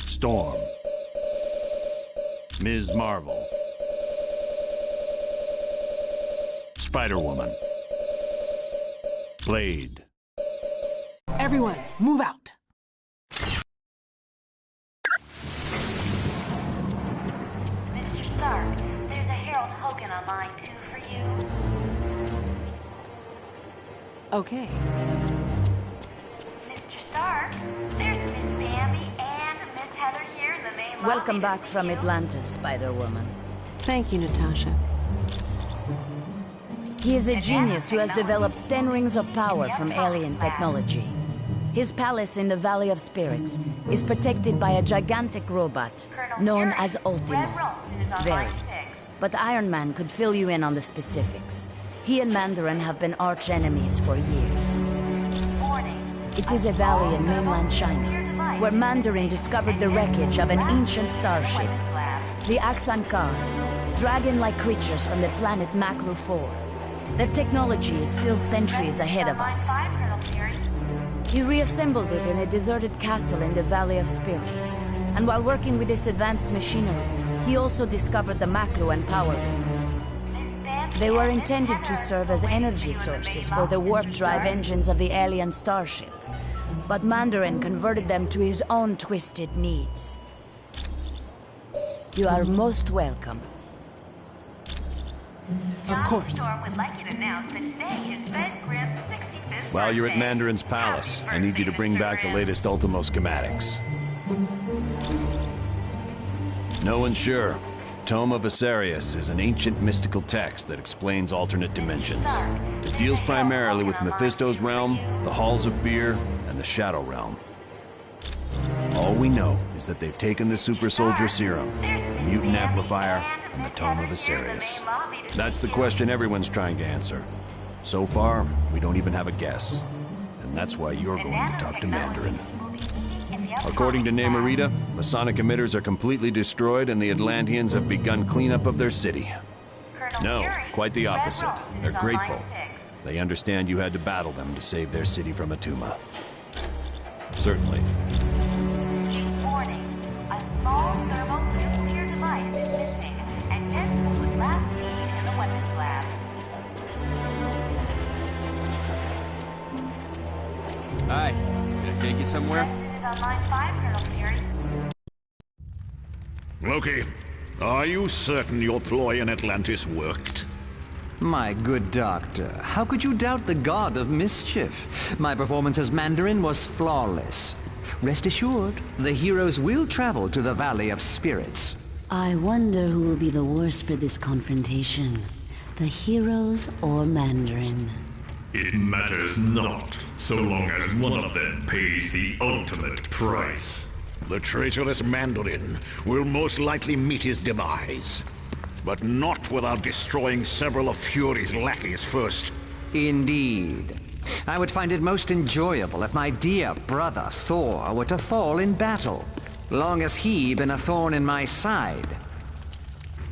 Storm. Ms. Marvel. Spider-Woman. Blade. Everyone, move out! Mr. Stark, there's a Harold Hogan on line 2 for you. Okay. Mr. Stark, there's Miss Bambi and Miss Heather here in the main lobby. Welcome back from Atlantis, Spider-Woman. Thank you, Natasha. He is a genius who has developed 10 rings of power from alien technology. His palace in the Valley of Spirits is protected by a gigantic robot known as Ultimo. Very. But Iron Man could fill you in on the specifics. He and Mandarin have been arch enemies for years. It is a valley in mainland China, where Mandarin discovered the wreckage of an ancient starship, the Axankar, dragon-like creatures from the planet Maklu 4. Their technology is still centuries ahead of us. He reassembled it in a deserted castle in the Valley of Spirits. And while working with this advanced machinery, he also discovered the Maklu and power rings. They were intended to serve as energy sources for the warp drive engines of the alien starship. But Mandarin converted them to his own twisted needs. You are most welcome. Of course. While you're at Mandarin's palace, I need you to bring back the latest Ultimo schematics. No one's sure. Tome of Asarius is an ancient mystical text that explains alternate dimensions. It deals primarily with Mephisto's realm, the Halls of Fear, and the Shadow Realm. All we know is that they've taken the Super Soldier Serum, the Mutant Amplifier, and the Tome of Asarius. That's the question everyone's trying to answer. So far, we don't even have a guess. And that's why you're going to talk to Mandarin. According to Namorita, Masonic emitters are completely destroyed and the Atlanteans have begun cleanup of their city. No, quite the opposite. They're grateful. They understand you had to battle them to save their city from Atuma. Certainly. Warning. A small thermonuclear device is missing, and Deadpool was last seen in the weapons lab. Hi. Can I take you somewhere? On line 5, Colonel Fury. Loki, are you certain your ploy in Atlantis worked? My good doctor, how could you doubt the god of mischief? My performance as Mandarin was flawless. Rest assured, the heroes will travel to the Valley of Spirits. I wonder who will be the worst for this confrontation. The heroes or Mandarin? It matters not, so long as one of them pays the ultimate price. The traitorous Mandarin will most likely meet his demise. But not without destroying several of Fury's lackeys first. Indeed. I would find it most enjoyable if my dear brother Thor were to fall in battle, long as he been a thorn in my side.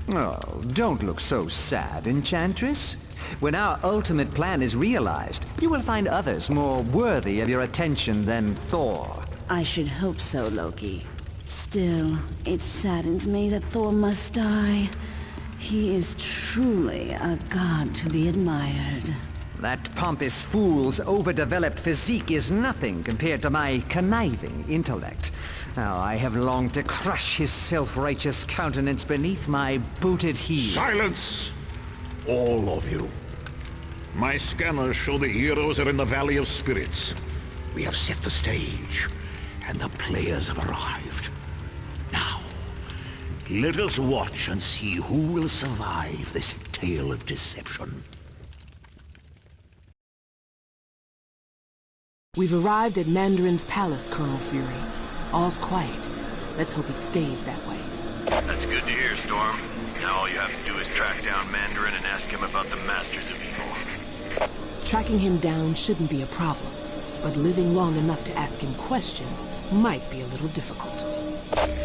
Oh, don't look so sad, Enchantress. When our ultimate plan is realized, you will find others more worthy of your attention than Thor. I should hope so, Loki. Still, it saddens me that Thor must die. He is truly a god to be admired. That pompous fool's overdeveloped physique is nothing compared to my conniving intellect. Now, I have longed to crush his self-righteous countenance beneath my booted heel. Silence! All of you. My scanners show the heroes are in the Valley of Spirits. We have set the stage, and the players have arrived. Now, let us watch and see who will survive this tale of deception. We've arrived at Mandarin's palace, Colonel Fury. All's quiet. Let's hope it stays that way. That's good to hear, Storm. Now all you have to do is track down Mandarin and ask him about the Masters of Evil. Tracking him down shouldn't be a problem, but living long enough to ask him questions might be a little difficult.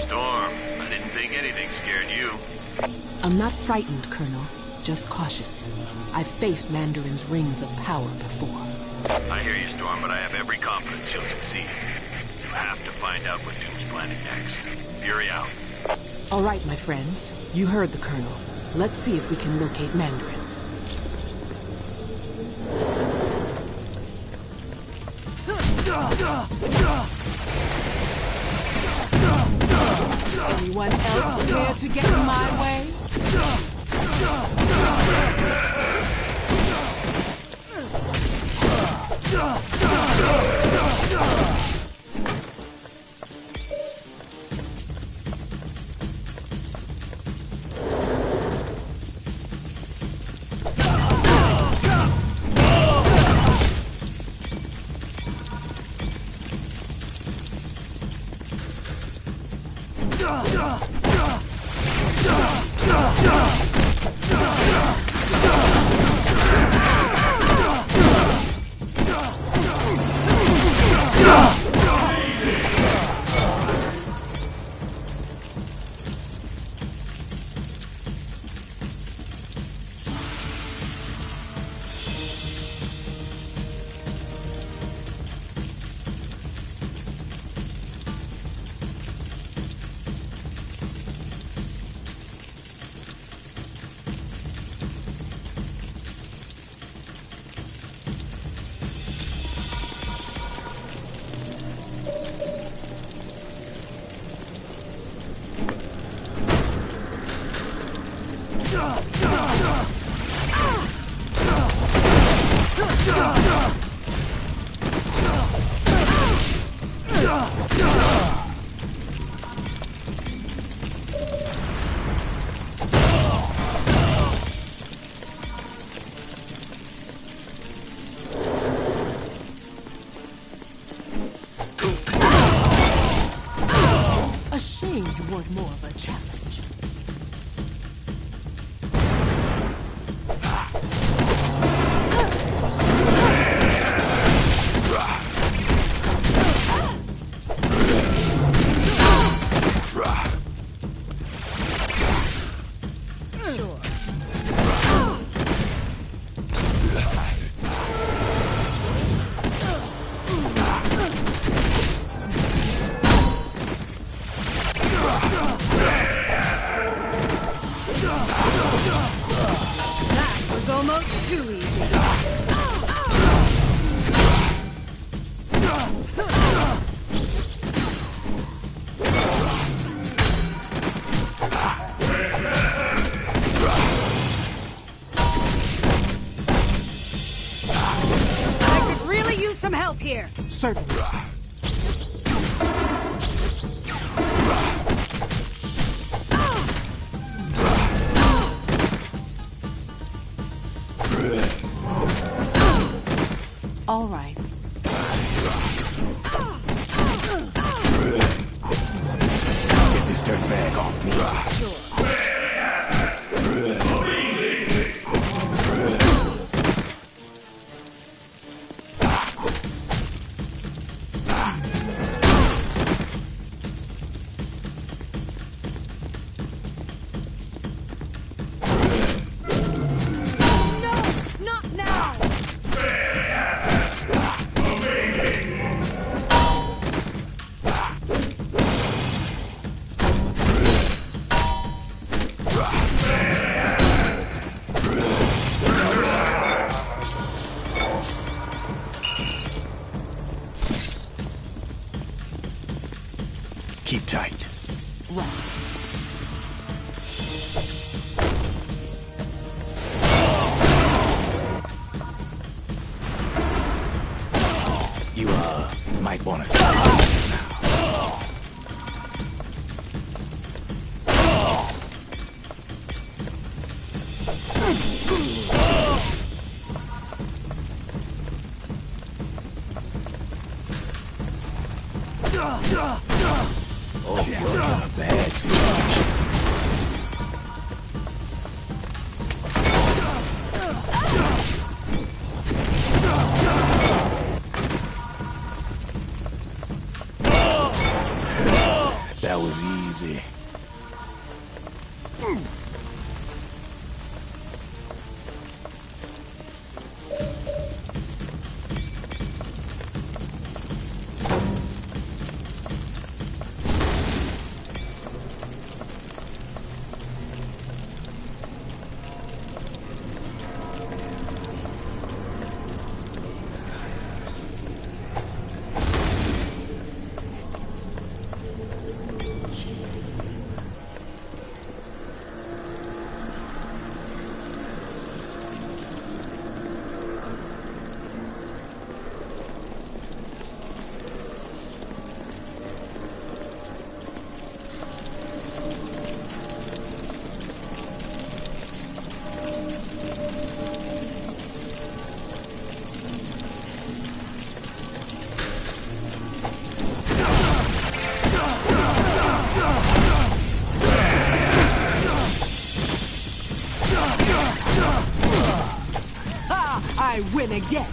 Storm, I didn't think anything scared you. I'm not frightened, Colonel, just cautious. I've faced Mandarin's rings of power before. I hear you, Storm, but I have every confidence you'll succeed. You have to find out what Doom's planning next. Fury out. All right, my friends. You heard the Colonel. Let's see if we can locate Mandarin. Anyone else care to get in my way? A shame you weren't more of a challenge. That was almost too easy. I could really use some help here. Certainly. All right. Get this dirtbag off me. Keep tight. Right. might want to stop now. Oh, you're in a bad situation. That was easy. I win again!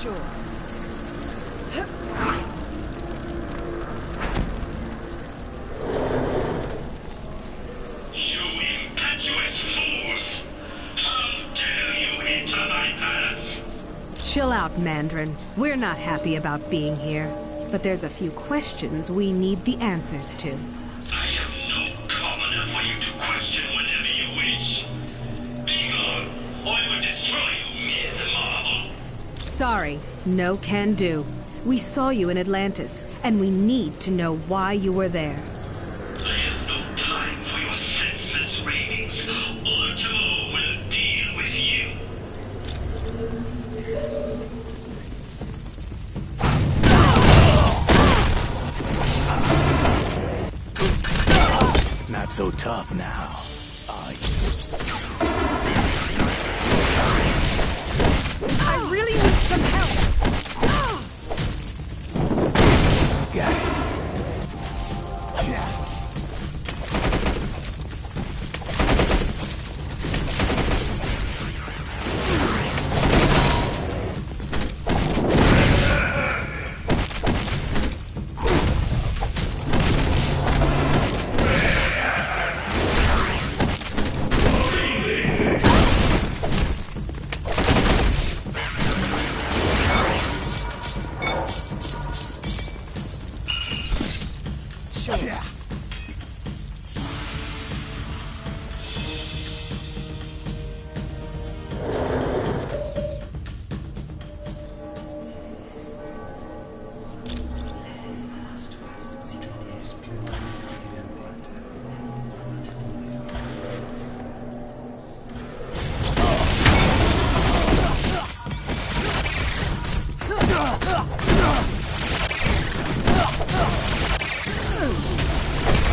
Sure. You impetuous fools! How dare you enter my palace? Chill out, Mandarin. We're not happy about being here. But there's a few questions we need the answers to. I am no commoner for you to question whenever you wish. Be gone, or I will destroy you, mere marvel. Sorry, no can do. We saw you in Atlantis, and we need to know why you were there. I have no time for your senseless ravings. Orto will deal with you. Not so tough now, are you? I really need some help! Got it.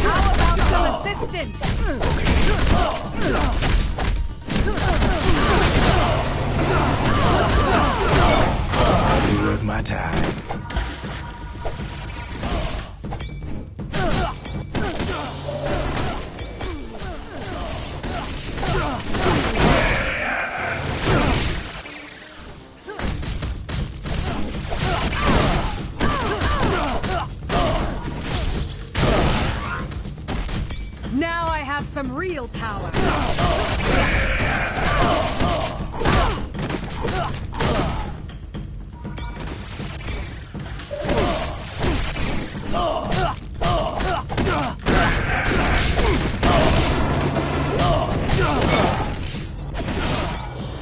How about some assistance? I'll be worth my time. Now I have some real power.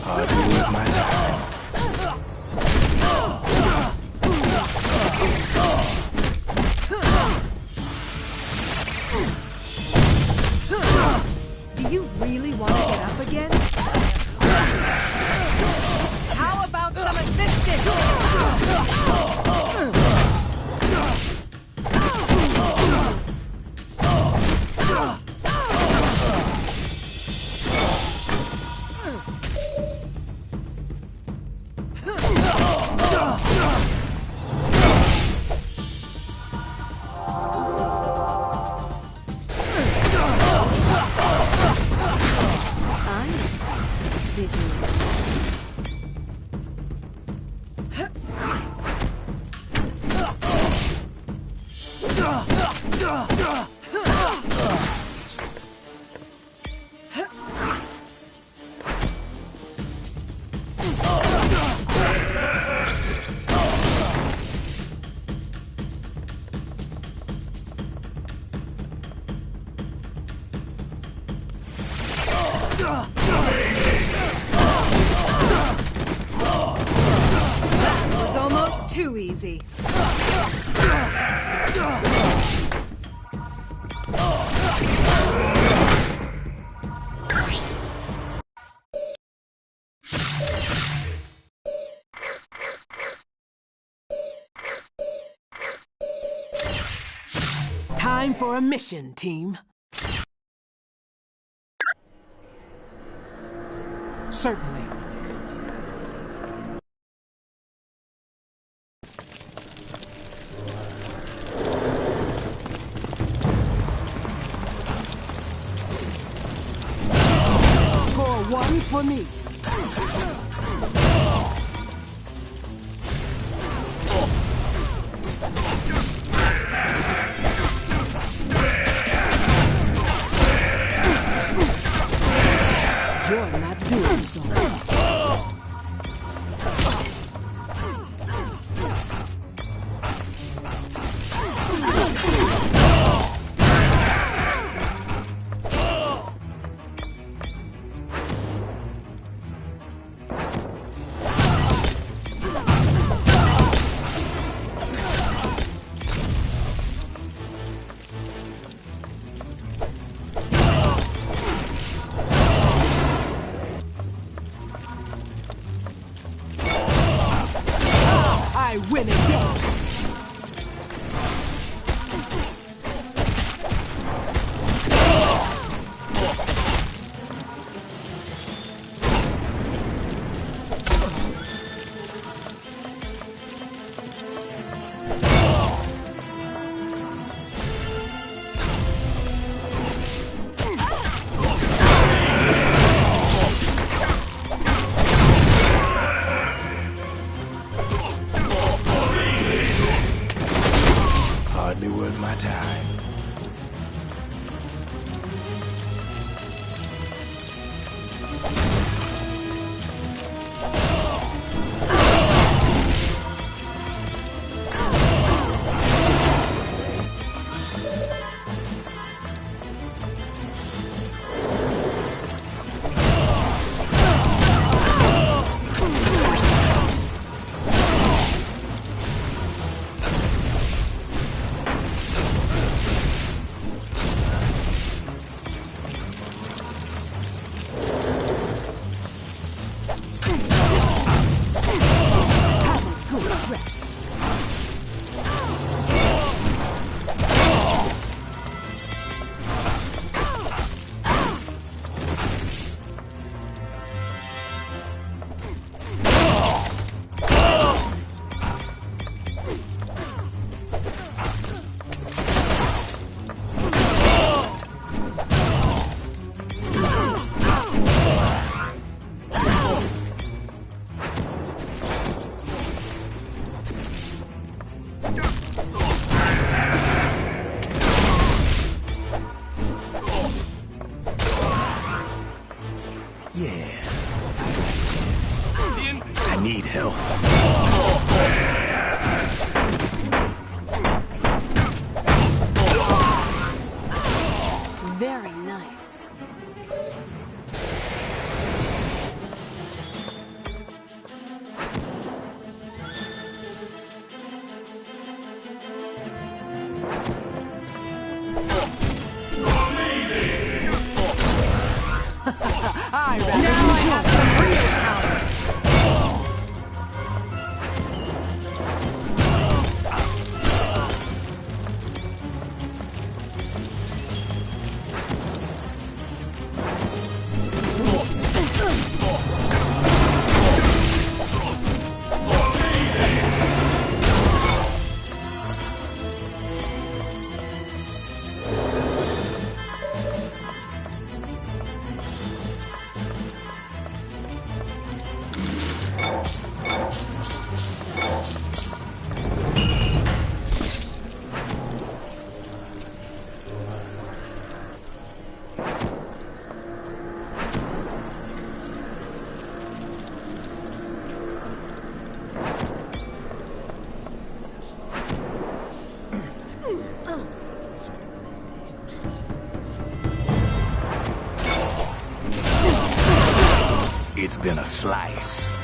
I'll be worth my time. Do you really want to get up again? How about some assistance? Did you? That was almost too easy. Time for a mission, team. Certainly. Score one for me. You're not doing so. Yeah. I need help. Very nice. Now I have some real power. It's been a slice.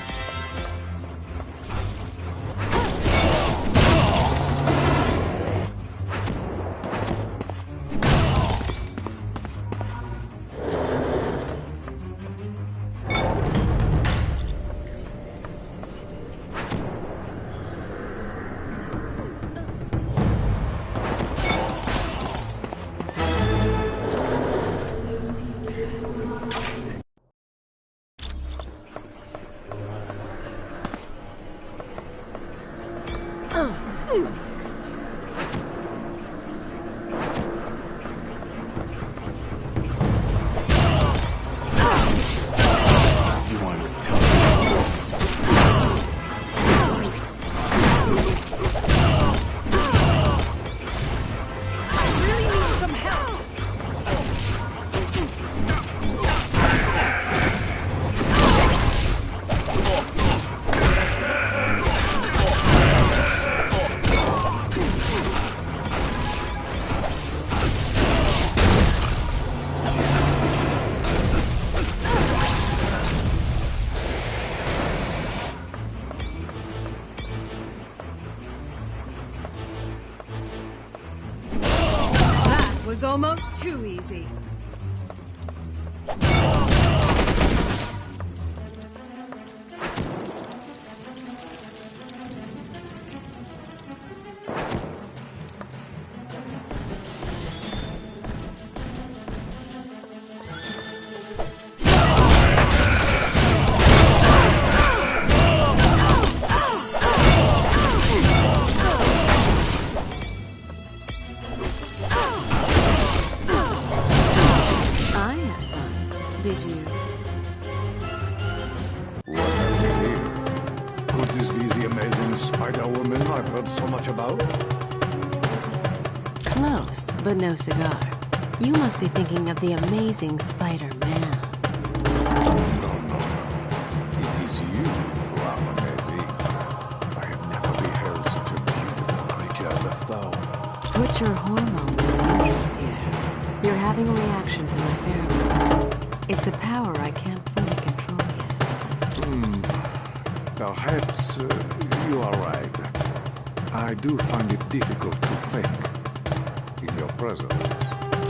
Was almost too easy. Did you? What have we here? Could this be the amazing Spider-Woman I've heard so much about? Close, but no cigar. You must be thinking of the amazing Spider-Man. No. It is you who are amazing. I have never beheld such a beautiful creature before. Put your hormones in neutral, Pierre. You're having a reaction to my pheromones. It's a power I can't fully control yet. Perhaps you are right. I do find it difficult to think in your presence.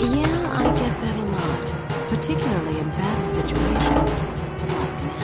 Yeah, I get that a lot. Particularly in battle situations. Like now.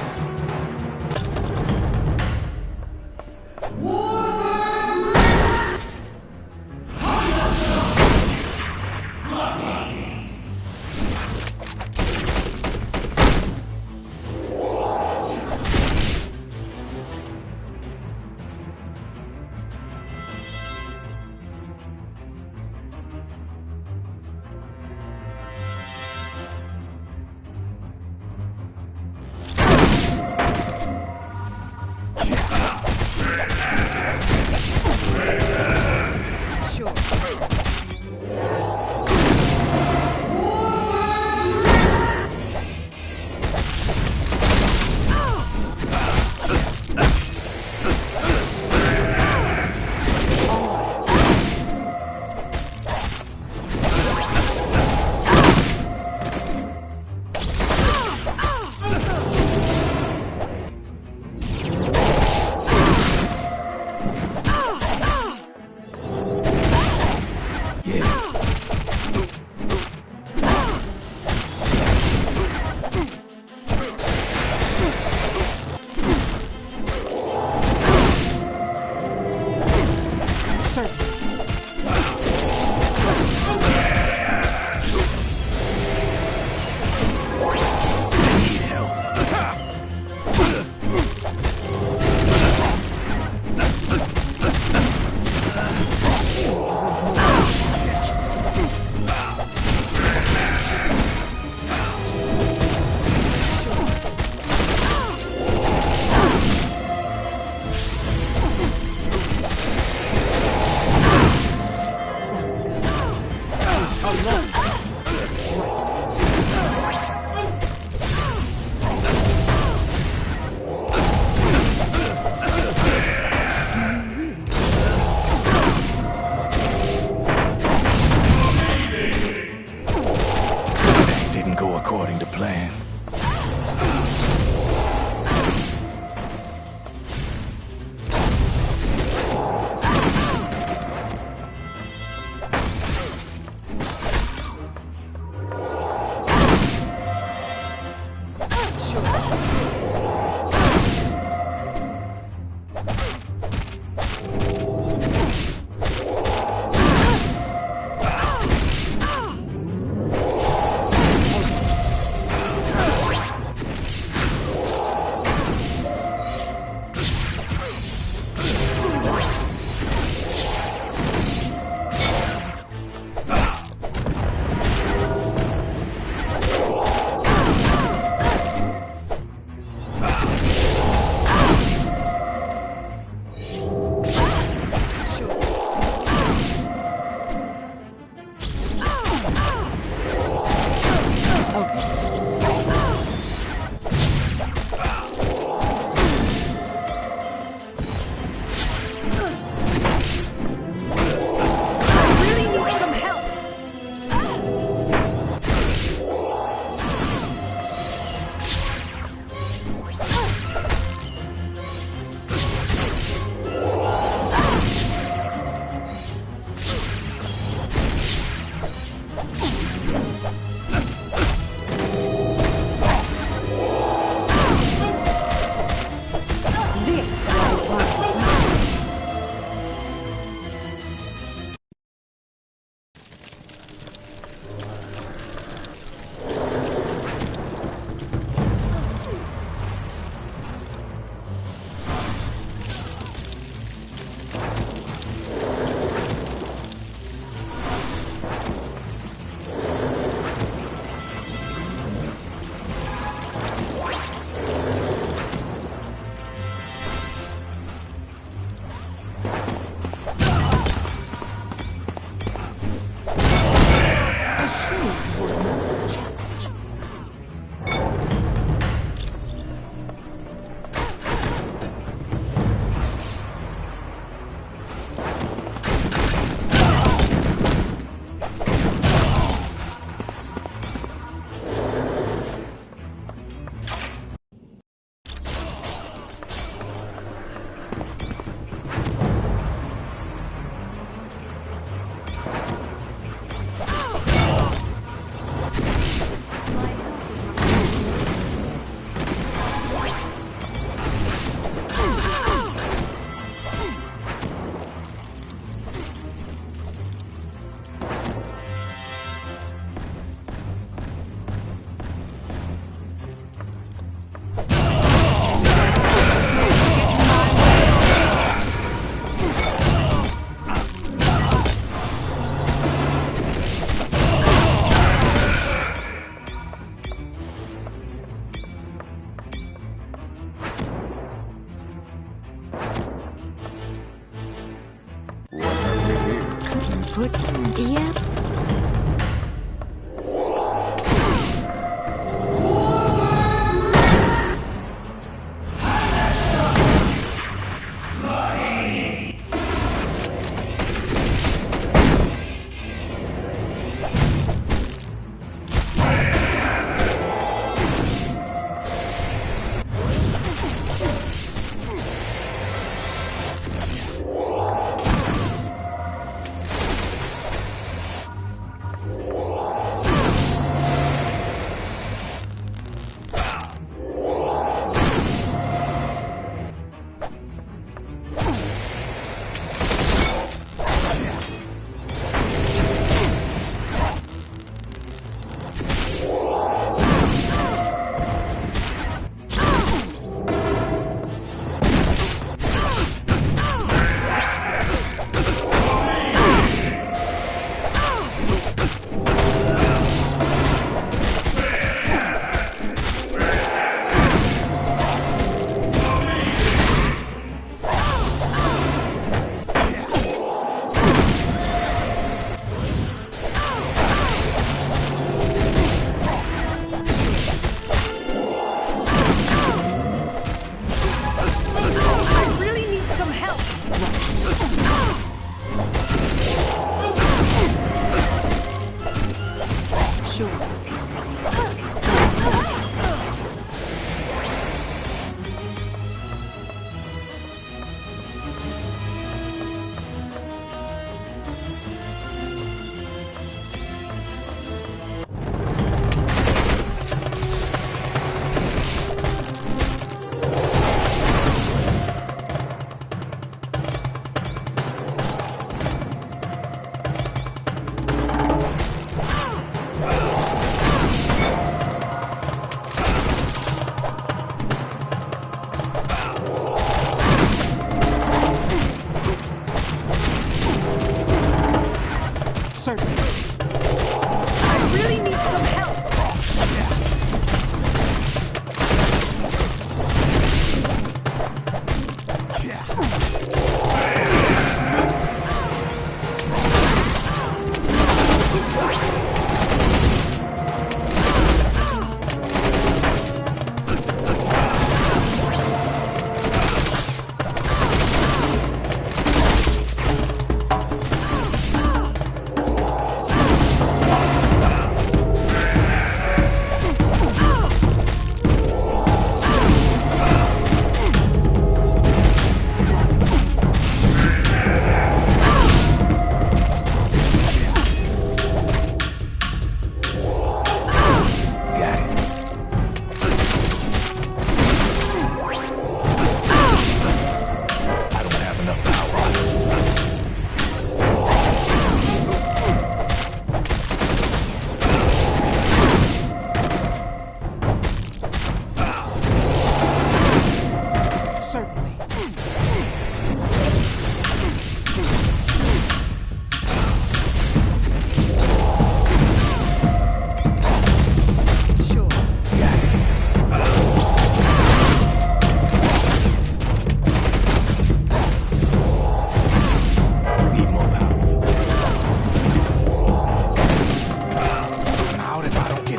didn't go according to plan.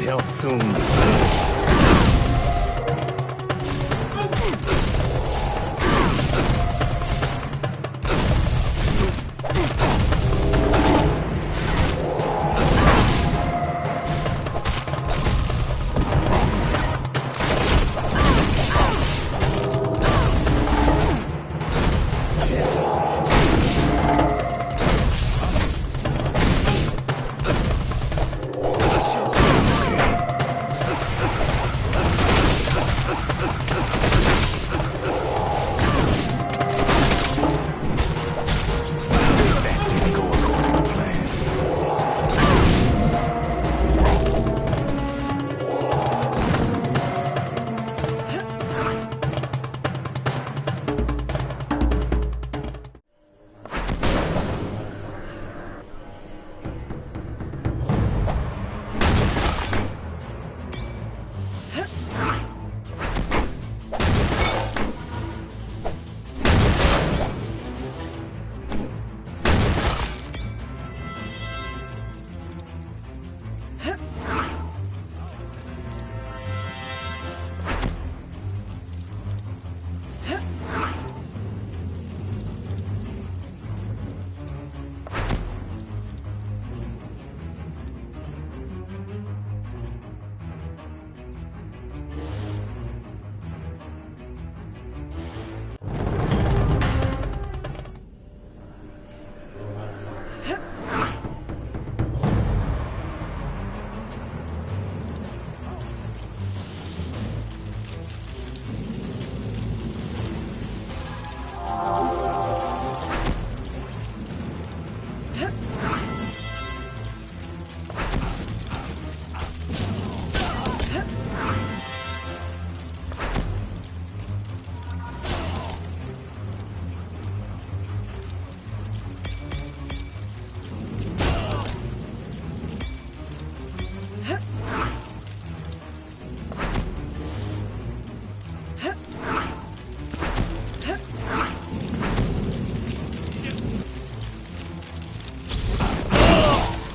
help soon.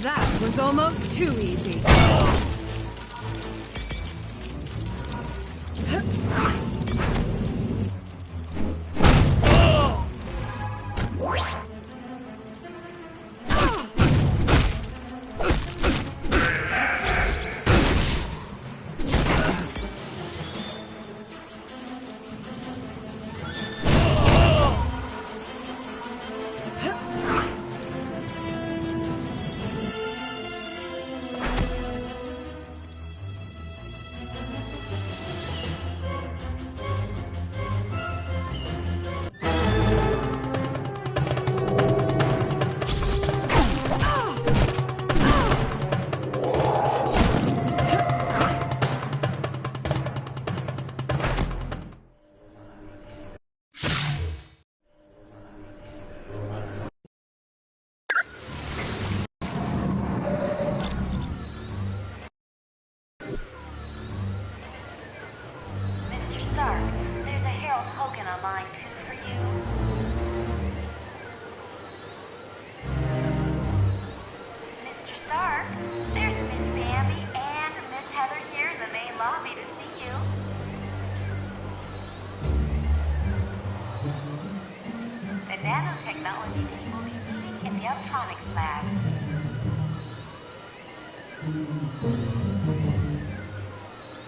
That was almost too easy. Nanotechnology team will be meeting in the Electronics Lab.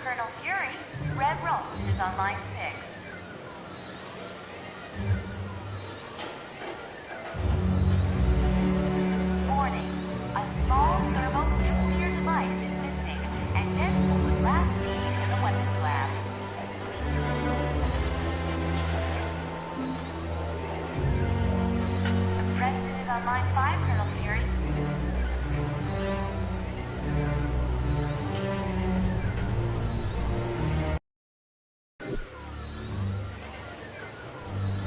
Colonel Fury, Red Roll is on line 6. Warning, a small thermonuclear device is missing, and Deadpool was last seen in the weapons lab. The President is on line 5, Colonel Fury.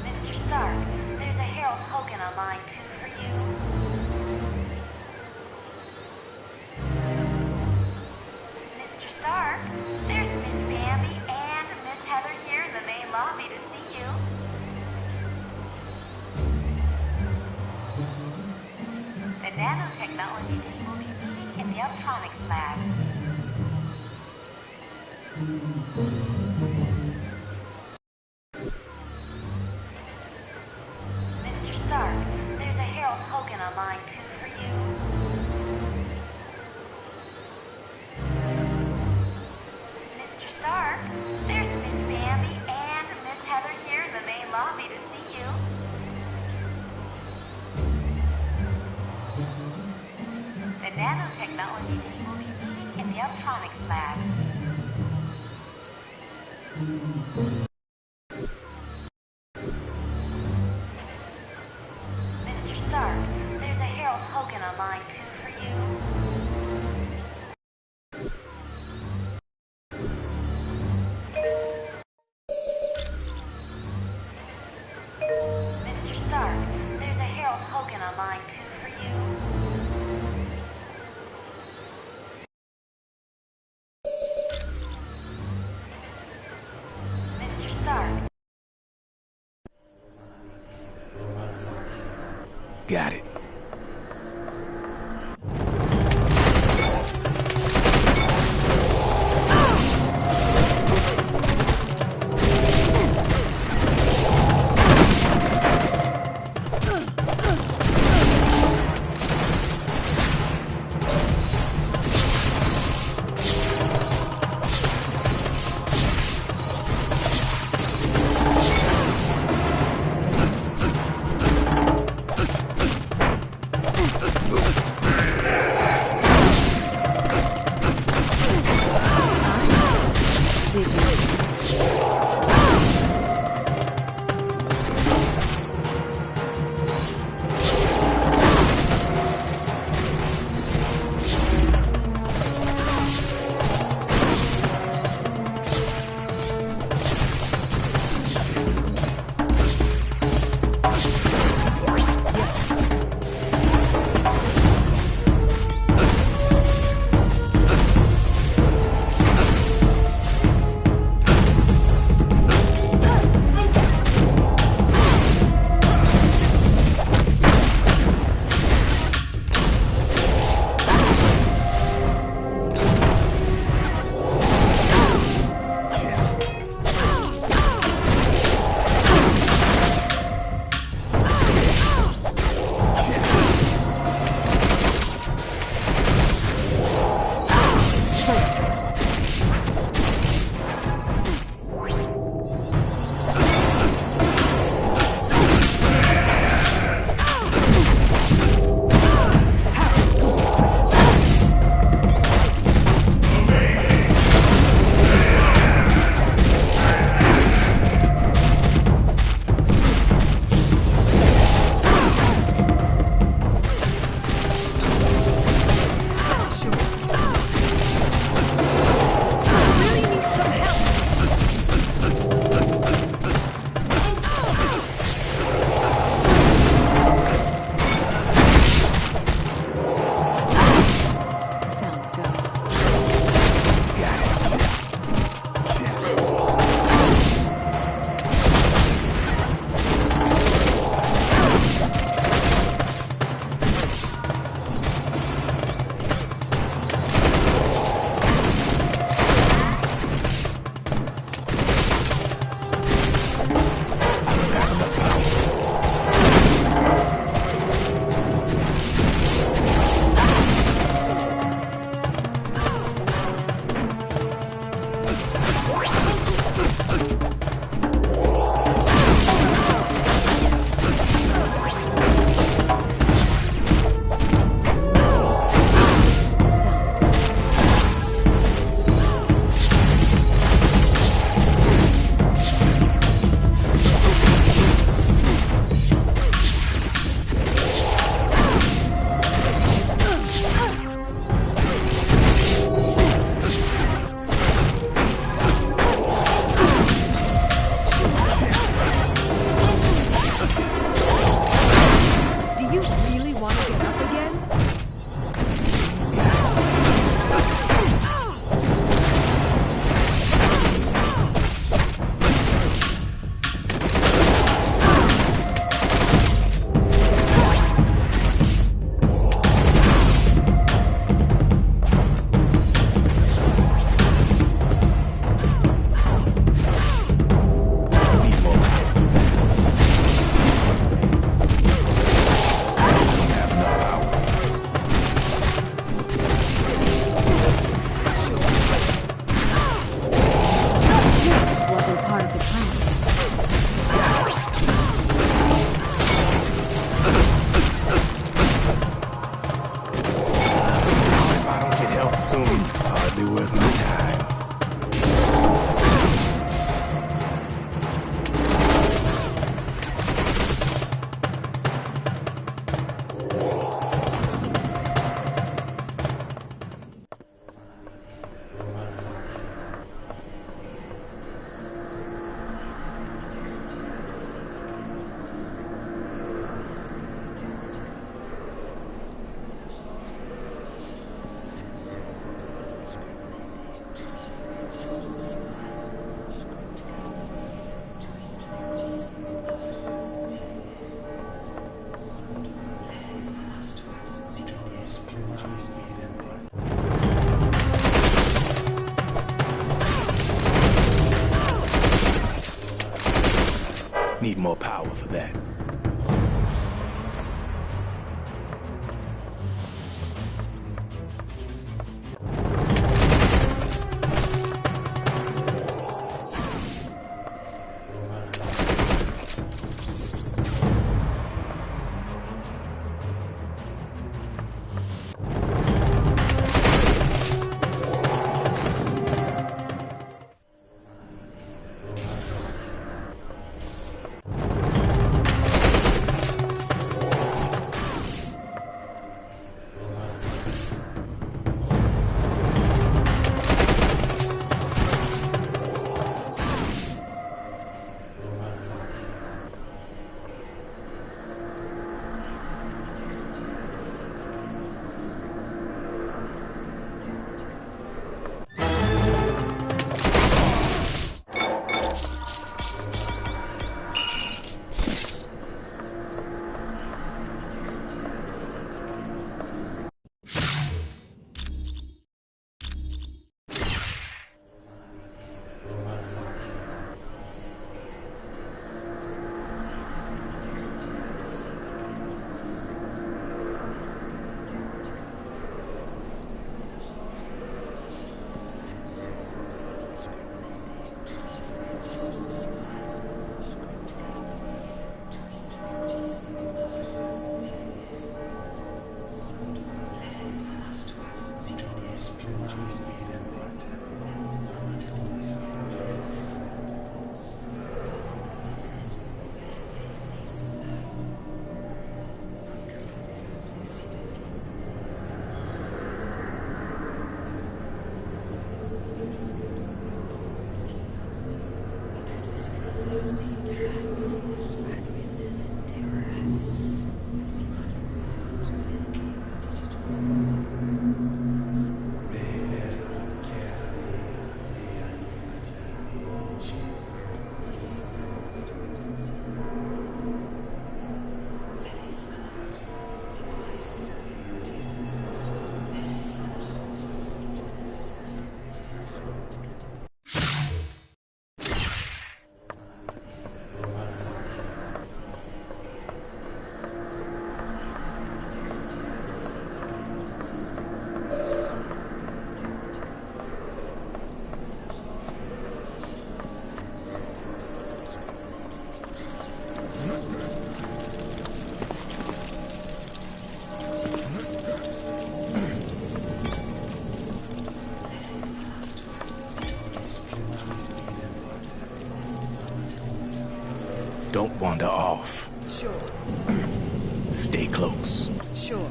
Mr. Stark, there's a Harold Hogan on line 2 for you. Mr. Stark, there's Miss Bambi and Miss Heather here in the main lobby to see you. Mr. Stark, there's a Harold Hogan on line 2 for you. Mr. Stark, there's Miss Bambi and Miss Heather here in the main lobby to see you. The nanotechnology team will be meeting in the Uptronics lab. Mr. Stark, there's a Harold Hogan on line 2 for you. Mr. Stark, there's a Harold Hogan on line 2 for you. Mr. Stark. Got it. more power for that. Don't wander off. Sure. Stay close. Sure.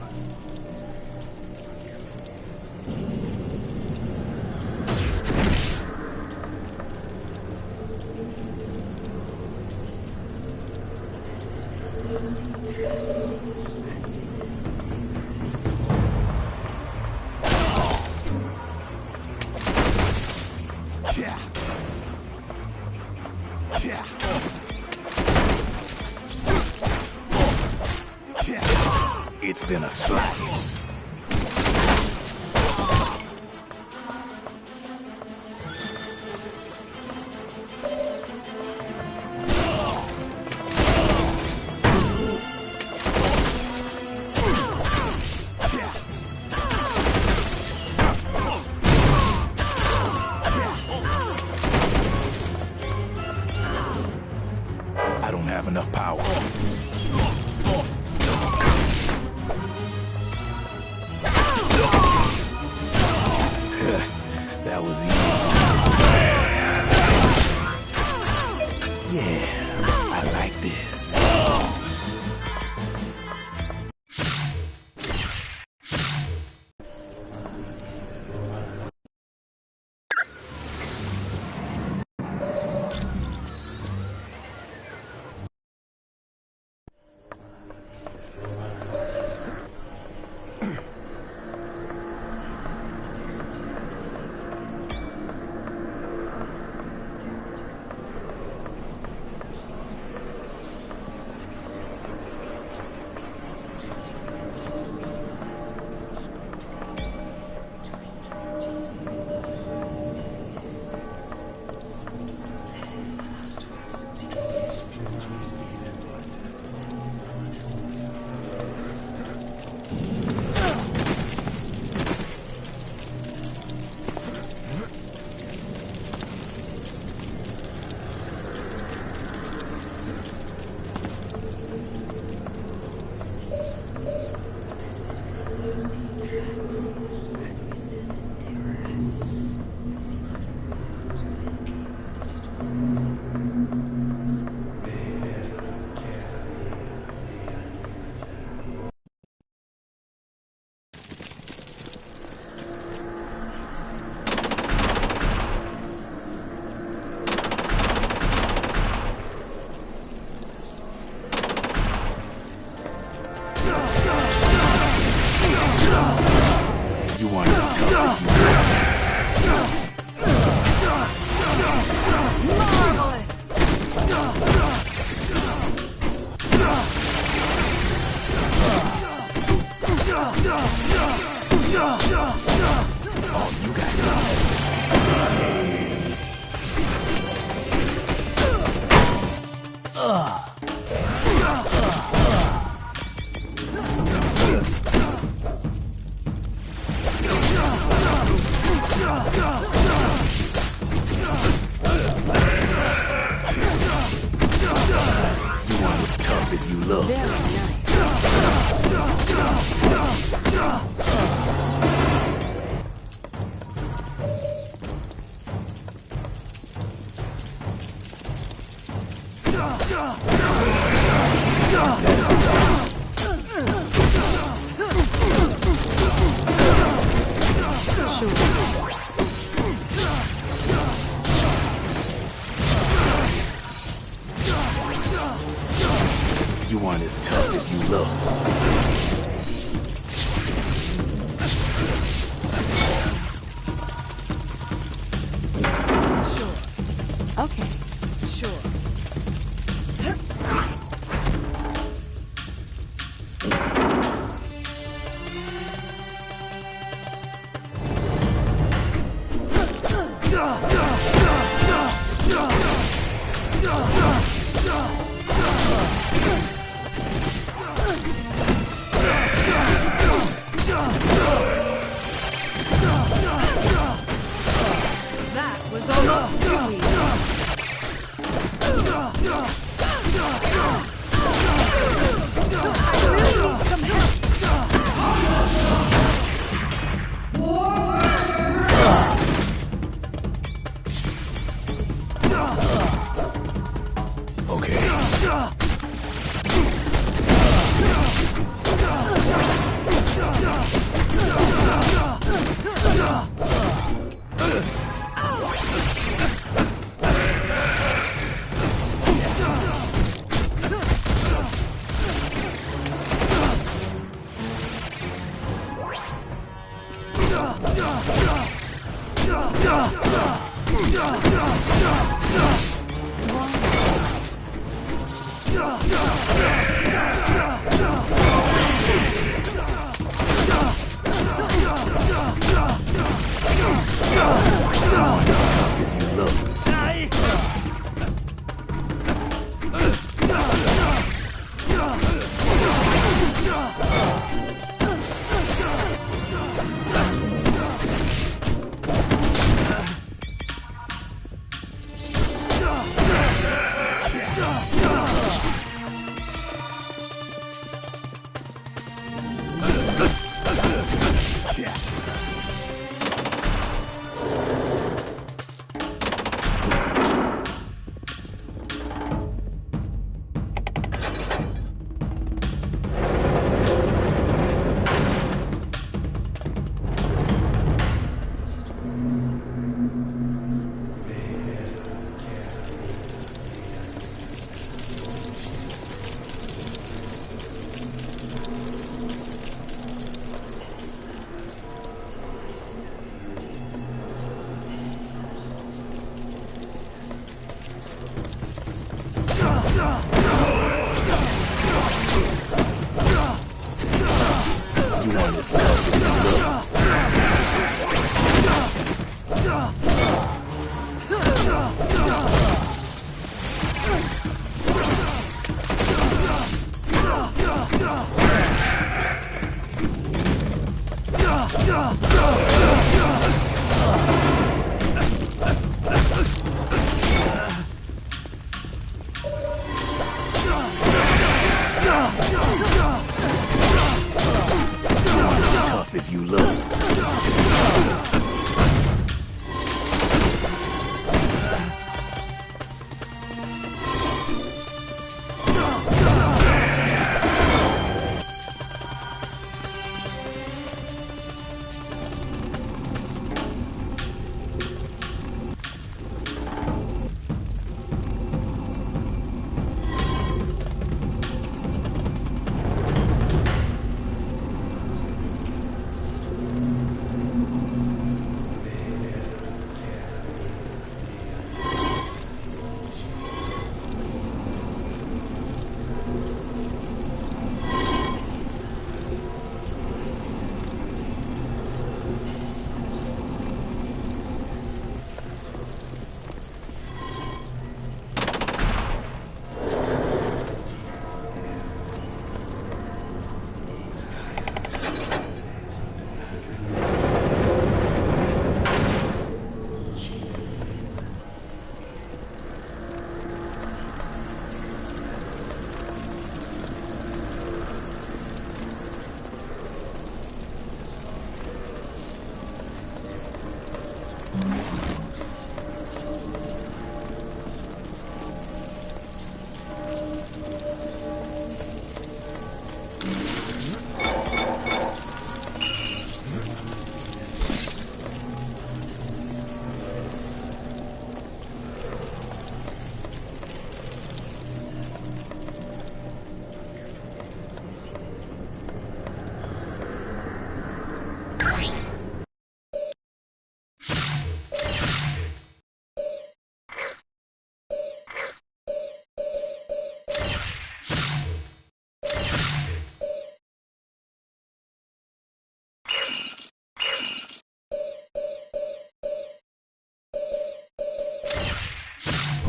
It's been a slice. I don't have enough power. That was easy. Yeah, I like this. You aren't as tough as you look. Okay, sure. That was almost too easy. I really need some help.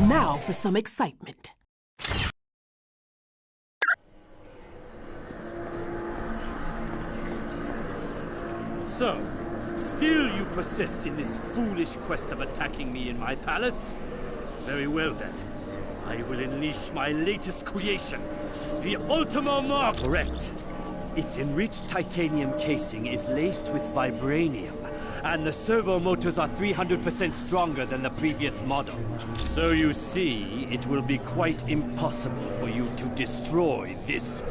Now for some excitement. So, still you persist in this foolish quest of attacking me in my palace? Very well then. I will unleash my latest creation, the Ultimo Mark. Correct. Its enriched titanium casing is laced with vibranium, and the servo motors are 300% stronger than the previous model. So you see, it will be quite impossible for you to destroy this.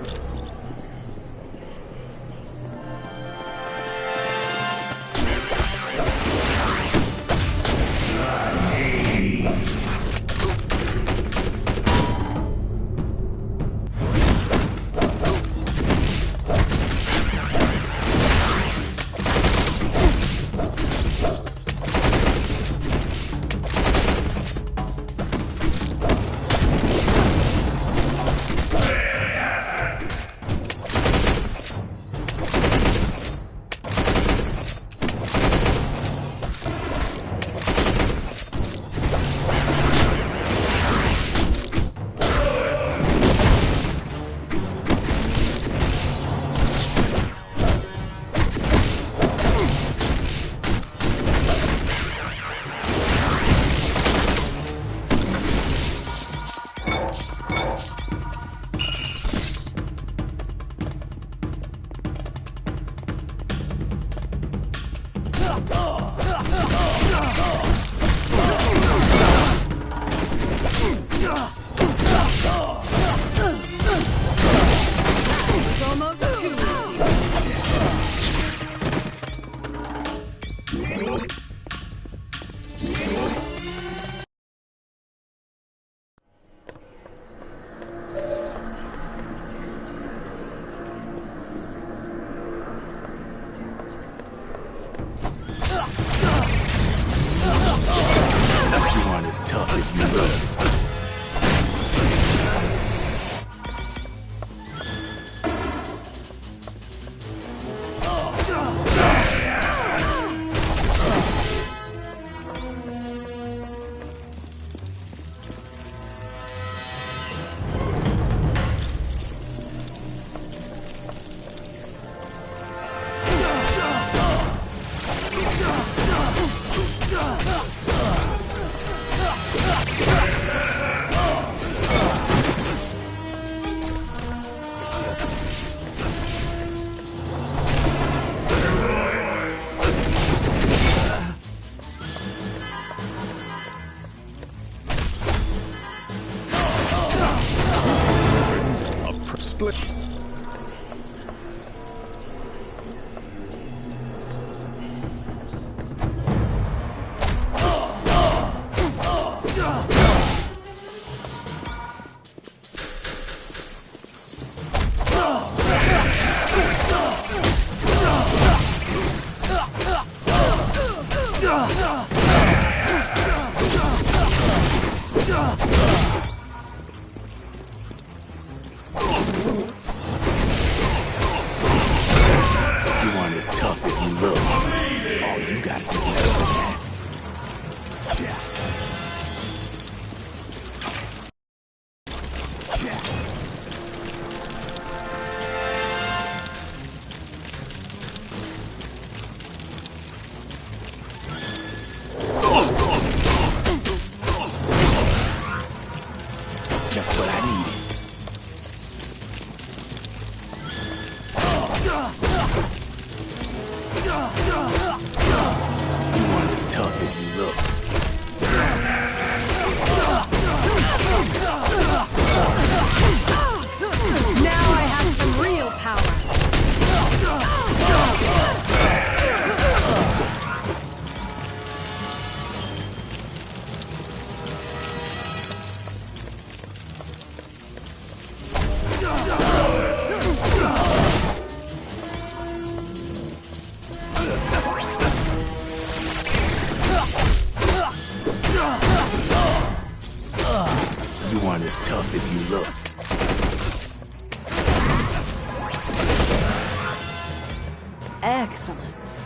Excellent.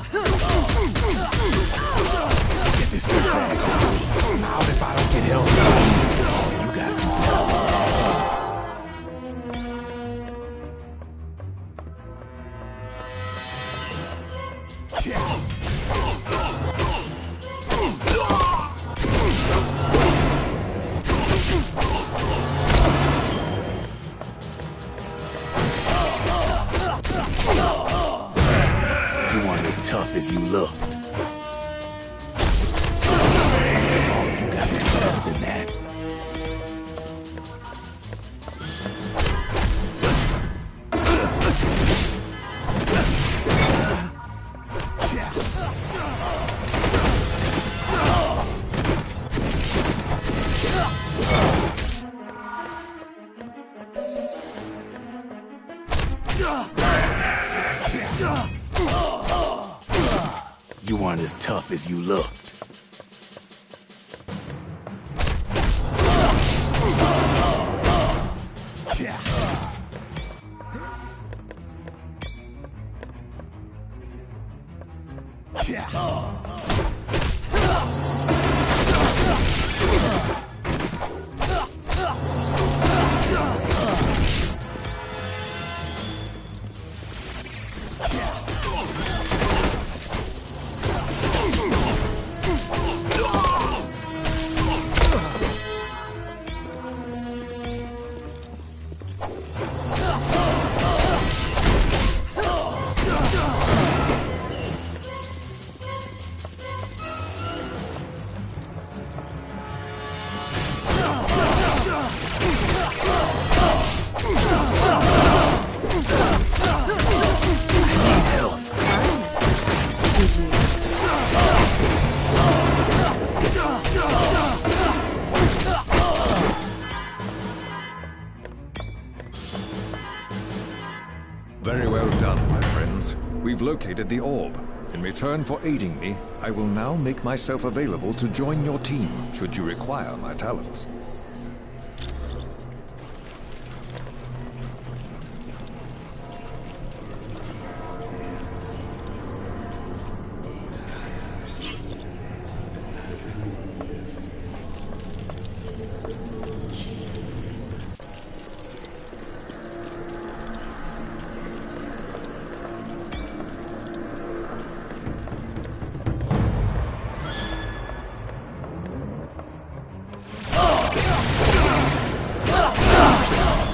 Get this dirt bag on. I'm out if I don't get help. Oh, you gotta do You weren't as tough as you looked. Oh, you gotta do better than that. You weren't as tough as you looked. Very well done, my friends. We've located the orb. In return for aiding me, I will now make myself available to join your team, should you require my talents.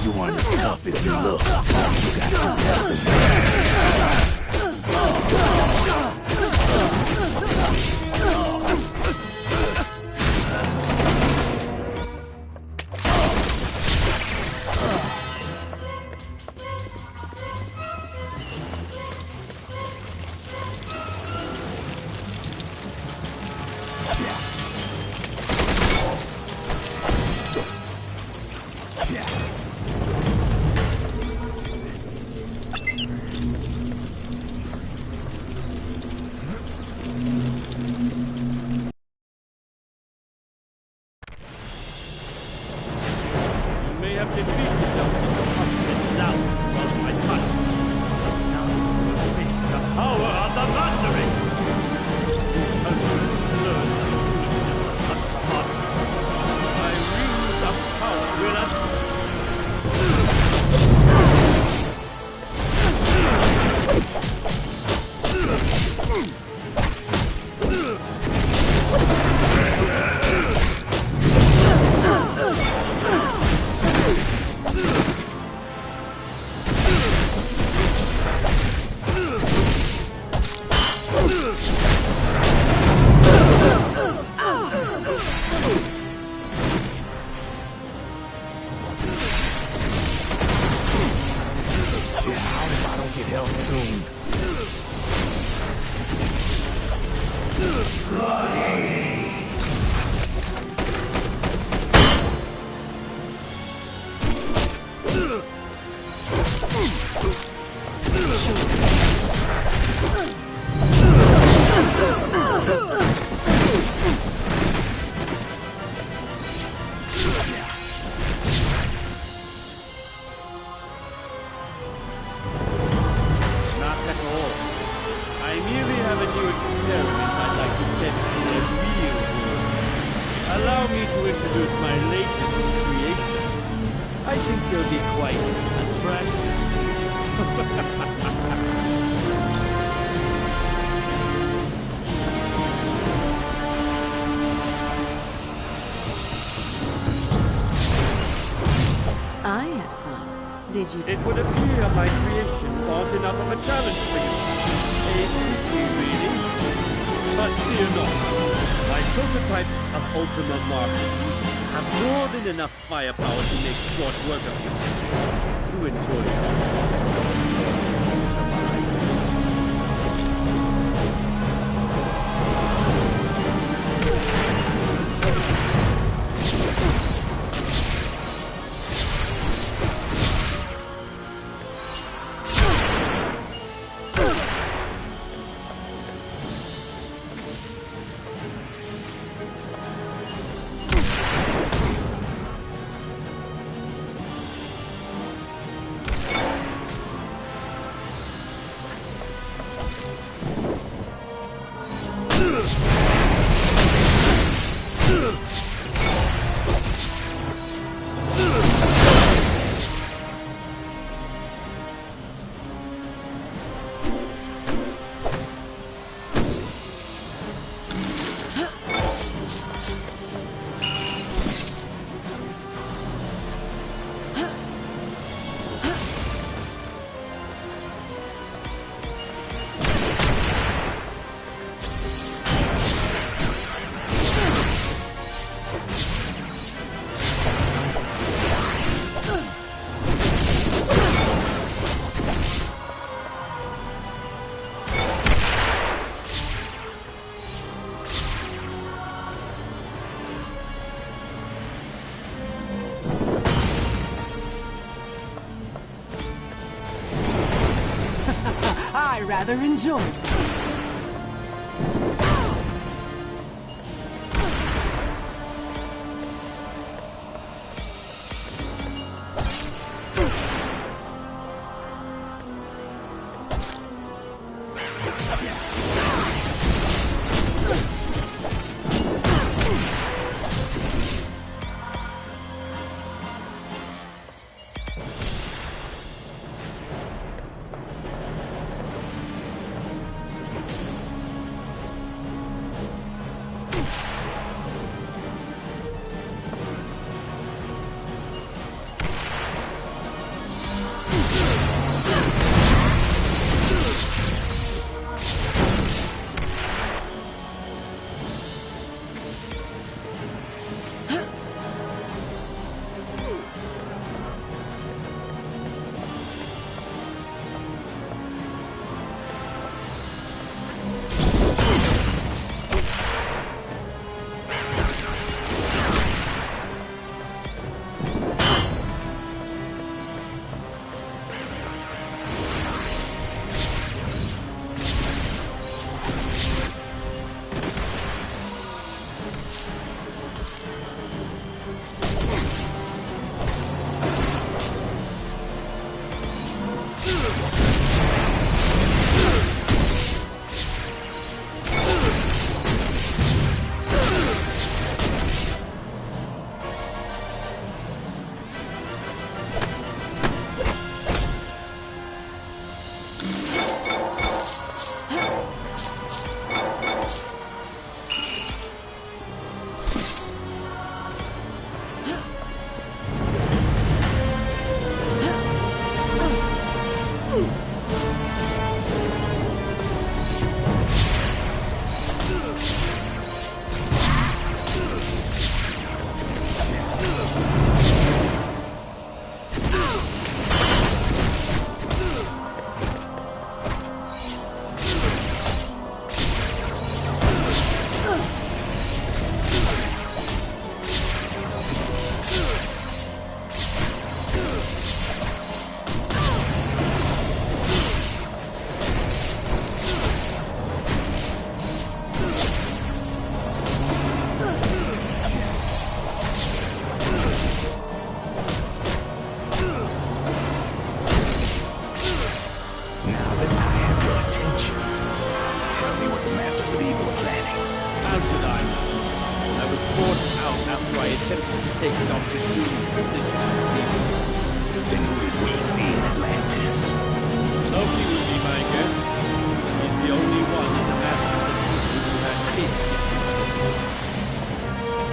You weren't as tough as you looked. You gotta do better than that. have defeated those in the continent louts throughout my cuts. Now you will face the power of the Mandarin! Persist to learn the foolishness of such bombardment. My ruse of power will I merely have a new experiment I'd like to test in their real worlds. Allow me to introduce my latest creations. I think they'll be quite attractive. I had fun. Did you? It would appear my creations aren't enough of a challenge for you. A pity, really. But fear not. My prototypes of Ultima Mark II have more than enough firepower to make short work of you. Do enjoy it. Survive. I rather enjoyed that. Masters of Evil are planning. How should I know? I was forced out after I attempted to take Dr. Doom's position as leader. Then who did we see in Atlantis? Loki would be my guess. He's the only one in the Masters of Evil who has shapeshifting.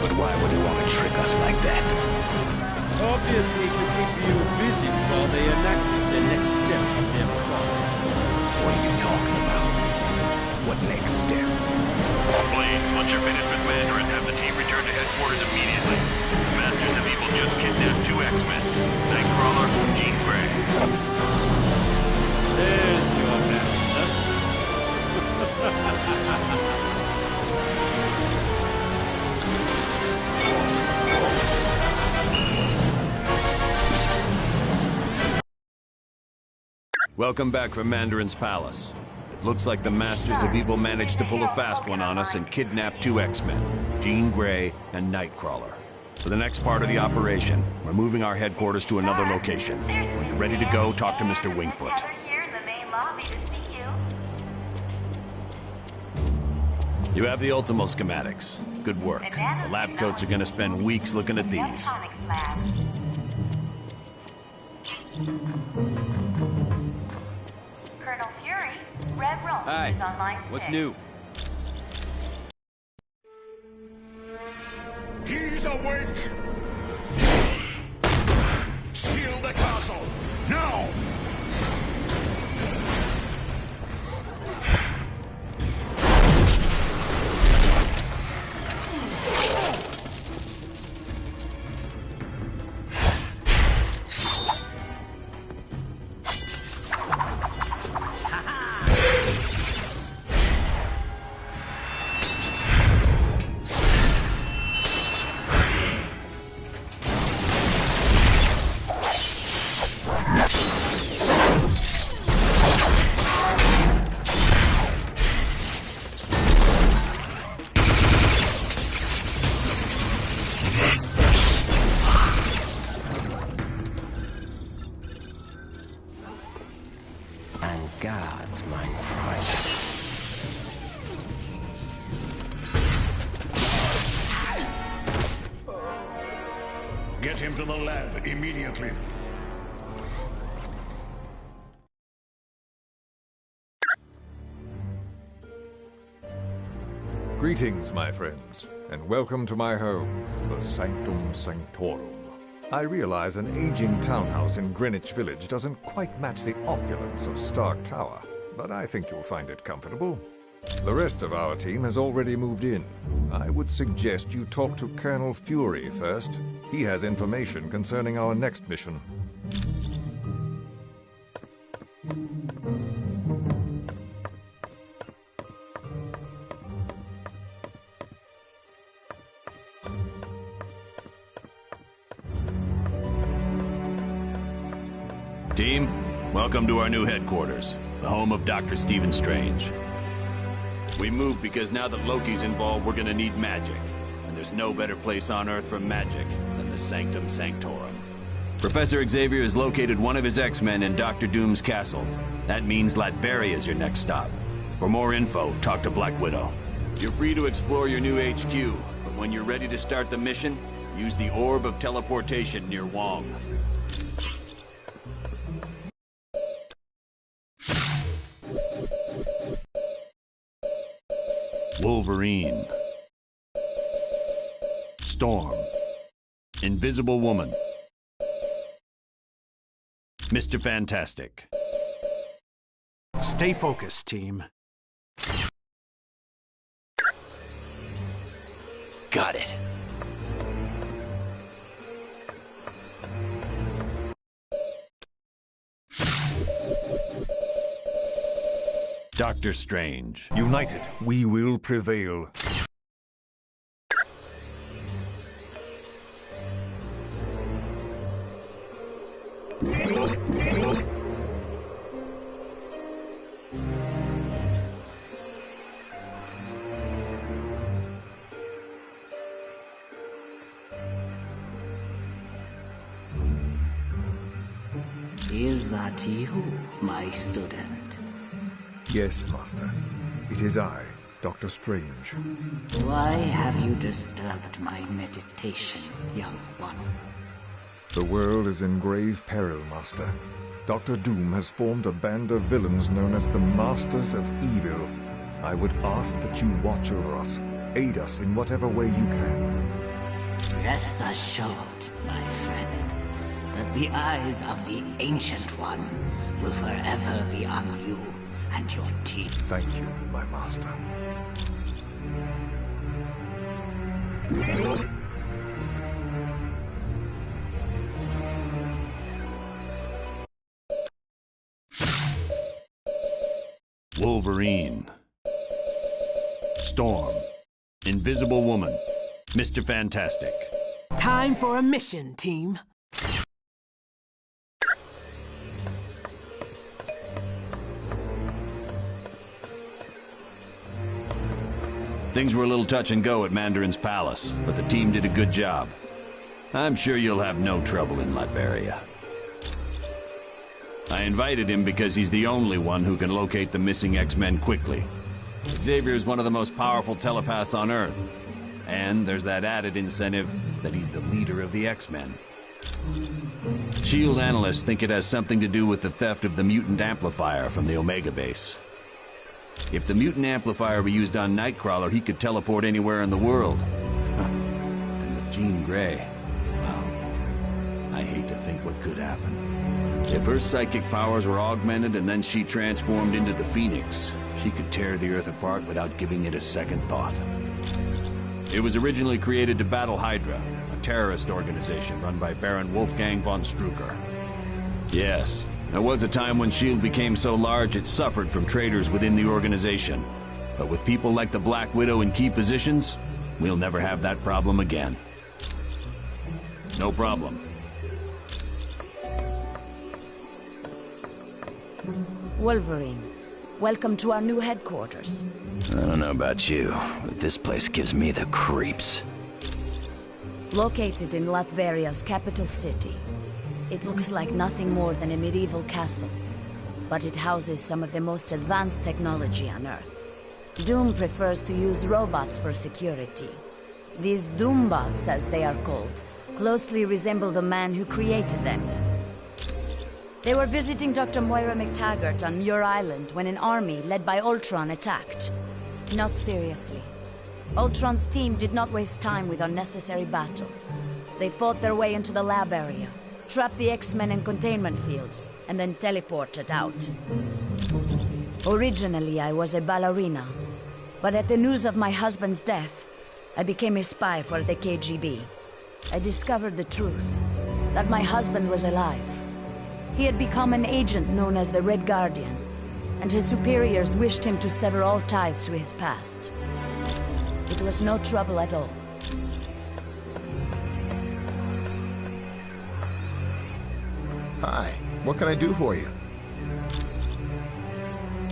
But why would he want to trick us like that? Obviously to keep you busy while they enacted the next step of their plot. What are you talking about? What next step? Blade, once you're finished with Mandarin, have the team return to headquarters immediately. The Masters of Evil just kidnapped 2 X-Men. Nightcrawler, Jean Grey. There's your answer. Welcome back from Mandarin's palace. It looks like the Masters of Evil managed to pull a fast one on us and kidnap 2 X-Men, Jean Grey and Nightcrawler. For the next part of the operation, we're moving our headquarters to another location. When you're ready to go, talk to Mr. Wingfoot. You have the Ultimo schematics. Good work. The lab coats are gonna spend weeks looking at these. Colonel Fury, Red Room Hi. is on line 6. What's new? He's awake! Shield the castle! Now! Get him to the lab immediately. Greetings, my friends, and welcome to my home, the Sanctum Sanctorum. I realize an aging townhouse in Greenwich Village doesn't quite match the opulence of Stark Tower, but I think you'll find it comfortable. The rest of our team has already moved in. I would suggest you talk to Colonel Fury first. He has information concerning our next mission. Team, welcome to our new headquarters, the home of Dr. Stephen Strange. We moved because now that Loki's involved, we're gonna need magic. And there's no better place on Earth for magic than the Sanctum Sanctorum. Professor Xavier has located one of his X-Men in Dr. Doom's castle. That means Latveria is your next stop. For more info, talk to Black Widow. You're free to explore your new HQ, but when you're ready to start the mission, use the Orb of Teleportation near Wong. Wolverine. Storm. Invisible Woman. Mr. Fantastic. Stay focused, team. Got it. Doctor Strange. United, we will prevail. Is that you, my student? Yes, Master. It is I, Dr. Strange. Why have you disturbed my meditation, young one? The world is in grave peril, Master. Dr. Doom has formed a band of villains known as the Masters of Evil. I would ask that you watch over us, aid us in whatever way you can. Rest assured, my friend, that the eyes of the Ancient One will forever be on you and your team. Thank you, my master. Wolverine. Storm. Invisible Woman. Mr. Fantastic. Time for a mission, team. Things were a little touch and go at Mandarin's palace, but the team did a good job. I'm sure you'll have no trouble in Latveria. I invited him because he's the only one who can locate the missing X-Men quickly. Xavier is one of the most powerful telepaths on Earth. And there's that added incentive that he's the leader of the X-Men. S.H.I.E.L.D. analysts think it has something to do with the theft of the mutant amplifier from the Omega base. If the mutant amplifier were used on Nightcrawler, he could teleport anywhere in the world. And with Jean Grey, well, I hate to think what could happen. If her psychic powers were augmented and then she transformed into the Phoenix, she could tear the Earth apart without giving it a second thought. It was originally created to battle Hydra, a terrorist organization run by Baron Wolfgang von Strucker. Yes, there was a time when S.H.I.E.L.D. became so large it suffered from traitors within the organization. But with people like the Black Widow in key positions, we'll never have that problem again. No problem. Wolverine, welcome to our new headquarters. I don't know about you, but this place gives me the creeps. Located in Latveria's capital city, it looks like nothing more than a medieval castle, but it houses some of the most advanced technology on Earth. Doom prefers to use robots for security. These Doombots, as they are called, closely resemble the man who created them. They were visiting Dr. Moira McTaggart on Muir Island when an army led by Ultron attacked. Not seriously. Ultron's team did not waste time with unnecessary battle. They fought their way into the lab area, trapped the X-Men in containment fields, and then teleported out. Originally, I was a ballerina, but at the news of my husband's death, I became a spy for the KGB. I discovered the truth, that my husband was alive. He had become an agent known as the Red Guardian, and his superiors wished him to sever all ties to his past. It was no trouble at all. Hi, what can I do for you?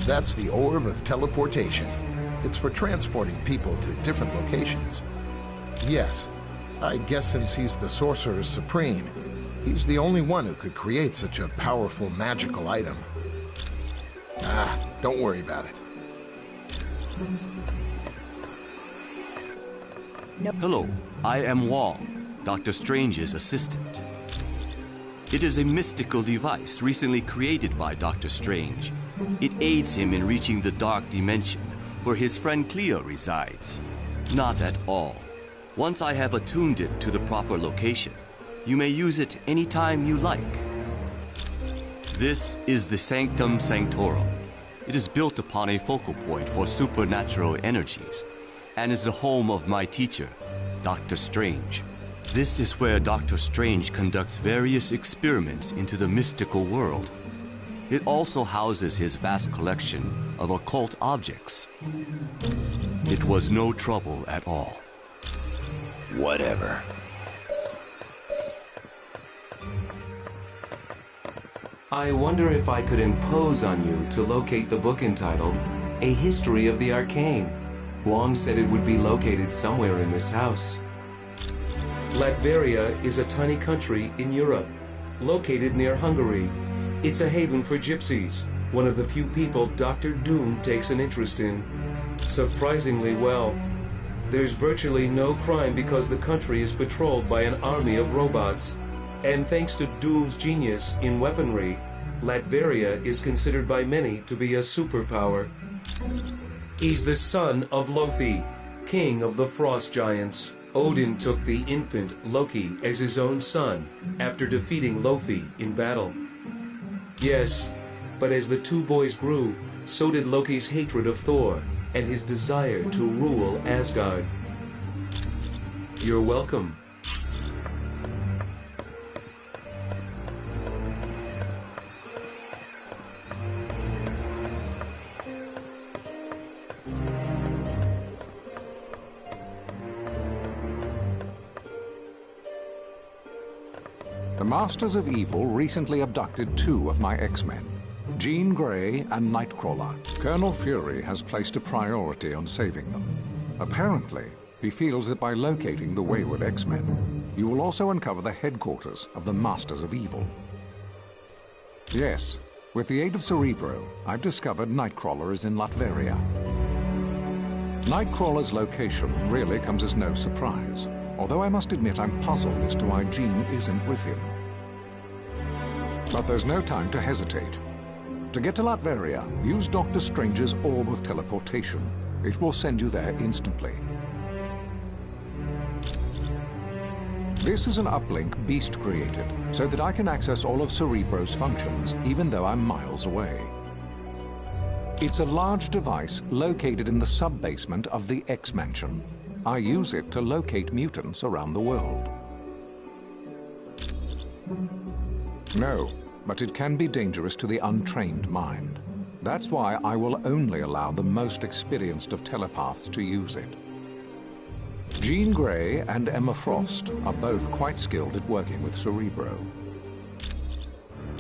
That's the Orb of Teleportation. It's for transporting people to different locations. Yes, I guess since he's the Sorcerer Supreme, he's the only one who could create such a powerful magical item. Ah, don't worry about it. Hello, I am Wong, Dr. Strange's assistant. It is a mystical device recently created by Dr. Strange. It aids him in reaching the Dark Dimension, where his friend Cleo resides. Not at all. Once I have attuned it to the proper location, you may use it anytime you like. This is the Sanctum Sanctorum. It is built upon a focal point for supernatural energies, and is the home of my teacher, Dr. Strange. This is where Dr. Strange conducts various experiments into the mystical world. It also houses his vast collection of occult objects. It was no trouble at all. Whatever. I wonder if I could impose on you to locate the book entitled A History of the Arcane. Wong said it would be located somewhere in this house. Latveria is a tiny country in Europe, located near Hungary. It's a haven for gypsies, One of the few people Dr. Doom takes an interest in. Surprisingly well. There's virtually no crime because the country is patrolled by an army of robots. And thanks to Doom's genius in weaponry, Latveria is considered by many to be a superpower. He's the son of Loki, king of the Frost Giants. Odin took the infant Loki as his own son after defeating Loki in battle. Yes, but as the two boys grew, so did Loki's hatred of Thor and his desire to rule Asgard. You're welcome. The Masters of Evil recently abducted 2 of my X-Men, Jean Grey and Nightcrawler. Colonel Fury has placed a priority on saving them. Apparently, he feels that by locating the wayward X-Men, you will also uncover the headquarters of the Masters of Evil. Yes, with the aid of Cerebro, I've discovered Nightcrawler is in Latveria. Nightcrawler's location really comes as no surprise, although I must admit I'm puzzled as to why Jean isn't with him. But there's no time to hesitate. To get to Latveria, use Dr. Strange's Orb of Teleportation. It will send you there instantly. This is an uplink Beast created, so that I can access all of Cerebro's functions, even though I'm miles away. It's a large device located in the sub-basement of the X-Mansion. I use it to locate mutants around the world. No, but it can be dangerous to the untrained mind. That's why I will only allow the most experienced of telepaths to use it. Jean Grey and Emma Frost are both quite skilled at working with Cerebro.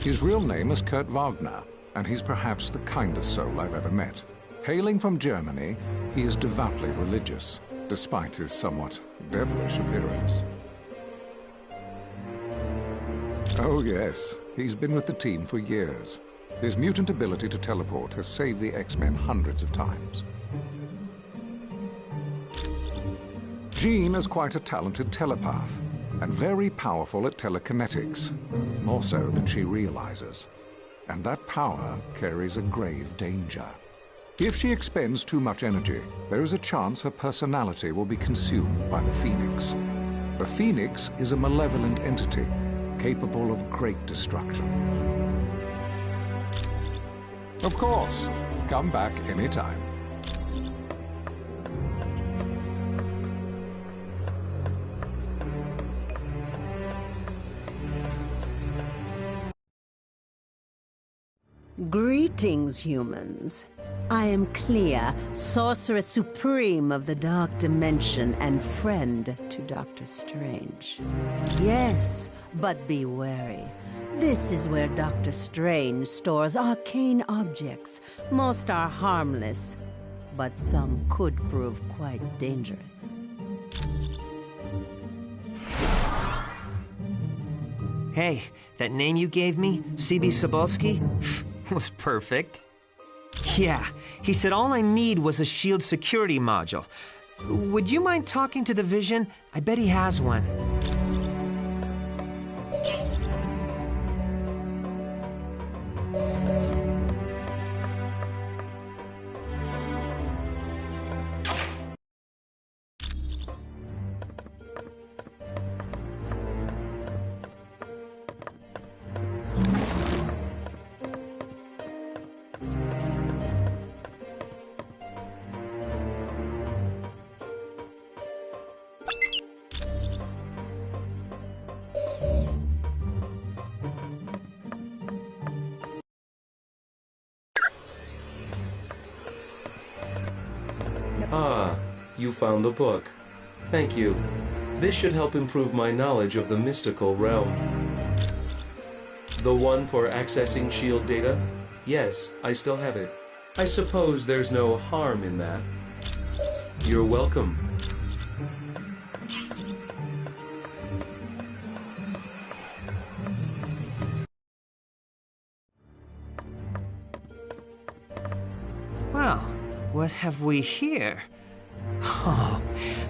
His real name is Kurt Wagner, and he's perhaps the kindest soul I've ever met. Hailing from Germany, he is devoutly religious, despite his somewhat devilish appearance. Oh yes, he's been with the team for years. His mutant ability to teleport has saved the X-Men hundreds of times. Jean is quite a talented telepath, and very powerful at telekinetics, more so than she realizes. And that power carries a grave danger. If she expends too much energy, there is a chance her personality will be consumed by the Phoenix. The Phoenix is a malevolent entity, capable of great destruction. Of course, come back anytime. Greetings, humans. I am Clea, Sorceress Supreme of the Dark Dimension and friend to Dr. Strange. Yes, but be wary. This is where Dr. Strange stores arcane objects. Most are harmless, but some could prove quite dangerous. Hey, that name you gave me, C.B. Sobolski, was perfect. Yeah, he said all I need was a SHIELD security module. Would you mind talking to the Vision? I bet he has one. Ah, you found the book. Thank you. This should help improve my knowledge of the mystical realm. The one for accessing SHIELD data? Yes, I still have it. I suppose there's no harm in that. You're welcome. Well, what have we here? Oh,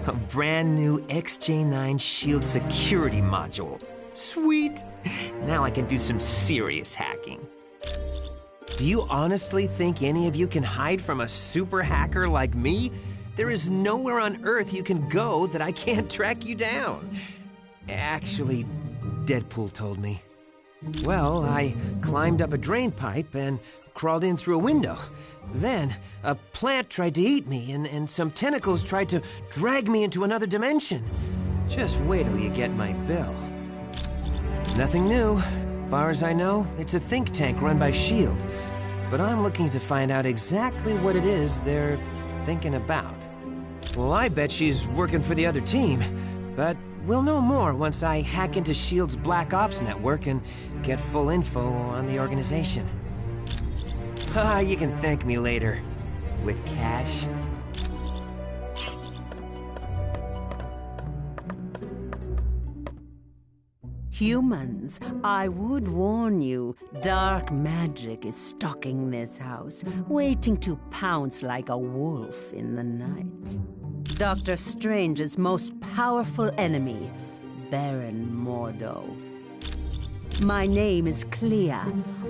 a brand new XJ9 Shield security module. Sweet! Now I can do some serious hacking. Do you honestly think any of you can hide from a super hacker like me? There is nowhere on Earth you can go that I can't track you down. Actually, Deadpool told me. Well, I climbed up a drain pipe and crawled in through a window. Then, a plant tried to eat me, and some tentacles tried to drag me into another dimension. Just wait till you get my bill. Nothing new. Far as I know, it's a think tank run by S.H.I.E.L.D. But I'm looking to find out exactly what it is they're thinking about. Well, I bet she's working for the other team, but we'll know more once I hack into S.H.I.E.L.D.'s Black Ops network and get full info on the organization. You can thank me later. With cash. Humans, I would warn you, dark magic is stalking this house, waiting to pounce like a wolf in the night. Dr. Strange's most powerful enemy, Baron Mordo. My name is Clea.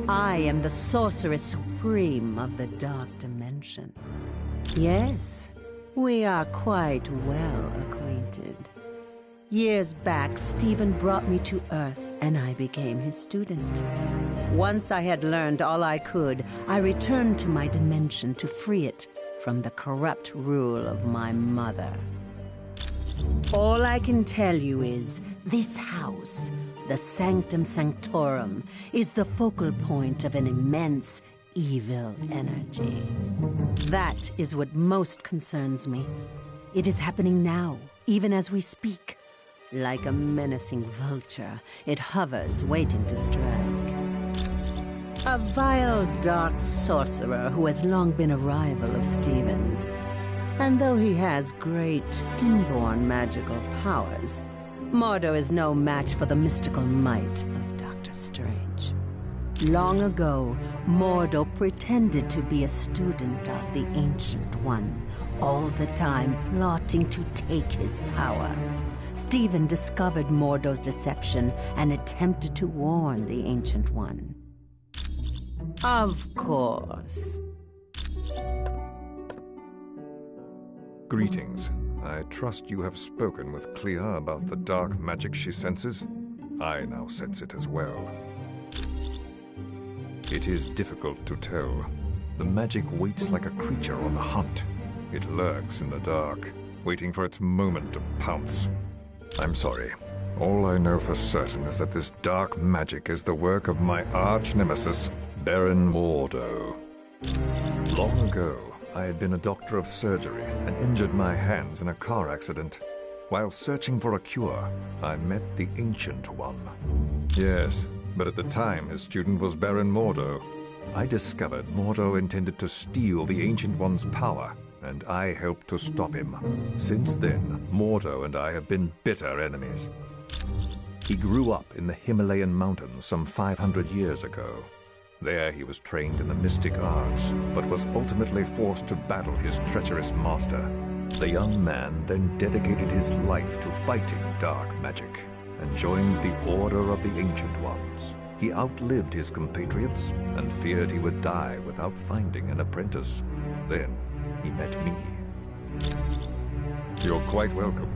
I am the Sorceress Supreme of the Dark Dimension. Yes, we are quite well acquainted. Years back, Stephen brought me to Earth, and I became his student. Once I had learned all I could, I returned to my dimension to free it from the corrupt rule of my mother. All I can tell you is, this house, the Sanctum Sanctorum, is the focal point of an immense evil energy. That is what most concerns me. It is happening now, even as we speak. Like a menacing vulture, it hovers, waiting to strike. A vile, dark sorcerer who has long been a rival of Stephen's. And though he has great inborn magical powers, Mordo is no match for the mystical might of Dr. Strange. Long ago, Mordo pretended to be a student of the Ancient One, all the time plotting to take his power. Stephen discovered Mordo's deception and attempted to warn the Ancient One. Of course. Greetings. I trust you have spoken with Clea about the dark magic she senses. I now sense it as well. It is difficult to tell. The magic waits like a creature on the hunt. It lurks in the dark, waiting for its moment to pounce. I'm sorry. All I know for certain is that this dark magic is the work of my arch-nemesis, Baron Mordo. Long ago, I had been a doctor of surgery and injured my hands in a car accident. While searching for a cure, I met the Ancient One. Yes, but at the time his student was Baron Mordo. I discovered Mordo intended to steal the Ancient One's power, and I helped to stop him. Since then, Mordo and I have been bitter enemies. He grew up in the Himalayan mountains some 500 years ago. There he was trained in the mystic arts, but was ultimately forced to battle his treacherous master. The young man then dedicated his life to fighting dark magic, and joined the Order of the Ancient Ones. He outlived his compatriots, and feared he would die without finding an apprentice. Then he met me. You're quite welcome.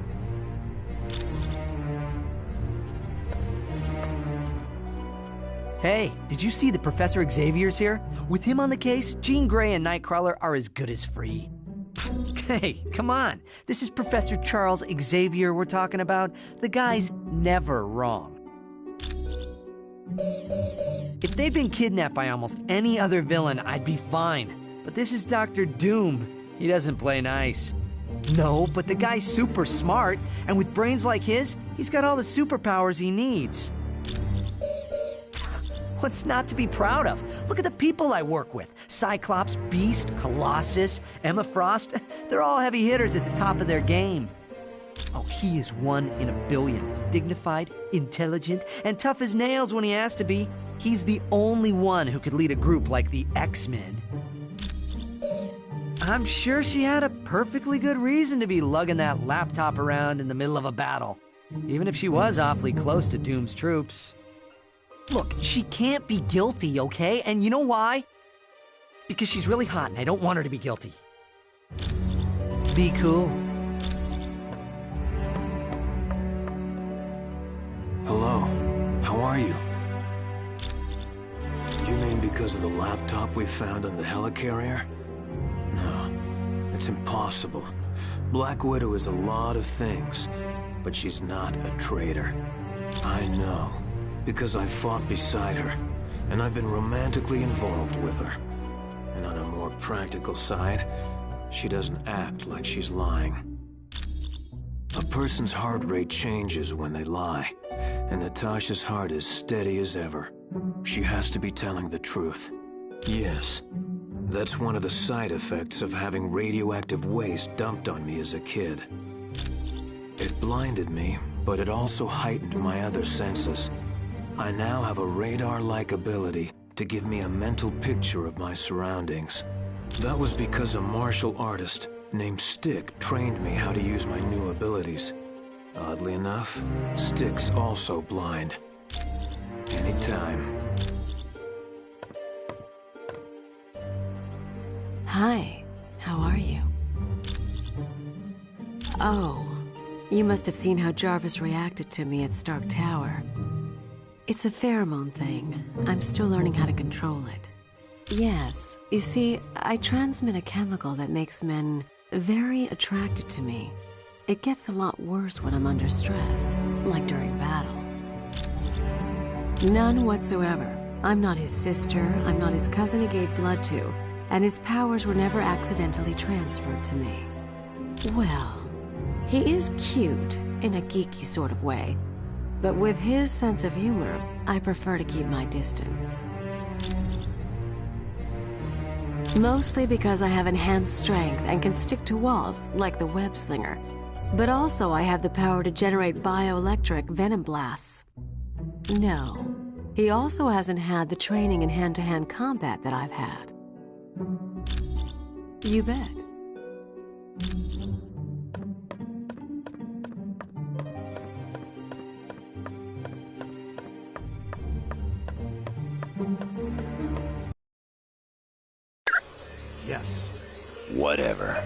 Hey, did you see that Professor Xavier's here? With him on the case, Jean Grey and Nightcrawler are as good as free. Hey, come on. This is Professor Charles Xavier we're talking about. The guy's never wrong. If they'd been kidnapped by almost any other villain, I'd be fine. But this is Dr. Doom. He doesn't play nice. No, but the guy's super smart, and with brains like his, he's got all the superpowers he needs. What's not to be proud of? Look at the people I work with. Cyclops, Beast, Colossus, Emma Frost. They're all heavy hitters at the top of their game. Oh, he is 1 in a billion. Dignified, intelligent, and tough as nails when he has to be. He's the only one who could lead a group like the X-Men. I'm sure she had a perfectly good reason to be lugging that laptop around in the middle of a battle, even if she was awfully close to Doom's troops. Look, she can't be guilty, okay? And you know why? Because she's really hot and I don't want her to be guilty. Be cool. Hello. How are you? You mean because of the laptop we found on the helicarrier? No, it's impossible. Black Widow is a lot of things, but she's not a traitor. I know, because I fought beside her, and I've been romantically involved with her. And on a more practical side, she doesn't act like she's lying. A person's heart rate changes when they lie, and Natasha's heart is steady as ever. She has to be telling the truth. Yes, that's one of the side effects of having radioactive waste dumped on me as a kid. It blinded me, but it also heightened my other senses. I now have a radar-like ability to give me a mental picture of my surroundings. That was because a martial artist named Stick trained me how to use my new abilities. Oddly enough, Stick's also blind. Anytime. Hi, how are you? Oh, you must have seen how Jarvis reacted to me at Stark Tower. It's a pheromone thing. I'm still learning how to control it. Yes, you see, I transmit a chemical that makes men very attracted to me. It gets a lot worse when I'm under stress, like during battle. None whatsoever. I'm not his sister, I'm not his cousin he gave blood to, and his powers were never accidentally transferred to me. Well, he is cute, in a geeky sort of way, but with his sense of humor, I prefer to keep my distance. Mostly because I have enhanced strength and can stick to walls, like the web slinger. But also I have the power to generate bioelectric venom blasts. No, he also hasn't had the training in hand-to-hand combat that I've had. You bet. Yes. Whatever.